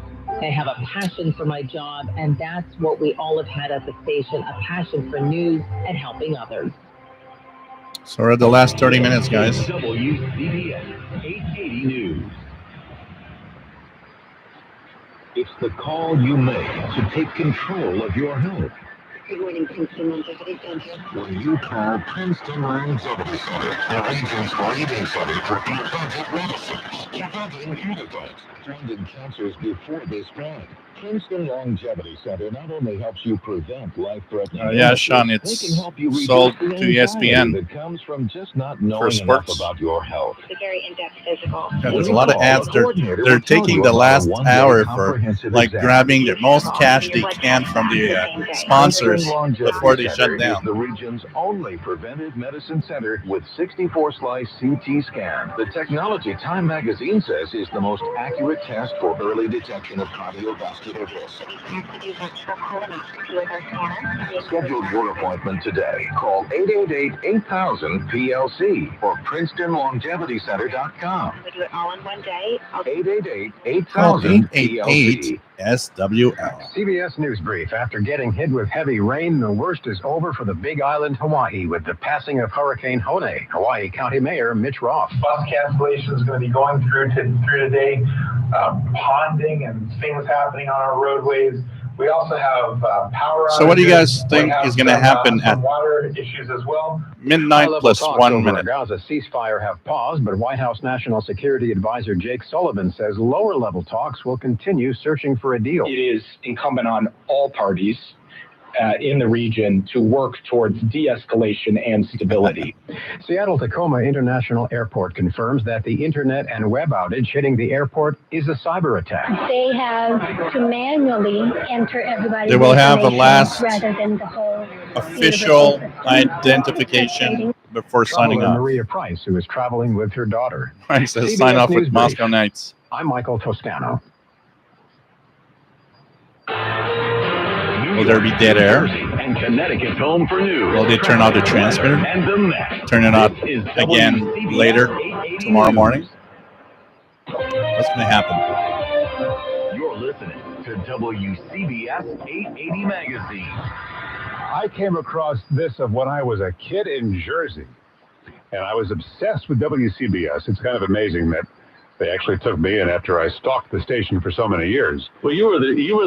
They have a passion for my job, and that's what we all have had at the station, a passion for news and helping others. So we're at the last 30 minutes, guys. WCBS 880 News. It's the call you make to take control of your health. Good morning, Princeton Longevity Center. When you call Princeton Longevity Center, the region's leading center for preventive medicine, preventing heart attacks, finding cancers before they spread. Princeton Longevity Center not only helps you prevent life-threatening yeah, Sean, it's sold to ESPN that comes from just not knowing enough about your health. It's a very in-depth physical. Yeah, there's a lot of ads. They're taking the last hour for like grabbing the most cash they can from the sponsors before they shut down. The region's only preventive medicine center with 64-slice CT scan. The technology Time Magazine says is the most accurate test for early detection of cardiovascular risk. Schedule your appointment today. Call 888-8000-PLC or PrincetonLongevityCenter.com. We do it all in one day. 888-8000-PLC. SWL. CBS News Brief. After getting hit with heavy rain, the worst is over for the Big Island, Hawaii, with the passing of Hurricane Hone. Hawaii County Mayor Mitch Roth. Bus cancellation is going to be going through today. Ponding and things happening on our roadways. We also have power outages. So what do you guys think is going to happen at water issues as well? midnight plus 1 minute? Gaza ceasefire have paused, but White House National Security Advisor Jake Sullivan says lower-level talks will continue searching for a deal. It is incumbent on all parties in the region to work towards de-escalation and stability. Seattle-Tacoma International Airport confirms that the internet and web outage hitting the airport is a cyber attack. They have to manually enter everybody's They will have a last rather than the whole official identification before signing off. Maria Price, who is traveling with her daughter. Right, says CBS sign off News with Moscow Brief. Knights. I'm Michael Toscano. Will there be dead air? And Connecticut's home for news. Will they turn out the transmitter? And the Met. Turn it on This is again WCBS later 880 tomorrow News. morning? What's going to happen? You're listening to WCBS 880 Magazine. I came across this when I was a kid in Jersey, and I was obsessed with WCBS. It's kind of amazing that they actually took me in after I stalked the station for so many years. Well, you were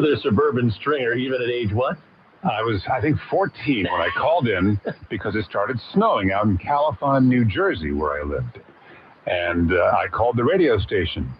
the suburban stringer even at age what? I was, I think, 14 when I called in because it started snowing out in Califon, New Jersey, where I lived. And I called the radio station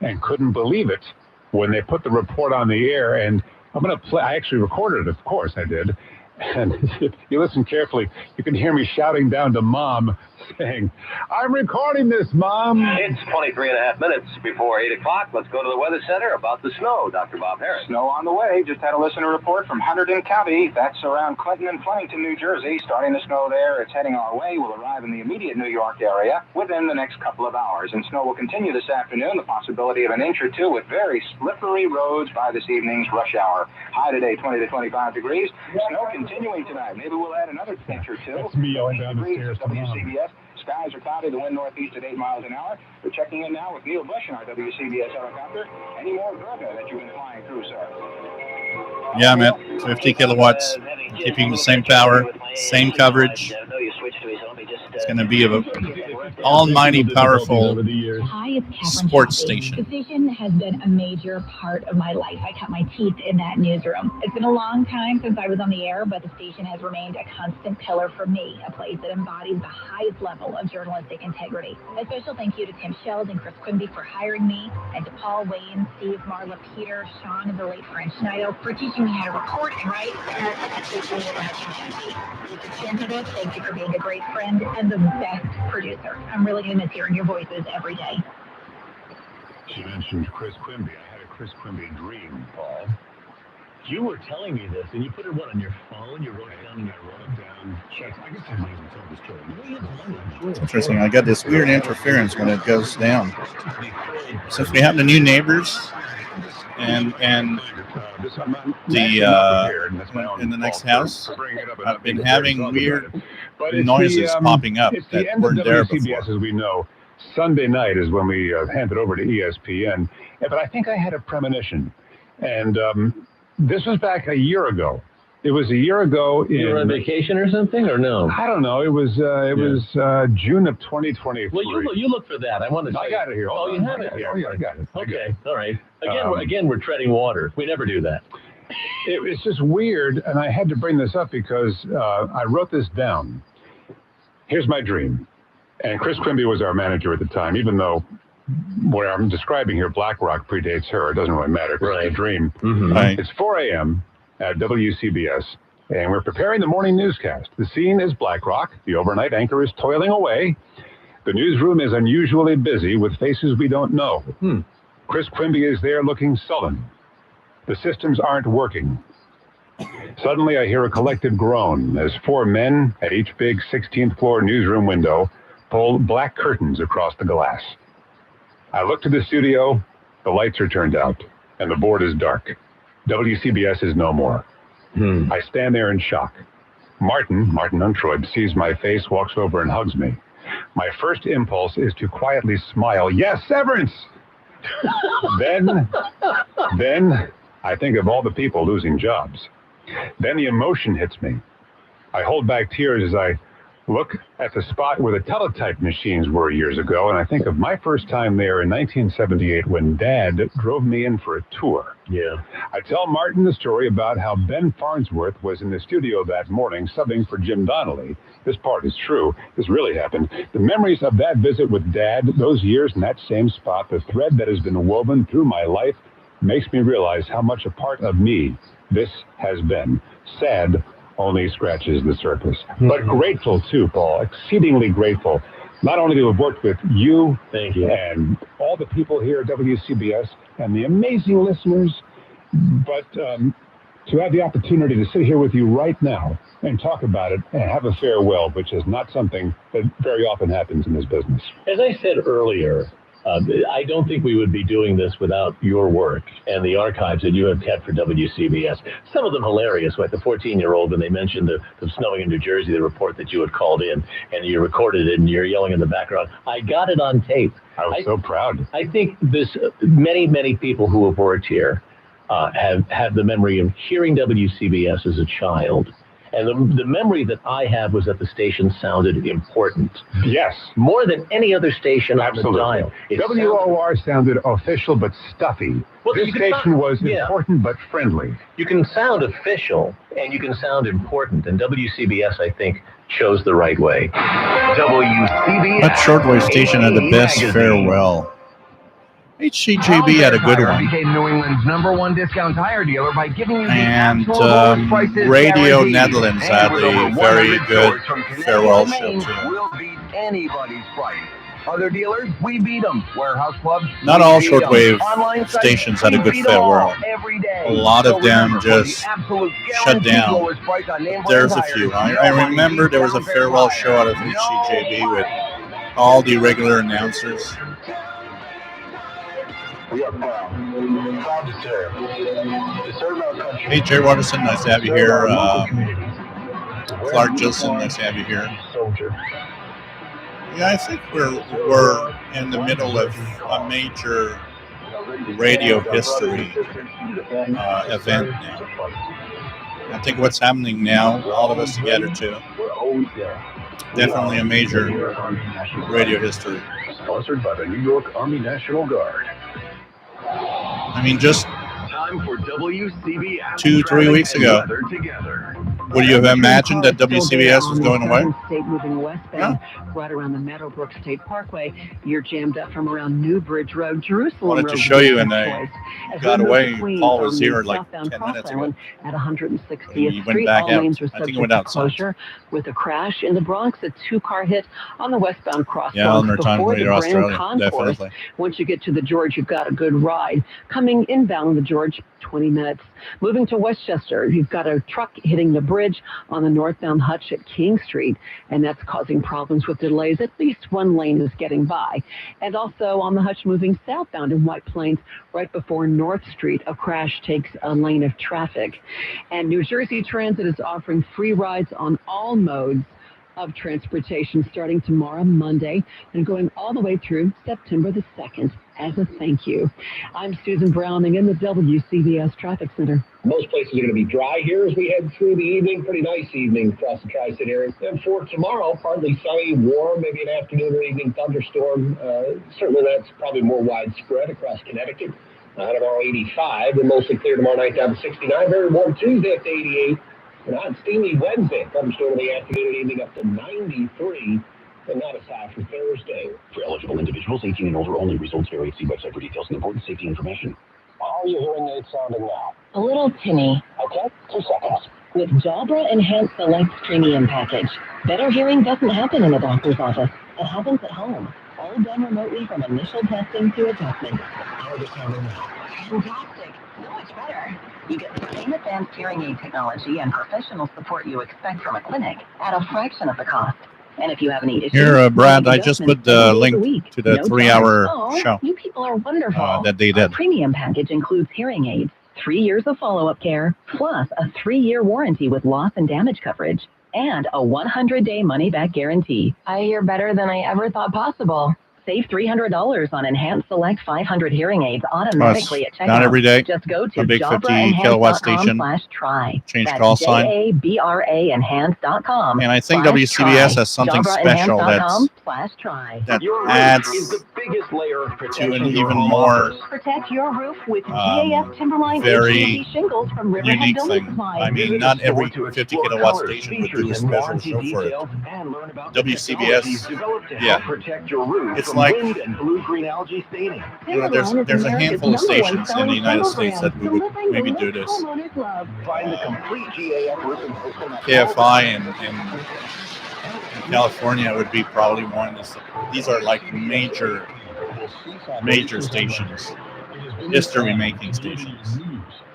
and couldn't believe it when they put the report on the air. And I'm going to play, I actually recorded it, of course I did. And if you listen carefully, you can hear me shouting down to Mom, saying, "I'm recording this, Mom." It's 23 and a half minutes before 8 o'clock. Let's go to the Weather Center about the snow. Dr. Bob Harris. Snow on the way. Just had a listener report from Hunterdon County. That's around Clinton and Flemington, New Jersey. Starting to snow there. It's heading our way. Will arrive in the immediate New York area within the next couple of hours. And snow will continue this afternoon. The possibility of an inch or two with very slippery roads by this evening's rush hour. High today, 20 to 25 degrees. Snow continuing tonight. Maybe we'll add another inch or two. That's me yelling down the stairs to Mom. WCBS. Skies are cloudy, the wind northeast at 8 miles an hour. We're checking in now with Neil Bush in our WCBS helicopter. Any more Virgo that you've been flying through, sir? Yeah, I'm at 50 kilowatts, keeping the same power, same coverage. It's going to be an almighty powerful Hi, it's Catherine sports Chappie. station. The station has been a major part of my life. I cut my teeth in that newsroom. It's been a long time since I was on the air, but the station has remained a constant pillar for me, a place that embodies the highest level of journalistic integrity. A special thank you to Tim Scheld and Chris Quimby for hiring me, and to Paul Wayne, Steve, Marla, Peter, Sean, and the late French Schneider for teaching me how to record and write. Thank you for being a great friend and the best producer. I'm really going to miss hearing your voices every day. She mentioned Chris Quimby. I had a Chris Quimby dream, Paul. You were telling me this, and you put it on your phone? You wrote it down, and I wrote it down. I guess I might even tell the story. It's interesting. I got this weird interference when it goes down. Since we have the new neighbors and the in the next house, I've been having weird noises popping up it's that the end weren't of there WCBS, before. as we know. Sunday night is when we hand it over to ESPN. But I think I had a premonition. And this was back a year ago. It was a year ago. You were on vacation or something, or no? I don't know. It was June of 2023. Well, you look for that. I want to. I got it here. Oh, you have it here. Oh, yeah, I got it. Okay, all right. Again, we're treading water. We never do that. It's just weird, and I had to bring this up because I wrote this down. Here's my dream. And Chris Quimby was our manager at the time, even though what I'm describing here, BlackRock, predates her. It doesn't really matter because it's a dream. Mm-hmm. Right. It's 4 a.m. at WCBS, and we're preparing the morning newscast. The scene is BlackRock. The overnight anchor is toiling away. The newsroom is unusually busy with faces we don't know. Chris Quimby is there looking sullen. The systems aren't working. Suddenly, I hear a collective groan as 4 men at each big 16th floor newsroom window pull black curtains across the glass. I look to the studio, the lights are turned out, and the board is dark. WCBS is no more. I stand there in shock. Martin Untroyd, sees my face, walks over and hugs me. My first impulse is to quietly smile. Yes, severance! Then I think of all the people losing jobs. Then the emotion hits me. I hold back tears as I look at the spot where the teletype machines were years ago, and I think of my first time there in 1978 when Dad drove me in for a tour. Yeah. I tell Martin the story about how Ben Farnsworth was in the studio that morning subbing for Jim Donnelly. This part is true. This really happened. The memories of that visit with Dad, those years in that same spot, the thread that has been woven through my life, makes me realize how much a part of me this has been. Sad only scratches the surface. But grateful too, Paul, exceedingly grateful. Not only to have worked with you, thank you, and all the people here at WCBS and the amazing listeners, but to have the opportunity to sit here with you right now and talk about it and have a farewell, which is not something that very often happens in this business. As I said earlier, I don't think we would be doing this without your work and the archives that you have kept for WCBS. Some of them hilarious, like the 14-year-old when they mentioned the snowing in New Jersey, the report that you had called in, and you recorded it and you're yelling in the background. I got it on tape. I was so proud. I think many people who have worked here have the memory of hearing WCBS as a child. And the memory that I have was that the station sounded important. Yes. More than any other station on the dial. WOR sounded official but stuffy. Well, this station was important but friendly. You can sound official and you can sound important. And WCBS, I think, chose the right way. WCBS. That shortwave station had the best farewell. HCJB had a good one. Became New England's #1 discount tire dealer by giving you the And lowest prices Radio guaranteed. Netherlands had And with a over very 100 good stores from farewell Connecticut show, to Maine, too. We'll beat anybody's price. Other dealers, we beat them. Warehouse clubs, Not we all beat 'em. shortwave Online sites, stations had a we good beat 'em all farewell. every day. A lot So of them remember, for the just absolute shut guaranteed down. lowest price on name brand There's a tires, few. I nobody remember beats there was a Down Fair farewell Tire. show out of HCJB with all the regular announcers. We are proud to serve our country. Hey, Jerry Waterson, nice to have you here. Clark Gilson, nice to have you here. Yeah, I think we're in the middle of a major radio history event now. I think what's happening now, all of us together too, definitely a major radio history. Sponsored by the New York Army National Guard. I mean, just Time for WCBS 2-3 weeks ago, Weather together. would you have imagined that WCBS was going away? State moving westbound, right around the Meadowbrook State Parkway. You're jammed up from around Newbridge Road, Jerusalem Wanted Road. to show you, and I As got we move away. between Paul was on the here like southbound 10 Cross minutes ago. Island at 160th He went Street. back All out. lanes are I think subject he went to outside. closure with a crash in the Bronx. A two-car hit on the westbound crosswalk Yeah, Eleanor Time before the Radio Grand Australia, Concourse. definitely. Once you get to the George, you've got a good ride. Coming inbound the George, 20 minutes. Moving to Westchester, you've got a truck hitting the bridge on the northbound Hutch at King Street, and that's causing problems with delays. At least one lane is getting by. And also on the Hutch moving southbound in White Plains, right before North Street, a crash takes a lane of traffic. And New Jersey Transit is offering free rides on all modes of transportation starting tomorrow, Monday, and going all the way through September the 2nd as a thank you. I'm Susan Browning in the WCBS Traffic Center. Most places are going to be dry here as we head through the evening. Pretty nice evening across the Tri-State area. And for tomorrow, partly sunny, warm, maybe an afternoon or evening thunderstorm. Certainly that's probably more widespread across Connecticut. Tomorrow 85, and mostly clear tomorrow night down to 69. Very warm Tuesday up to 88. And hot steamy Wednesday. Thunderstorm in the afternoon and evening up to 93. And not as high for Thursday. For eligible individuals, 18 and older only. Results vary. See website for details and important safety information. How are your hearing aids sounding now? A little tinny. Okay, 2 seconds. With Jabra Enhanced Select Premium Package, better hearing doesn't happen in a doctor's office. It happens at home. All done remotely from initial testing to adjustment. How are they sounding now? Fantastic. So much better. You get the same advanced hearing aid technology and professional support you expect from a clinic at a fraction of the cost. And if you have any issues... Here, Brad, I just put the link to the 3-hour show You people are wonderful. that they Our did. premium package includes hearing aids, 3 years of follow-up care, plus a 3-year warranty with loss and damage coverage, and a 100-day money-back guarantee. I hear better than I ever thought possible. Save $300 on Enhanced Select 500 hearing aids automatically at checkout. Not every day. Just go to A big 50 kilowatt station. JabraEnhanced.com/try. Change That's call sign. JABRAEnhanced.com. And I think WCBS has something special that adds is the biggest layer of protection to an even more Protect your roof with GAF Timberline very HDPE shingles from Riverhead unique Building thing. Supplies. I mean, not every 50 kilowatt station would do this special show for it. WCBS, yeah, protect your roof it's from like, wind and blue-green algae staining. there's a handful of stations in the United States that would maybe do this. Find the complete GAF roofing system at KFI in California would be probably one. These are like major stations, history-making stations.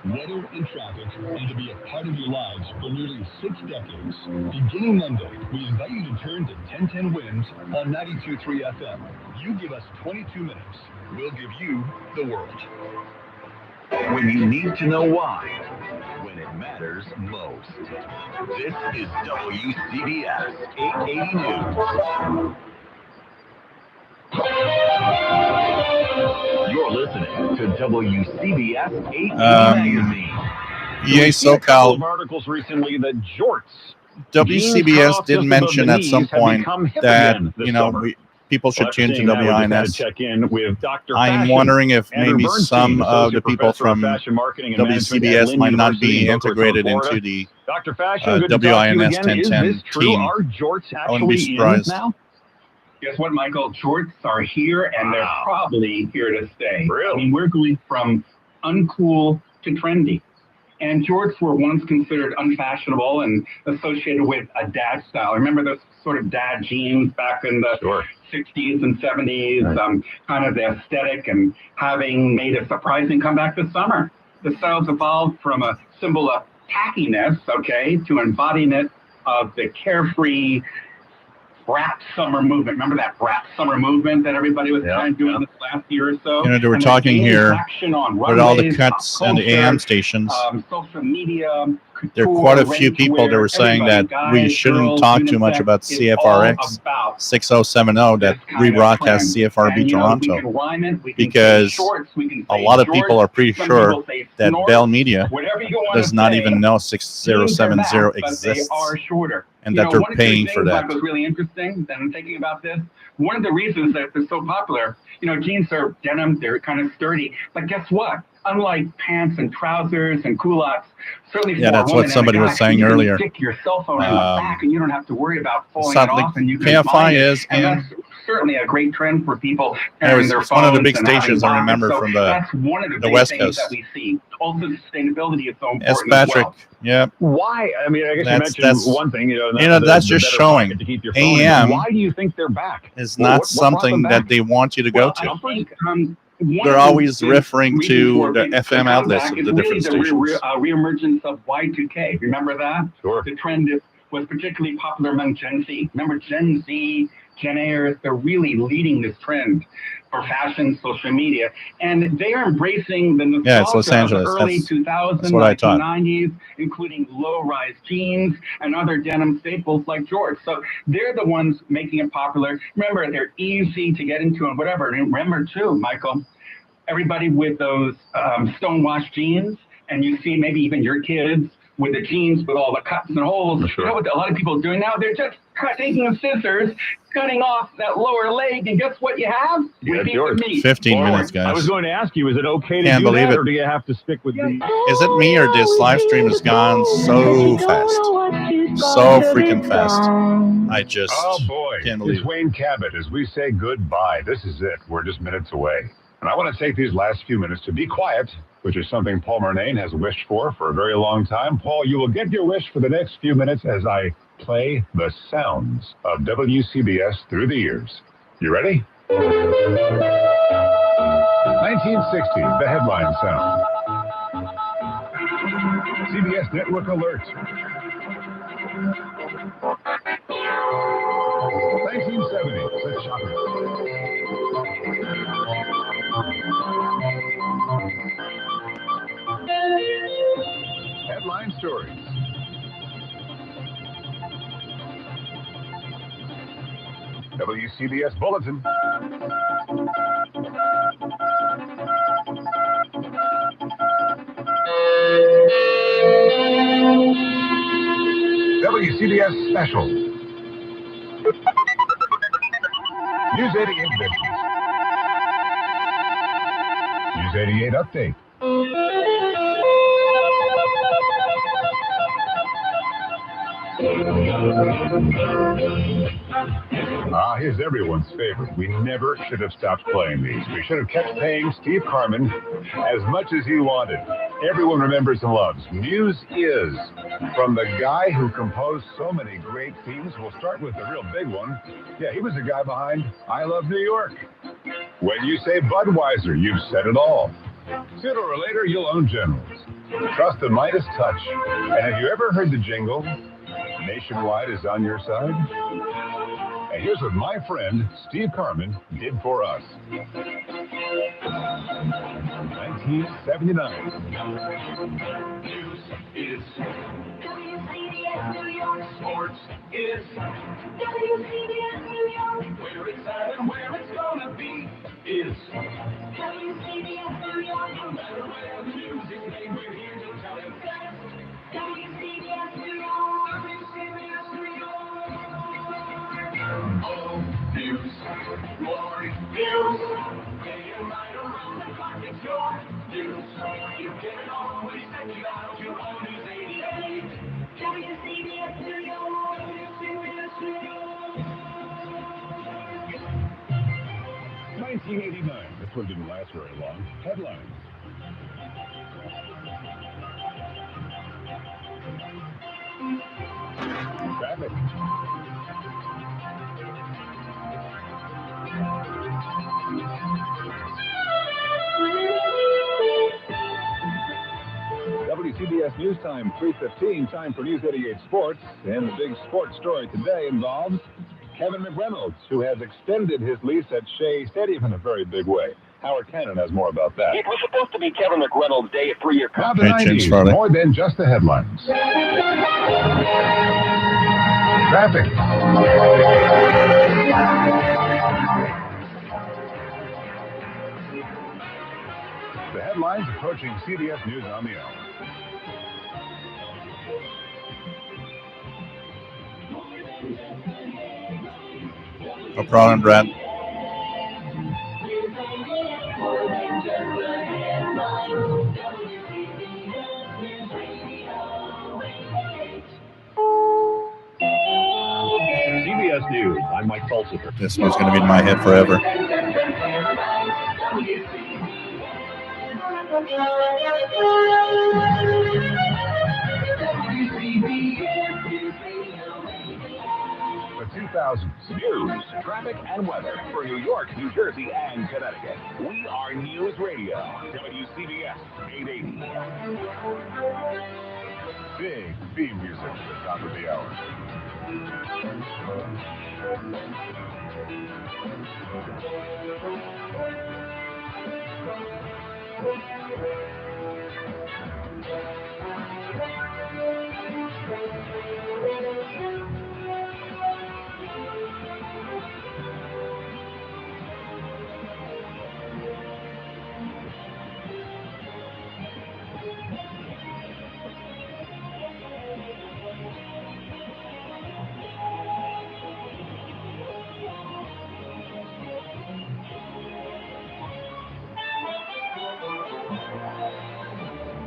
Weather and traffic, and to be a part of your lives for nearly 6 decades. Beginning Monday, we invite you to turn to 1010 Winds on 92.3 FM. You give us 22 minutes, we'll give you the world. When you need to know why, when it matters most. This is WCBS 880 News. You're listening to WCBS 880 Magazine. EA SoCal. Articles recently that jorts. WCBS did mention at some point that people should tune to WINS. Check in with Dr. I'm wondering if maybe some of the people from WCBS might not be integrated into the WINS 1010 team. I wouldn't be surprised. Guess what, Michael? Jorts are here, and they're probably here to stay. Really? I mean, we're going from uncool to trendy. And jorts were once considered unfashionable and associated with a dad style. Remember those sort of dad jeans back in the 60s and 70s, kind of the aesthetic, and having made a surprising comeback this summer. The styles evolved from a symbol of tackiness, to embodiment of the carefree rap summer movement. Remember that rap summer movement that everybody was kind of doing this last year or so? They were talking here with all the cuts and the AM stations. Social media. There are quite a few people that were saying that we shouldn't talk too much about CFRX 6070 that rebroadcasts CFRB Toronto, because a lot of people are pretty sure that Bell Media does not even know 6070 exists, and that they're paying for that. What was really interesting, then I'm thinking about this, one of the reasons that they're so popular, jeans are denim, they're kind of sturdy, but guess what? Unlike pants and trousers and culottes, certainly for that's what somebody was saying earlier. Stick your cell phone in the back, and you don't have to worry about falling it off. And you can KFI is, and that's certainly a great trend for people. It's one of the big stations I remember from the West Coast. That we see. Also, sustainability is so important. Yes, Patrick. As well. Yeah. Why? I mean, I guess you mentioned one thing. That's just showing AM. Why do you think they're back? Is not something that they want you to go to. They're always referring to the FM outlets of the different stations. Reemergence of Y2K. Remember that? Sure. The trend was particularly popular among Gen Z. Remember Gen Z, Gen Ayers? They're really leading this trend for fashion, social media, and they are embracing the nostalgia Los Angeles. of the early 2000s, 1990s, including low-rise jeans and other denim staples like jorts. So they're the ones making it popular. Remember, they're easy to get into and whatever. And remember, too, Michael, everybody with those stonewashed jeans, and you see maybe even your kids with the jeans with all the cuts and holes. Sure. You know what a lot of people are doing now? They're just taking scissors, cutting off that lower leg, and guess what you have? You got 15 minutes, guys. I was going to ask you, is it okay to Can't do believe that, it. or do you have to stick with the... Is it me, or this live stream has gone so fast? So freaking fast. I just can't believe it's Wayne Cabot. As we say goodbye, this is it. We're just minutes away. And I want to take these last few minutes to be quiet, which is something Paul Murnane has wished for a very long time. Paul, you will get your wish for the next few minutes as I play the sounds of WCBS through the years. You ready? 1960, the headline sound. CBS Network Alert. 1970, the Chopper. Headline stories. WCBS Bulletin. WCBS Special. News 88 Visions. News 88 Update. Here's everyone's favorite. We never should have stopped playing these. We should have kept paying Steve Carman as much as he wanted. Everyone remembers and loves Muse Is. From the guy who composed so many great themes, we'll start with the real big one. Yeah, he was the guy behind I Love New York. When you say Budweiser, you've said it all. Sooner or later, you'll own Generals. Trust the Midas touch. And have you ever heard the jingle? Nationwide is on your side. And here's what my friend Steve Carman did for us. 1979. News is WCBS New York. Sports is WCBS New York. Where it's at and where it's gonna be is WCBS New York. No matter where the news is made, we're here to tell it best. WCBS New York. WCBS New York. All news, more news. Day and night around the clock, it's your news. You get it always sent you out to all News 88. WCBS New York. WCBS New York. 1989. This one didn't last very long. Headlines. Traffic. WCBS News Time, 3:15, time for News 88 Sports. And the big sports story today involves Kevin McReynolds, who has extended his lease at Shea Stadium in a very big way. Howard Cannon has more about that. It was supposed to be Kevin McReynolds' day, a 3-year Now contract. the 90s, more than just the headlines. Traffic. The headlines approaching CBS News on the hour. No problem, Brad. CBS News, I'm Mike Pulsifer. This one's going to be in my head forever. The 2000s news, traffic, and weather for New York, New Jersey, and Connecticut. We are News Radio, WCBS 880. Big theme music at the top of the hour.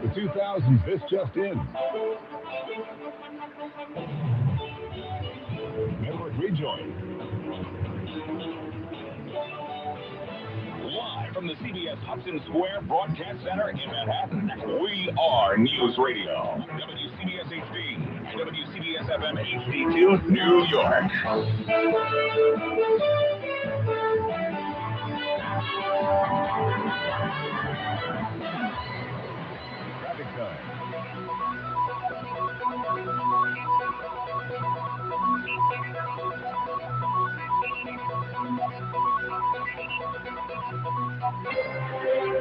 The 2000s, this just in. Network rejoin. Live from the CBS Hudson Square Broadcast Center in Manhattan, we are News Radio, WCBS HD, and WCBS FM HD2, New York. Traffic time.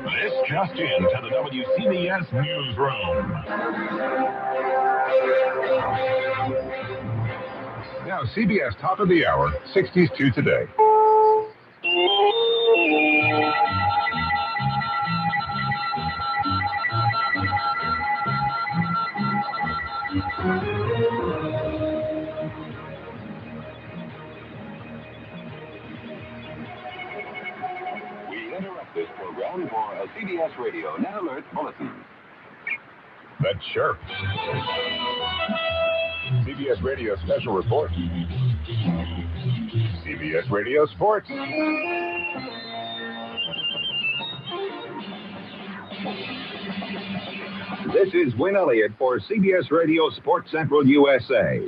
This just in to the WCBS Newsroom. Now, CBS top of the hour, 60s to today. We interrupt this program for a CBS Radio Net Alert Bulletin. That chirp. CBS Radio special report. CBS Radio Sports. This is Wayne Elliott for CBS Radio Sports Central USA.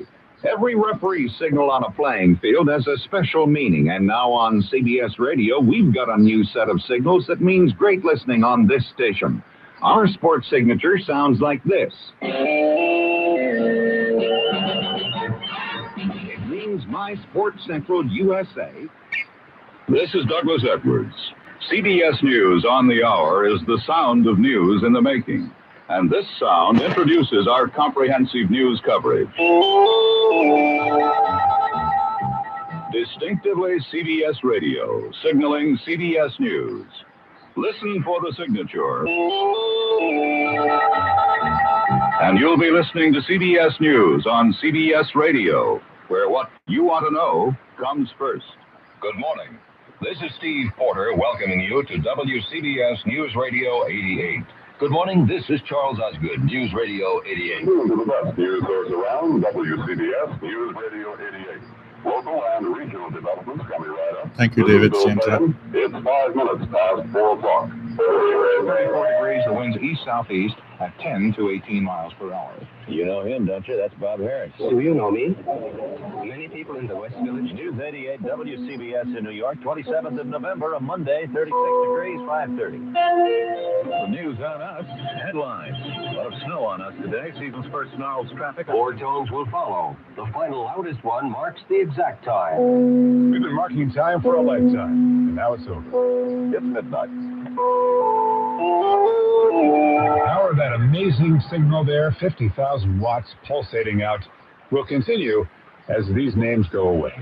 Every referee signal on a playing field has a special meaning, and now on CBS Radio, we've got a new set of signals that means great listening on this station. Our sports signature sounds like this. It means My Sports Central USA. This is Douglas Edwards. CBS News on the Hour is the sound of news in the making. And this sound introduces our comprehensive news coverage. Distinctively CBS Radio, signaling CBS News. Listen for the signature. And you'll be listening to CBS News on CBS Radio, where what you want to know comes first. Good morning. This is Steve Porter welcoming you to WCBS News Radio 88. Good morning, this is Charles Osgood, News Radio 88. Tune to the best news source around, WCBS News Radio 88. Local and regional developments coming right up. Thank you, David Santa. It's 5 minutes past 4 o'clock. 34 degrees, the winds east-southeast at 10 to 18 miles per hour. You know him, don't you? That's Bob Harris. Do you know me? Many people in the West Village. News 88 WCBS in New York, 27th of November, a Monday, 36 degrees, 5:30. The news on us, headlines. A lot of snow on us today. Season's first snarls traffic. 4 tones will follow. The final loudest one marks the exact time. We've been marking time for a lifetime, and now it's over. It's midnight. Power of that amazing signal there, 50,000 watts pulsating out, will continue as these names go away.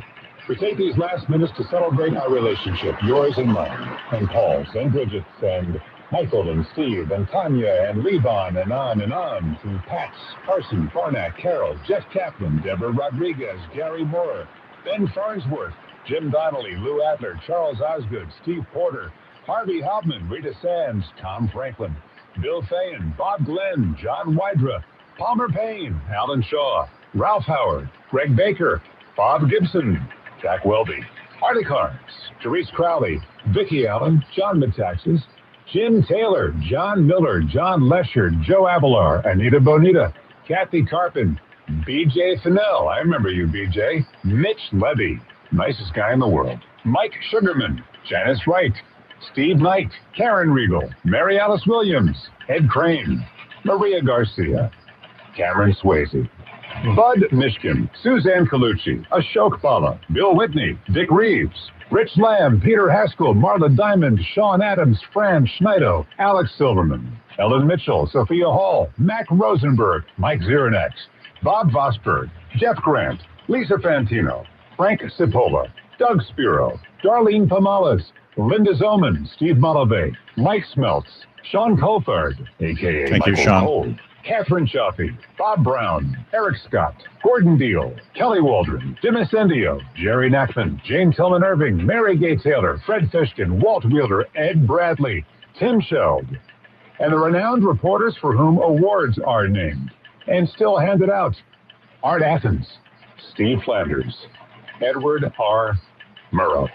We take these last minutes to celebrate our relationship, yours and mine, and Paul's, and Bridget's, and Michael, and Steve, and Tanya, and Levon, and on, to Pat's, Carson, Farnack, Carol, Jeff Kaplan, Deborah Rodriguez, Gary Moore, Ben Farnsworth, Jim Donnelly, Lou Adler, Charles Osgood, Steve Porter, Harvey Hauptman, Rita Sands, Tom Franklin, Bill Fayen, Bob Glenn, John Wydra, Palmer Payne, Alan Shaw, Ralph Howard, Greg Baker, Bob Gibson, Jack Welby, Artie Carnes, Therese Crowley, Vicki Allen, John Metaxas, Jim Taylor, John Miller, John Lesher, Joe Avalar, Anita Bonita, Kathy Carpin, BJ Fennell, I remember you, BJ, Mitch Levy, nicest guy in the world, Mike Sugarman, Janice Wright, Steve Knight, Karen Riegel, Mary Alice Williams, Ed Crane, Maria Garcia, Cameron Swayze, Bud Mishkin, Suzanne Colucci, Ashok Bala, Bill Whitney, Dick Reeves, Rich Lamb, Peter Haskell, Marla Diamond, Sean Adams, Fran Schneido, Alex Silverman, Ellen Mitchell, Sophia Hall, Mac Rosenberg, Mike Ziranex, Bob Vosberg, Jeff Grant, Lisa Fantino, Frank Cipolla, Doug Spiro, Darlene Pomales, Linda Zoman, Steve Malave, Mike Smeltz, Sean Colfard, a.k.a. Thank Michael you, Sean. Cole, Catherine Chaffee, Bob Brown, Eric Scott, Gordon Deal, Kelly Waldron, Dimas Endio, Jerry Knackman, Jane Tillman Irving, Mary Gay Taylor, Fred Fishkin, Walt Wheeler, Ed Bradley, Tim Sheld, and the renowned reporters for whom awards are named and still handed out. Art Athens, Steve Flanders, Edward R. Murrow,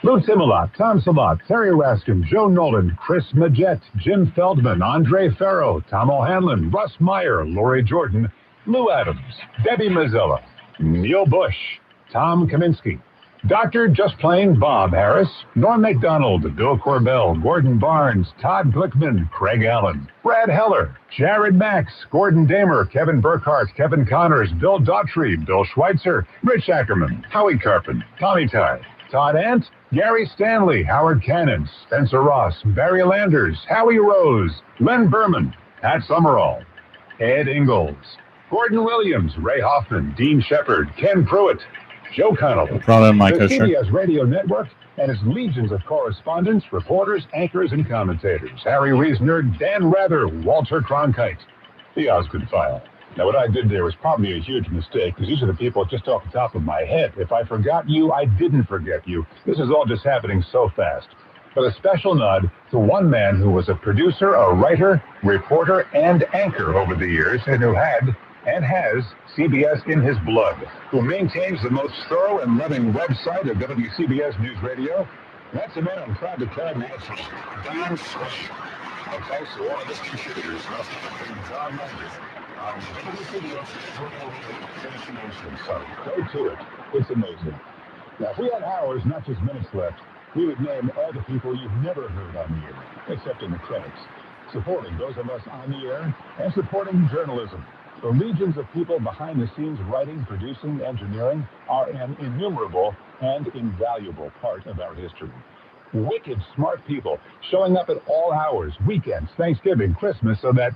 Lou Timolot, Tom Salat, Terry Raskin, Joe Nolan, Chris Majette, Jim Feldman, Andre Farrow, Tom O'Hanlon, Russ Meyer, Lori Jordan, Lou Adams, Debbie Mazzella, Neil Bush, Tom Kaminsky, Dr. Just Plain Bob Harris, Norm MacDonald, Bill Corbell, Gordon Barnes, Todd Glickman, Craig Allen, Brad Heller, Jared Max, Gordon Damer, Kevin Burkhart, Kevin Connors, Bill Daughtry, Bill Schweitzer, Rich Ackerman, Howie Carpin, Tommy Ty, Todd Ant, Gary Stanley, Howard Cannon, Spencer Ross, Barry Landers, Howie Rose, Len Berman, Pat Summerall, Ed Ingalls, Gordon Williams, Ray Hoffman, Dean Shepard, Ken Pruitt, Joe Connell, the CBS Radio Network, and its legions of correspondents, reporters, anchors, and commentators. Harry Reisner, Dan Rather, Walter Cronkite, the Osgood File. Now, what I did there was probably a huge mistake, because these are the people just off the top of my head. If I forgot you, I didn't forget you. This is all just happening so fast. But a special nod to one man who was a producer, a writer, reporter, and anchor over the years, and who had and has CBS in his blood, who maintains the most thorough and loving website of WCBS News Radio. That's a man I'm proud to call now from Don Swain. And thanks to all of his contributors, John Landis, on WCBS News. So go to it. It's amazing. Now, if we had hours, not just minutes left, we would name all the people you've never heard on the air, except in the credits, supporting those of us on the air and supporting journalism. The legions of people behind the scenes writing, producing, engineering are an innumerable and invaluable part of our history. Wicked smart people showing up at all hours, weekends, Thanksgiving, Christmas, so that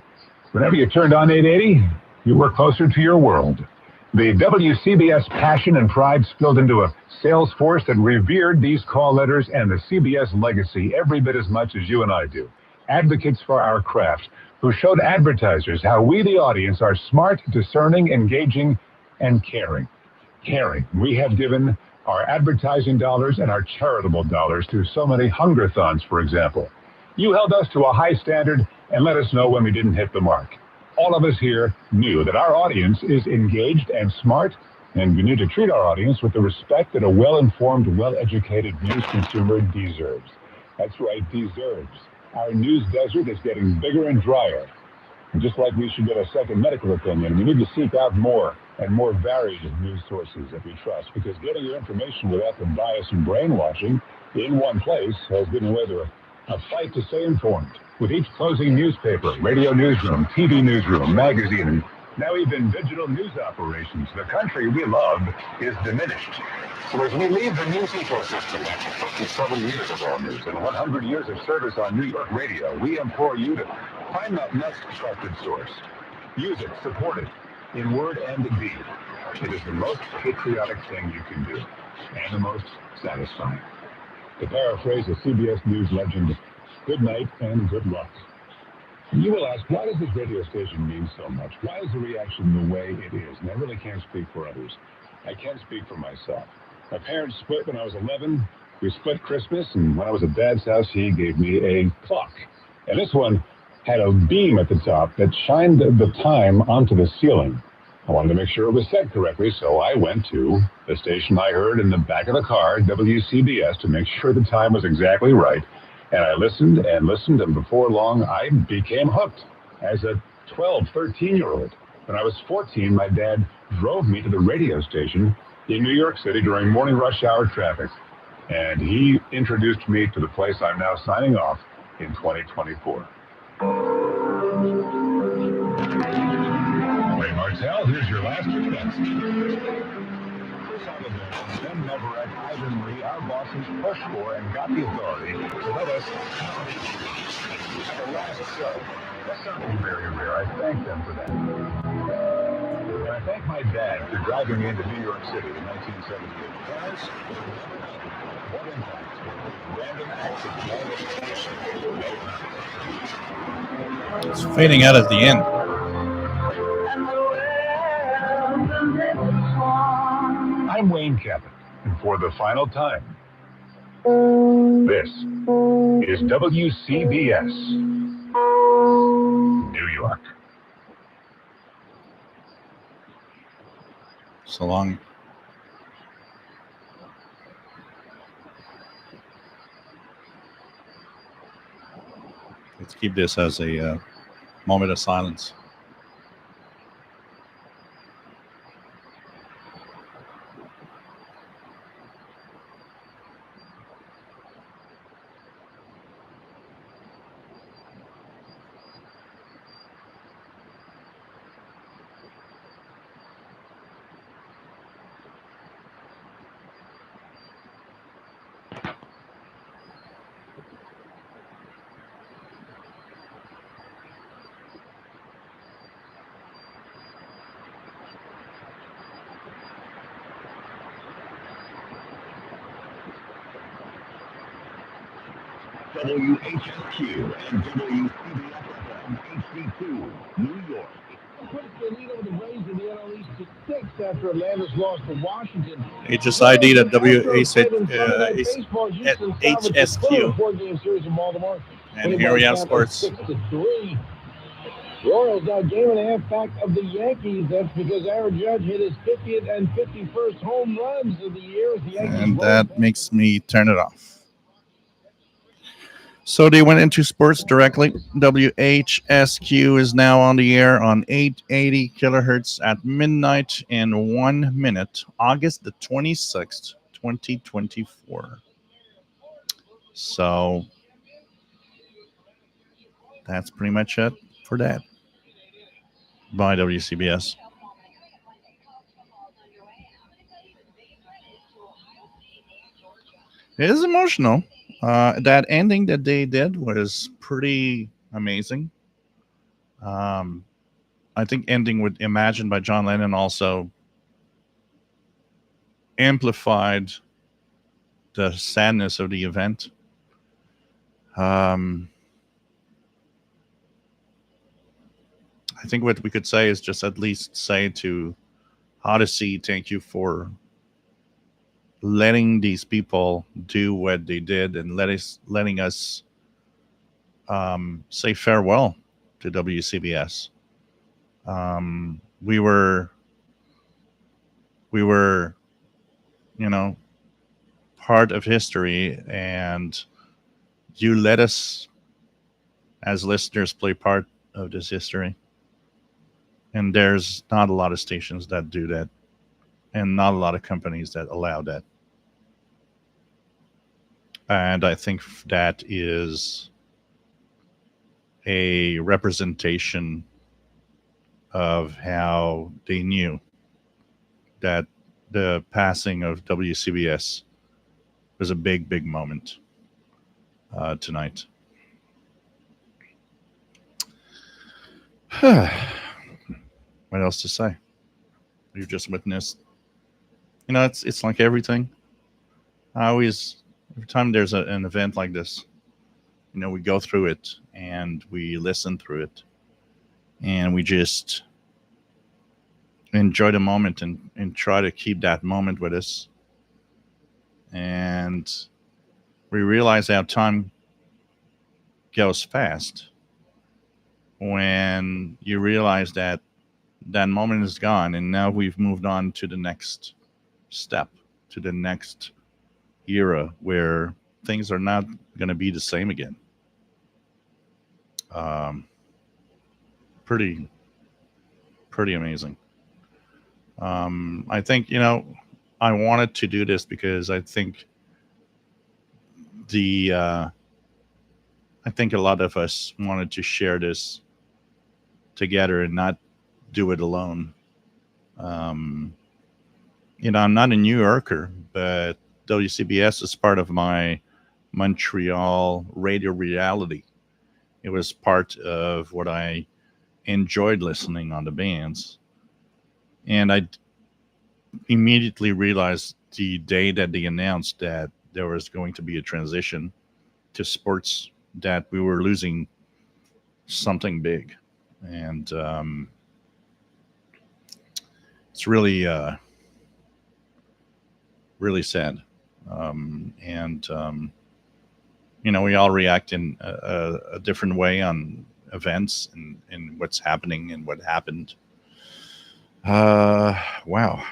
whenever you turned on 880, you were closer to your world. The WCBS passion and pride spilled into a sales force that revered these call letters and the CBS legacy every bit as much as you and I do. Advocates for our craft, who showed advertisers how we, the audience, are smart, discerning, engaging, and caring. Caring. We have given our advertising dollars and our charitable dollars to so many hunger-thons, for example. You held us to a high standard and let us know when we didn't hit the mark. All of us here knew that our audience is engaged and smart, and we need to treat our audience with the respect that a well-informed, well-educated news consumer deserves. That's right, deserves. Our news desert is getting bigger and drier. And just like we should get a second medical opinion, we need to seek out more and more varied news sources that we trust, because getting your information without the bias and brainwashing in one place has given way to a fight to stay informed. With each closing newspaper, radio newsroom, TV newsroom, magazine, and now even digital news operations, the country we love is diminished. So as we leave the news ecosystem after 57 years of all news and 100 years of service on New York radio, we implore you to find that next trusted source. Use it, support it, in word and deed. It is the most patriotic thing you can do, and the most satisfying. To paraphrase a CBS News legend, good night and good luck. And you will ask, why does this radio station mean so much? Why is the reaction the way it is? And I really can't speak for others. I can speak for myself. My parents split when I was 11. We split Christmas, and when I was at Dad's house, he gave me a clock. And this one had a beam at the top that shined the time onto the ceiling. I wanted to make sure it was set correctly, so I went to the station I heard in the back of the car, WCBS, to make sure the time was exactly right. And I listened and listened, and before long, I became hooked as a 12, 13-year-old. When I was 14, my dad drove me to the radio station in New York City during morning rush hour traffic. And he introduced me to the place I'm now signing off in 2024. Ray Martell, here's your last request. Then Neverett, Ivan Lee, our bosses pushed for and got the authority to let us have a last show. That's something very rare. I thank them for that. And I thank my dad for driving me into New York City in 1978. Guys, what impact? Random accident. It's fading out at the end. I'm Wayne Cabot, and for the final time, this is WCBS New York. So long. Let's keep this as a moment of silence. WHSQ and WCBS HD2, New York. Puts the lead over the Braves in the NL East to 6 after Atlanta's loss to Washington. HSID at HSQ. And here we have sports. Royals now game and a half back of the Yankees. That's because Aaron Judge hit his 50th and 51st home runs of the year. The Yankees And that makes me turn it off. So they went into sports directly. WHSQ is now on the air on 880 kilohertz at midnight and 1 minute, August the 26th, 2024. So that's pretty much it for that. Bye, WCBS. It is emotional. That ending that they did was pretty amazing. I think ending with Imagine by John Lennon also amplified the sadness of the event. I think what we could say is just at least say to Odyssey, thank you for letting these people do what they did and letting us say farewell to WCBS. We were, part of history, and you let us, as listeners, play part of this history. And there's not a lot of stations that do that, and not a lot of companies that allow that. And I think that is a representation of how they knew that the passing of WCBS was a big, big moment tonight. What else to say? You've just witnessed. It's like everything. Every time there's an event like this, we go through it and we listen through it, and we just enjoy the moment and try to keep that moment with us. And we realize how time goes fast when you realize that that moment is gone, and now we've moved on to the next step, to the next era where things are not going to be the same again. Pretty amazing. I think, I wanted to do this because I think I think a lot of us wanted to share this together and not do it alone. I'm not a New Yorker, but WCBS is part of my Montreal radio reality. It was part of what I enjoyed listening on the bands. And I immediately realized the day that they announced that there was going to be a transition to sports, that we were losing something big. And it's really, really sad. We all react in a different way on events and what's happening and what happened. Wow.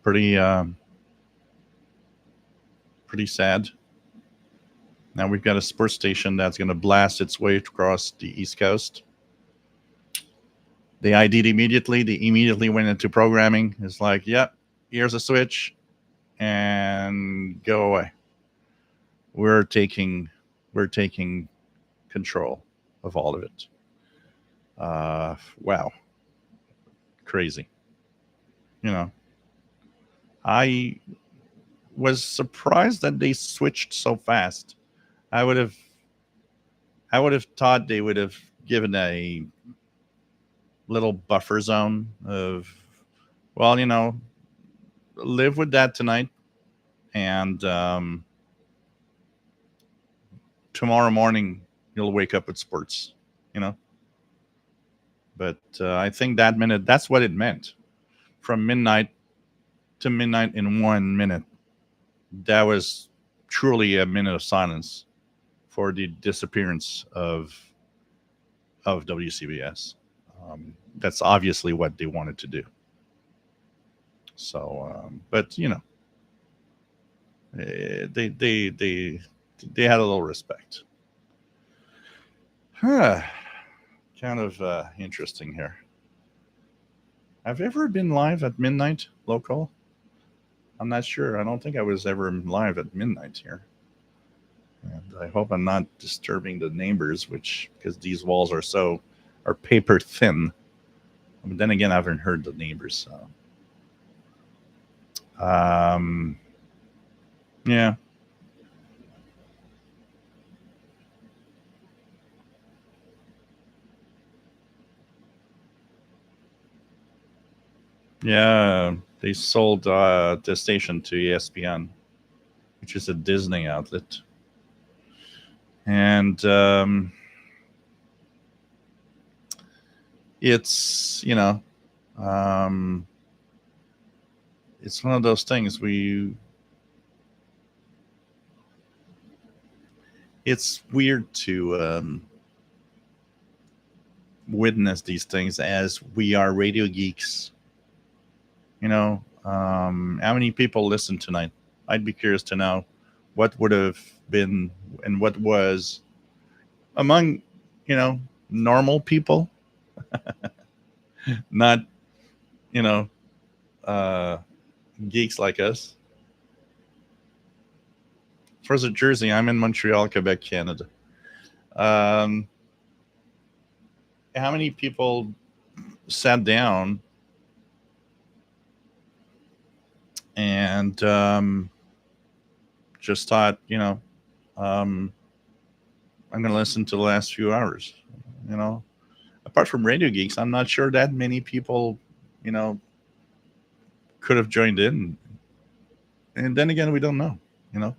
Pretty sad. Now we've got a sports station that's going to blast its way across the East Coast. They ID'd immediately. They immediately went into programming. It's like, yep, here's a switch, and go away. We're taking control of all of it. Wow. Crazy. I was surprised that they switched so fast. I would have thought they would have given a little buffer zone of, live with that tonight, and tomorrow morning you'll wake up with sports, But I think that's what it meant. From midnight to midnight in 1 minute, that was truly a minute of silence for the disappearance of of WCBS. That's obviously what they wanted to do. So, but you know, they had a little respect. Kind of interesting here. Have you ever been live at midnight local? I'm not sure. I don't think I was ever live at midnight here. And I hope I'm not disturbing the neighbors, because these walls are paper thin. But then again, I haven't heard the neighbors. So. Yeah. Yeah, they sold the station to ESPN, which is a Disney outlet. And it's, you know, it's one of those things it's weird to witness these things as we are radio geeks. You know, how many people listened tonight? I'd be curious to know what would have been and what was among, you know, normal people, not, you know, geeks like us. For the Jersey, I'm in Montreal, Quebec, Canada. How many people sat down and just thought, you know, I'm going to listen to the last few hours? You know, apart from radio geeks, I'm not sure that many people, you know, could have joined in. And then again, we don't know, you know.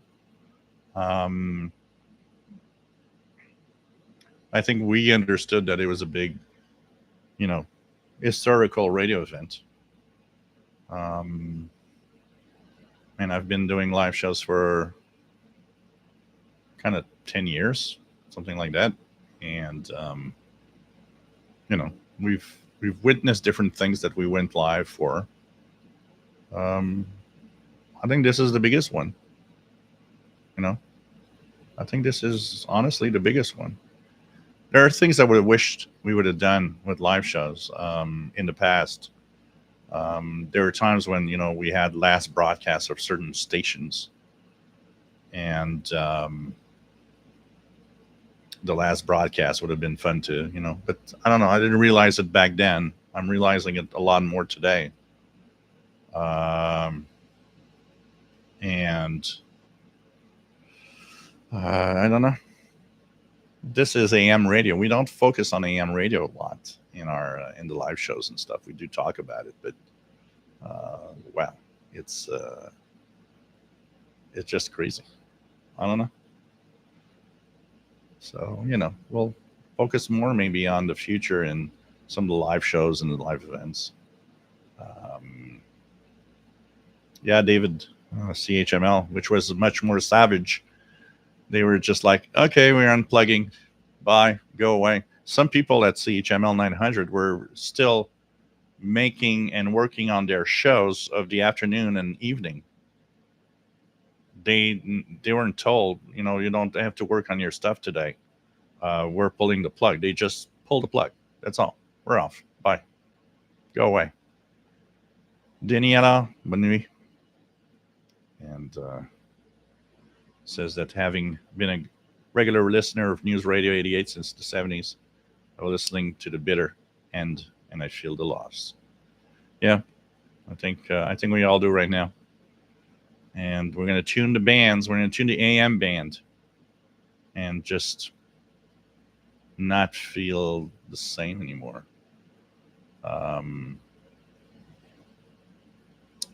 I think we understood that it was a big, you know, historical radio event. And I've been doing live shows for kind of 10 years, something like that. And, you know, we've witnessed different things that we went live for. I think this is the biggest one. You know, I think this is honestly the biggest one. There are things I would have wished we would have done with live shows in the past. There were times when, you know, we had last broadcasts of certain stations, and the last broadcast would have been fun to, you know, but I don't know. I didn't realize it back then. I'm realizing it a lot more today. And I don't know. This is AM radio. We don't focus on AM radio a lot in our in the live shows and stuff. We do talk about it, but wow, it's just crazy. I don't know. So, you know, we'll focus more maybe on the future and some of the live shows and the live events. Yeah, David, CHML, which was much more savage. They were just like, okay, we're unplugging. Bye, go away. Some people at CHML 900 were still making and working on their shows of the afternoon and evening. They weren't told, you know, you don't have to work on your stuff today. We're pulling the plug. They just pulled the plug. That's all. We're off. Bye. Go away. Daniela, bonne nuit. And says that having been a regular listener of News Radio 88 since the 70s, I was listening to the bitter end, and I feel the loss. Yeah, I think we all do right now. And we're going to tune the bands. We're going to tune the AM band and just not feel the same anymore.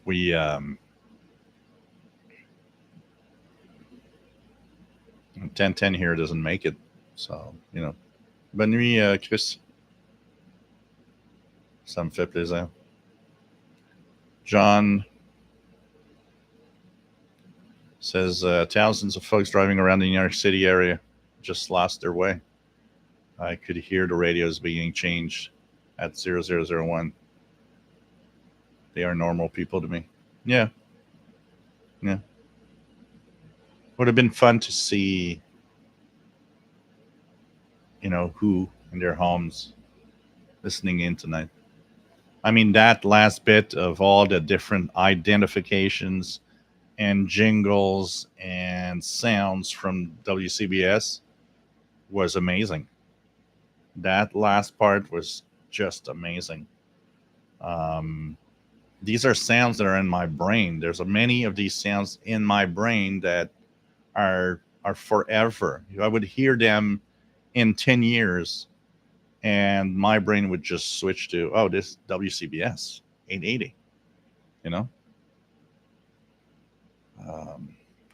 We 1010 here doesn't make it, so you know. Bonne nuit, Chris. Ça me fait plaisir. John says thousands of folks driving around the New York City area just lost their way. I could hear the radios being changed at 0001. They are normal people to me. Yeah. Yeah. Would have been fun to see, who in their homes listening in tonight. I mean, that last bit of all the different identifications and jingles and sounds from WCBS was amazing. That last part was just amazing. Um, these are sounds that are in my brain. There's many of these sounds in my brain that are forever. I would hear them in 10 years and my brain would just switch to, oh, this WCBS 880, you know?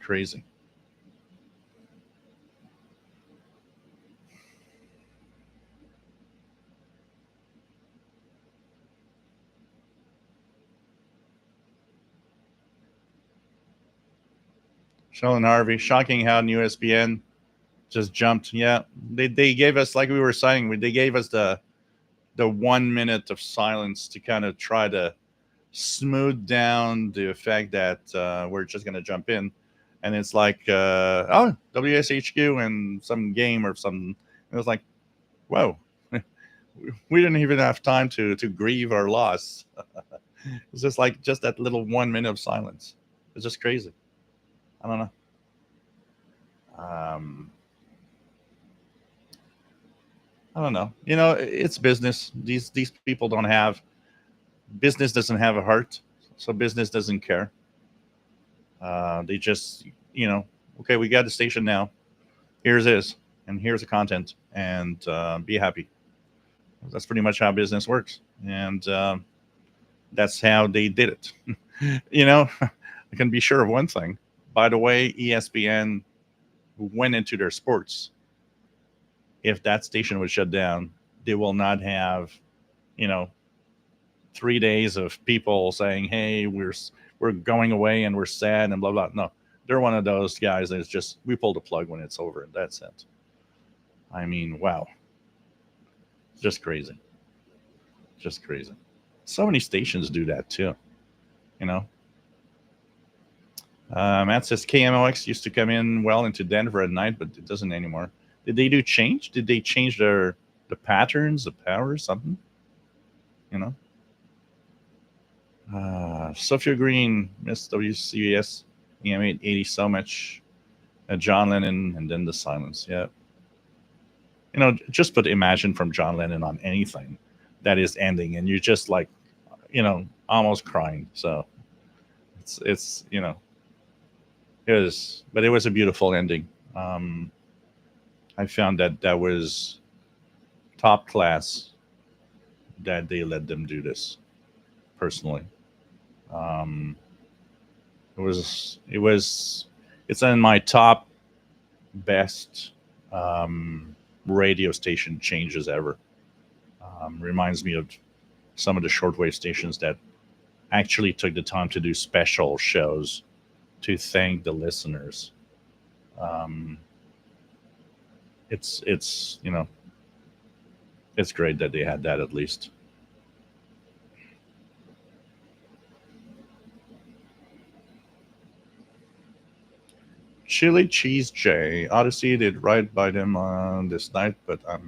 Crazy. Sheldon Harvey, shocking how new SPN just jumped. Yeah, they gave us, like we were saying, they gave us the 1 minute of silence to kind of try to smooth down the fact that we're just going to jump in. And it's like, oh, WSHQ and some game or something. It was like, whoa, we didn't even have time to grieve our loss. It's just like just that little 1 minute of silence. It's just crazy. I don't know. I don't know. It's business. These people don't have business doesn't have a heart, so business doesn't care. They just, okay, we got the station now. Here's this, and here's the content, and be happy. That's pretty much how business works, and that's how they did it. I can be sure of one thing. By the way, ESPN went into their sports. If that station was shut down, they will not have, 3 days of people saying, "Hey, we're going away and we're sad and blah blah." No, they're one of those guys that's just, we pull the plug when it's over, and that's it. I mean, wow, just crazy, just crazy. So many stations do that too, you know. Matt says KMOX used to come in well into Denver at night, but it doesn't anymore. Did they change? Did they change the patterns, the power, something? Sophia Green, Miss WCBS, EM880 so much. John Lennon, and then the silence. Yeah. Just put Imagine from John Lennon on anything that is ending, and you're just like, almost crying. So it's it was a beautiful ending. I found that was top class that they let them do this. Personally, it's in my top best radio station changes ever. Reminds me of some of the shortwave stations that actually took the time to do special shows to thank the listeners. It's it's great that they had that at least. Chili Cheese J. Odyssey did right by them on this night, but I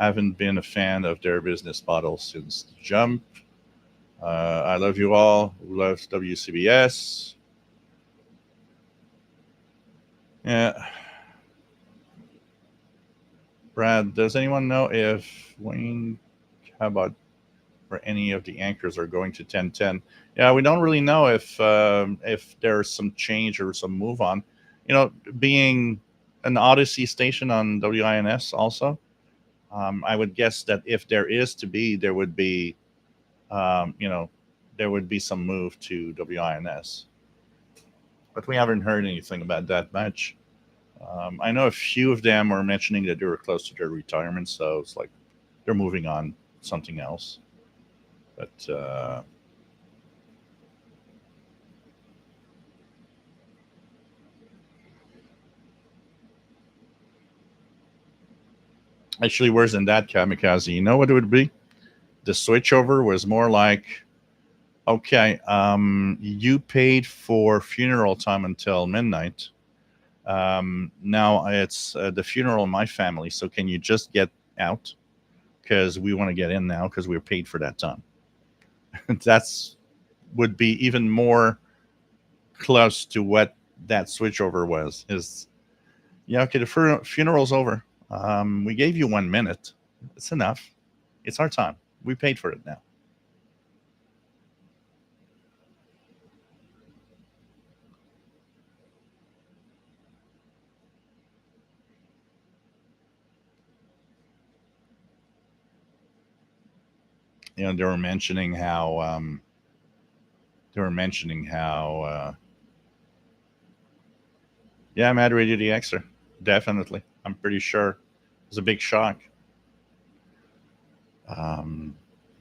haven't been a fan of their business model since the jump. I love you all who loves WCBS. Yeah. Brad, does anyone know if Wayne Cabot or any of the anchors are going to 1010? Yeah, we don't really know if there's some change or some move on. Being an Odyssey station on WINS also, I would guess that if there is to be, there would be, there would be some move to WINS. But we haven't heard anything about that much. I know a few of them are mentioning that they were close to their retirement, so it's like they're moving on something else. But Actually, worse than that, Kamikaze. You know what it would be? The switchover was more like, okay, you paid for funeral time until midnight. Now it's the funeral in my family, so can you just get out? Because we want to get in now because we were paid for that time. That's would be even more close to what that switchover was. Is yeah, okay, the funeral's over. We gave you 1 minute. It's enough. It's our time. We paid for it now. You know, they were mentioning how yeah, Mad Radio the Xer. Definitely. I'm pretty sure. It was a big shock.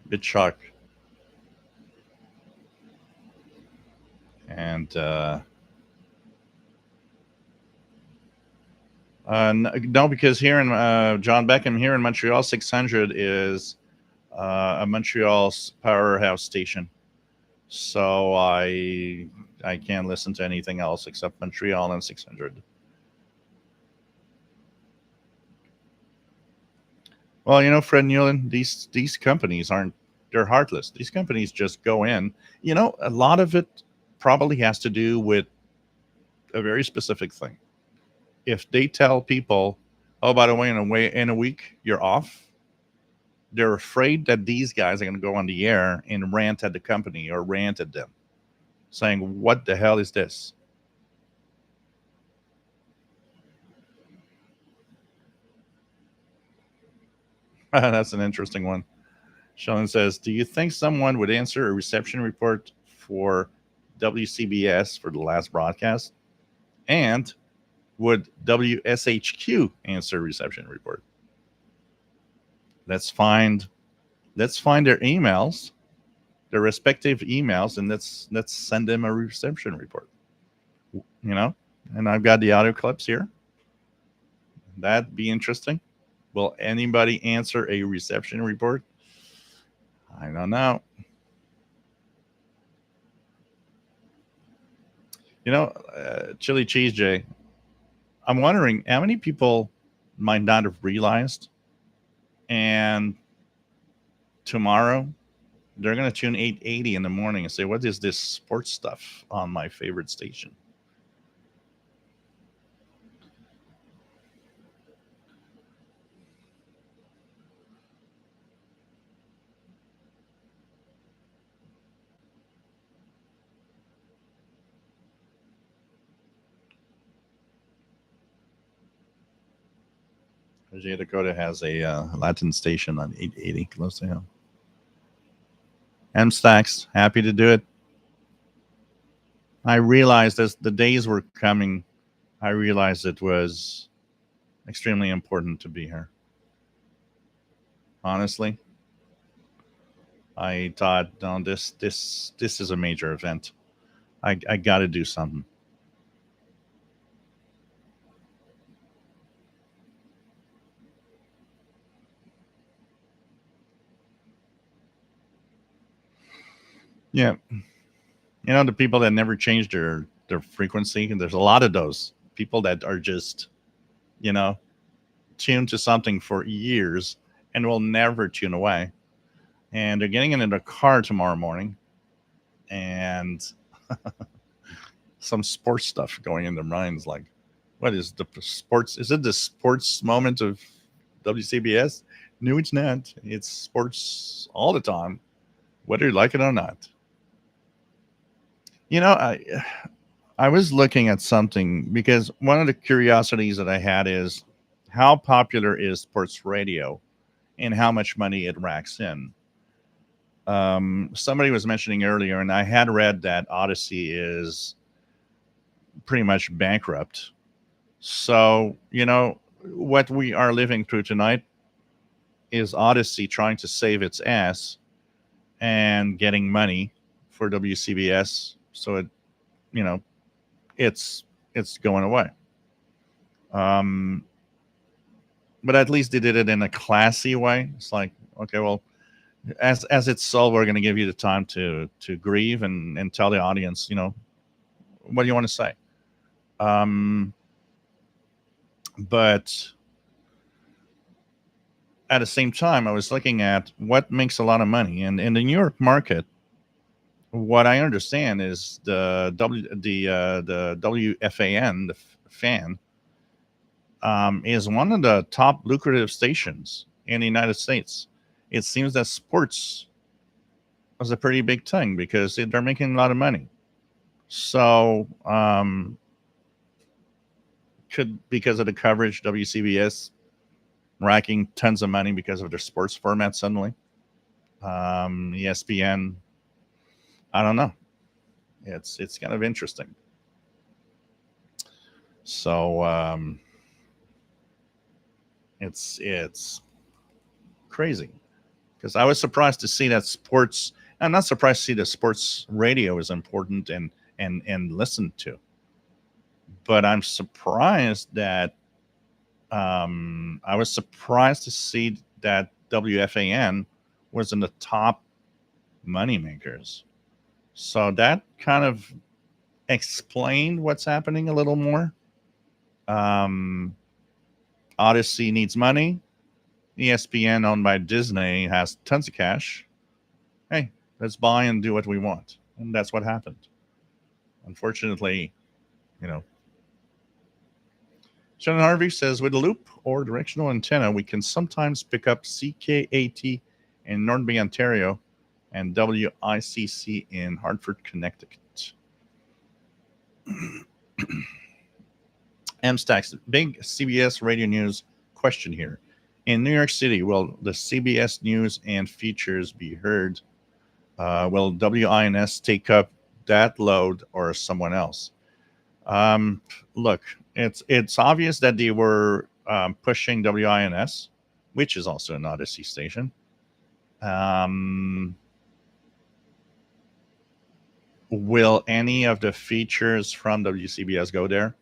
Big shock. And no, because here in John Beckham here in Montreal, 600 is a Montreal powerhouse station. So I can't listen to anything else except Montreal and 600. Well, you know, Fred Newland, these companies they're heartless. These companies just go in. You know, a lot of it probably has to do with a very specific thing. If they tell people, oh, by the way, in a week you're off, they're afraid that these guys are going to go on the air and rant at the company or rant at them, saying, what the hell is this? That's an interesting one. Sean says, do you think someone would answer a reception report for WCBS for the last broadcast? And would WSHQ answer a reception report? Let's find their emails, their respective emails, and let's send them a reception report. You know, and I've got the audio clips here. That'd be interesting. Will anybody answer a reception report? I don't know. You know, Chili Cheese J, I'm wondering how many people might not have realized, and tomorrow they're going to tune 880 in the morning and say, what is this sports stuff on my favorite station? Jay Dakota has a Latin station on 880 close to him. M Stacks, happy to do it. I realized as the days were coming, I realized it was extremely important to be here. Honestly, I thought, no, this is a major event. I got to do something. Yeah. You know, the people that never change their frequency, and there's a lot of those people that are just, you know, tuned to something for years and will never tune away. And they're getting into the car tomorrow morning and some sports stuff going in their minds, like, what is the sports? Is it the sports moment of WCBS? No, it's not. It's sports all the time, whether you like it or not. You know, I was looking at something because one of the curiosities that I had is how popular is sports radio and how much money it racks in. Somebody was mentioning earlier, and I had read that Odyssey is pretty much bankrupt. So, you know, what we are living through tonight is Odyssey trying to save its ass and getting money for WCBS. So it, you know, it's going away. but at least they did it in a classy way. It's like, okay, well, as it's sold, we're going to give you the time to grieve and tell the audience, what do you want to say. But at the same time, I was looking at what makes a lot of money, and in the New York market, what I understand is the WFAN, the fan, is one of the top lucrative stations in the United States. It seems that sports was a pretty big thing because they're making a lot of money. So, because of the coverage, WCBS racking tons of money because of their sports format suddenly. ESPN, I don't know. It's kind of interesting. So it's crazy because I was surprised to see that sports. I'm not surprised to see that sports radio is important and listened to, but I'm surprised that I was surprised to see that WFAN was in the top money makers. So that kind of explained what's happening a little more. Odyssey needs money. ESPN, owned by Disney, has tons of cash. Hey, let's buy and do what we want. And that's what happened. Unfortunately, Shannon Harvey says, with a loop or directional antenna, we can sometimes pick up CKAT in North Bay, Ontario, and WICC in Hartford, Connecticut. MSTAX, big CBS radio news question here. In New York City, will the CBS news and features be heard? Will WINS take up that load or someone else? Look, it's obvious that they were pushing WINS, which is also an Odyssey station. Will any of the features from WCBS go there?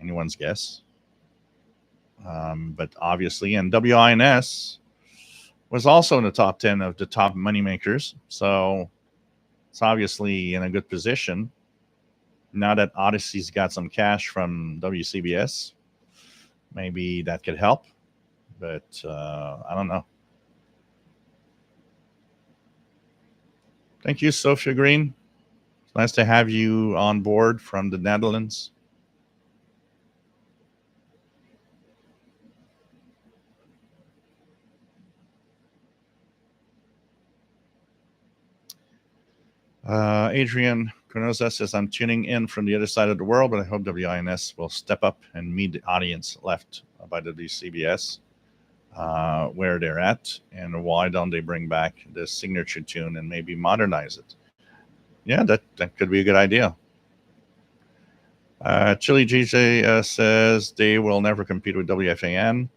Anyone's guess. But obviously, and WINS was also in the top 10 of the top money makers. So it's obviously in a good position. Now that Odyssey's got some cash from WCBS, maybe that could help. But I don't know. Thank you, Sophia Green. It's nice to have you on board from the Netherlands. Adrian Cornoza says, I'm tuning in from the other side of the world, but I hope WINS will step up and meet the audience left by WCBS where they're at, and why don't they bring back the signature tune and maybe modernize it? Yeah, that could be a good idea. Chili GJ says they will never compete with WFAN.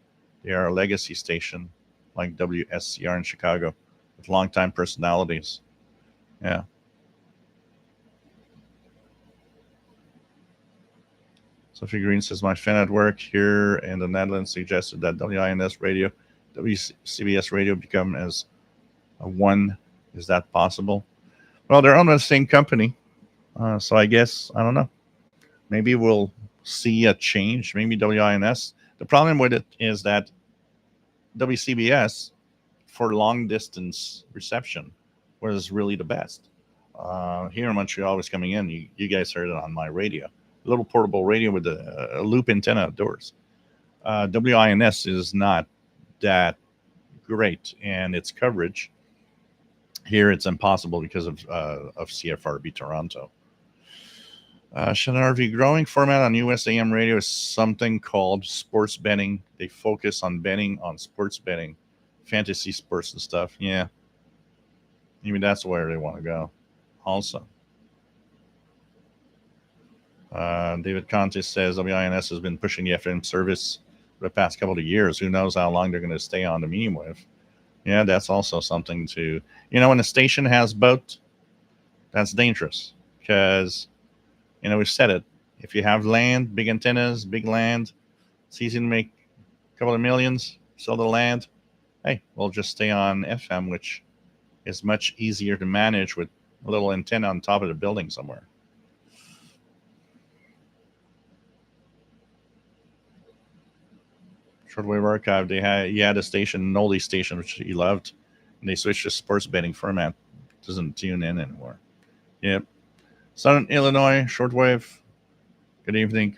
They are a legacy station like WSCR in Chicago with longtime personalities. Yeah. Sophie Green says, my friend at work here in the Netherlands suggested that WINS radio, WCBS radio become as a one. Is that possible? Well, they're owned by the same company. So I guess, I don't know. Maybe we'll see a change. Maybe WINS. The problem with it is that WCBS for long distance reception was really the best. Here in Montreal was coming in. You guys heard it on my radio. A little portable radio with a loop antenna outdoors. WINS is not that great, and its coverage here it's impossible because of CFRB Toronto. Shannon RV, growing format on USAM radio is something called sports betting. They focus on betting on sports betting, fantasy sports and stuff. Yeah, maybe that's where they want to go. Also. David Conte says WINS has been pushing the FM service for the past couple of years. Who knows how long they're going to stay on the medium wave? Yeah, that's also something to, when a station has both, that's dangerous because, we've said it. If you have land, big antennas, big land, it's easy to make a couple of millions. sell the land. Hey, we'll just stay on FM, which is much easier to manage with a little antenna on top of the building somewhere. Shortwave archive. He had a station, an oldie station, which he loved, and they switched to sports betting format. Doesn't tune in anymore. Yep. Southern Illinois shortwave. Good evening.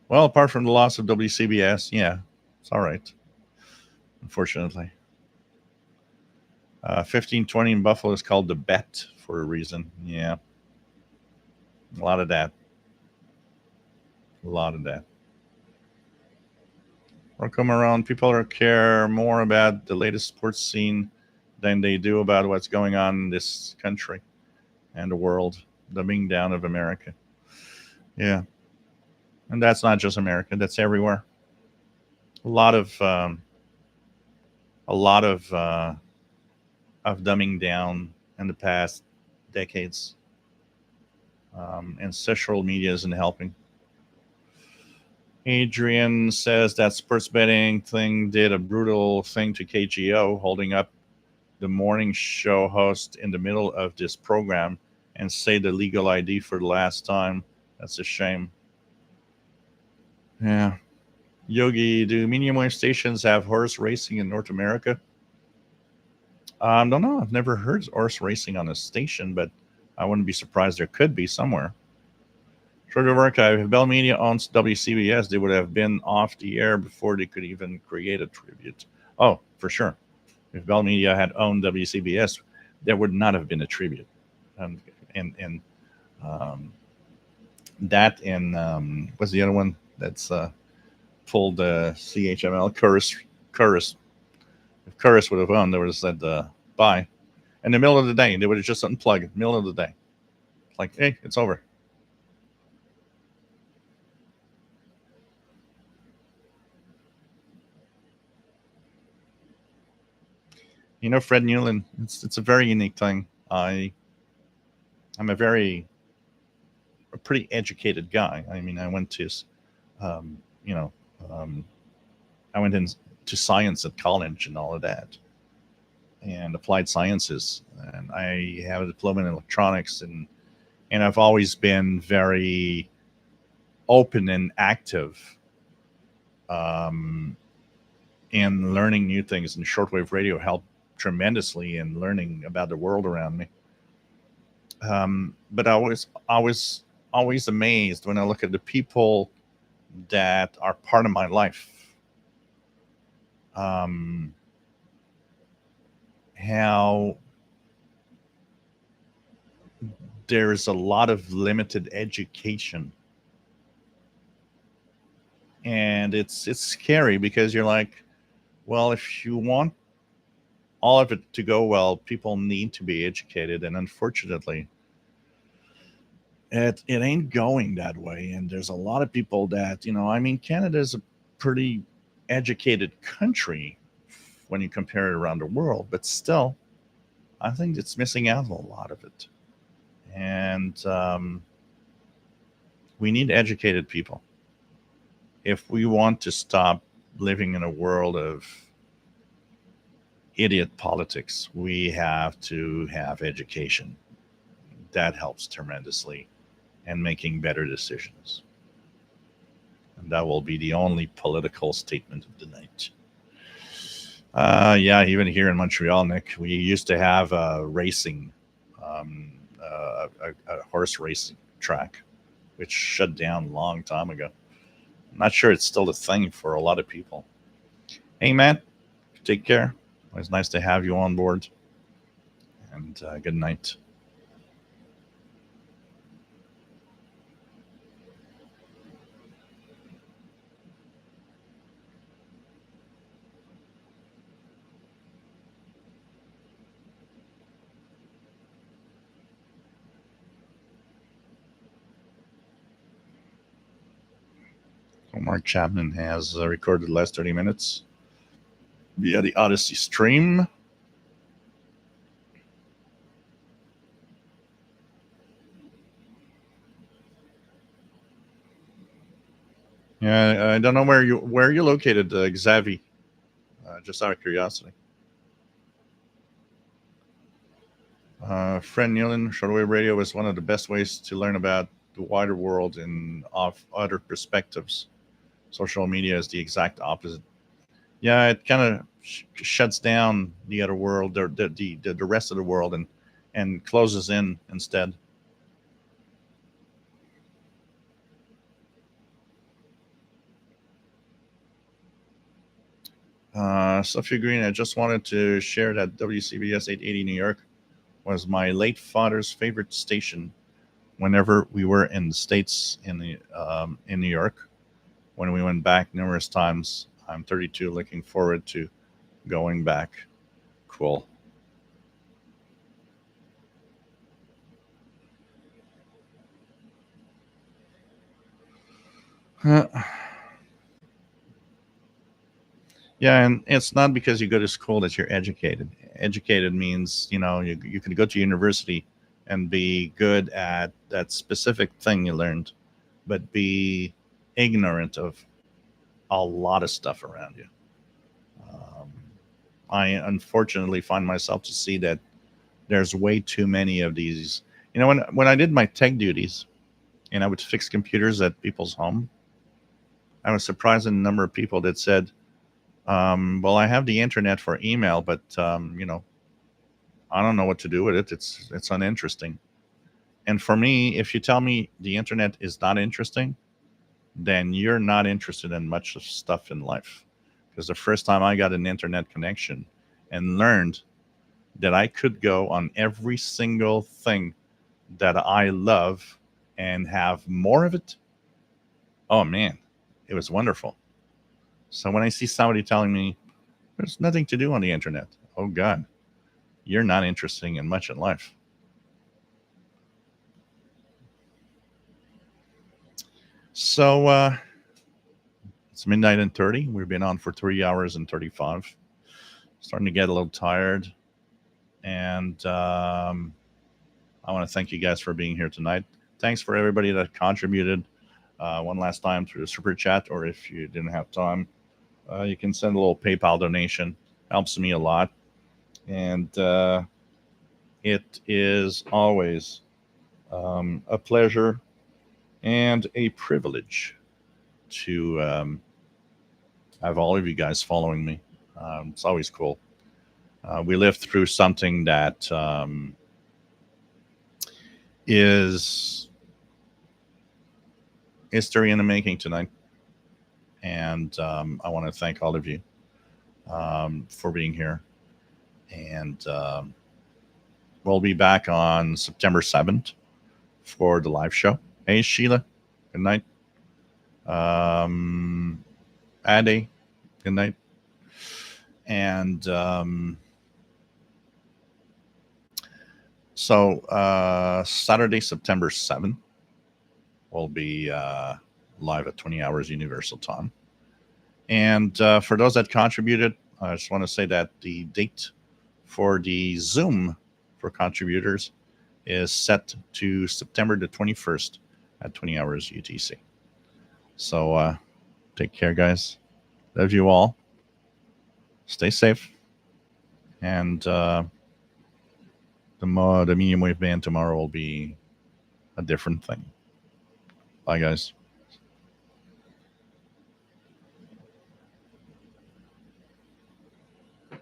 Well, apart from the loss of WCBS, yeah, it's all right. Unfortunately, 1520 in Buffalo is called the Bet for a reason. Yeah, a lot of that. A lot of that. Or come around, people care more about the latest sports scene than they do about what's going on in this country and the world, dumbing down of America. Yeah, and that's not just America; that's everywhere. A lot of dumbing down in the past decades, and social media isn't helping. Adrian says that sports betting thing did a brutal thing to KGO, holding up the morning show host in the middle of this program and say the legal ID for the last time. That's a shame. Yeah. Yogi, do medium wave stations have horse racing in North America? Don't know. I've never heard horse racing on a station, but I wouldn't be surprised there could be somewhere. Shorter archive. If Bell Media owns WCBS, they would have been off the air before they could even create a tribute. Oh, for sure. If Bell Media had owned WCBS, there would not have been a tribute. And that and what's the other one that's pulled CHML? Chorus. If Chorus would have owned, they would have said bye. In the middle of the day, they would have just unplugged. Middle of the day. Like, hey, it's over. You know, Fred Newland, it's a very unique thing. I'm a pretty educated guy. I mean, I went to, I went into science at college and all of that, and applied sciences. And I have a diploma in electronics, and I've always been very open and active in learning new things. And shortwave radio helped tremendously in learning about the world around me. But I was always amazed when I look at the people that are part of my life. How there's a lot of limited education, and it's scary because you're like, well, if you want all of it to go well, people need to be educated, and unfortunately, it ain't going that way. And there's a lot of people that, I mean, Canada's a pretty educated country when you compare it around the world, but still, I think it's missing out on a lot of it. And we need educated people if we want to stop living in a world of idiot politics. We have to have education. That helps tremendously in making better decisions. And that will be the only political statement of the night. Yeah, even here in Montreal, Nick, we used to have a racing, a horse racing track, which shut down a long time ago. I'm not sure it's still a thing for a lot of people. Hey, Matt, take care. It's nice to have you on board. And good night. Mark Chapman has recorded the last 30 minutes via the Odyssey stream. Yeah, I don't know where you're located, Xavi. Just out of curiosity. Friend Nealon, shortwave radio is one of the best ways to learn about the wider world and of other perspectives. Social media is the exact opposite. Yeah, it kind of shuts down the other world, the rest of the world, and closes in instead. Sophia Green, I just wanted to share that WCBS 880 New York was my late father's favorite station whenever we were in the States in New York. When we went back numerous times. I'm 32, looking forward to going back. Cool. Yeah, and it's not because you go to school that you're educated. Educated means, you can go to university and be good at that specific thing you learned, but be ignorant of a lot of stuff around you. I unfortunately find myself to see that there's way too many of these. When I did my tech duties and I would fix computers at people's home, I was surprised at the number of people that said, well, I have the internet for email, but I don't know what to do with it. It's uninteresting. And for me, if you tell me the internet is not interesting, then you're not interested in much of stuff in life. Because the first time I got an internet connection and learned that I could go on every single thing that I love and have more of it, oh man, it was wonderful. So when I see somebody telling me there's nothing to do on the internet, oh God, you're not interested in much in life. So it's midnight and 30. We've been on for 3 hours and 35. Starting to get a little tired. And I want to thank you guys for being here tonight. Thanks for everybody that contributed one last time through the super chat, or if you didn't have time, you can send a little PayPal donation. Helps me a lot. And it is always a pleasure and a privilege to have all of you guys following me. It's always cool. We lived through something that is history in the making tonight. And I want to thank all of you for being here. And we'll be back on September 7th for the live show. Hey, Sheila, good night. Ade, good night. And so Saturday, September 7th, we'll be live at 20 hours Universal Time. And for those that contributed, I just want to say that the date for the Zoom for contributors is set to September the 21st at 20 hours UTC. So take care, guys. Love you all. Stay safe. And the medium wave band tomorrow will be a different thing. Bye, guys.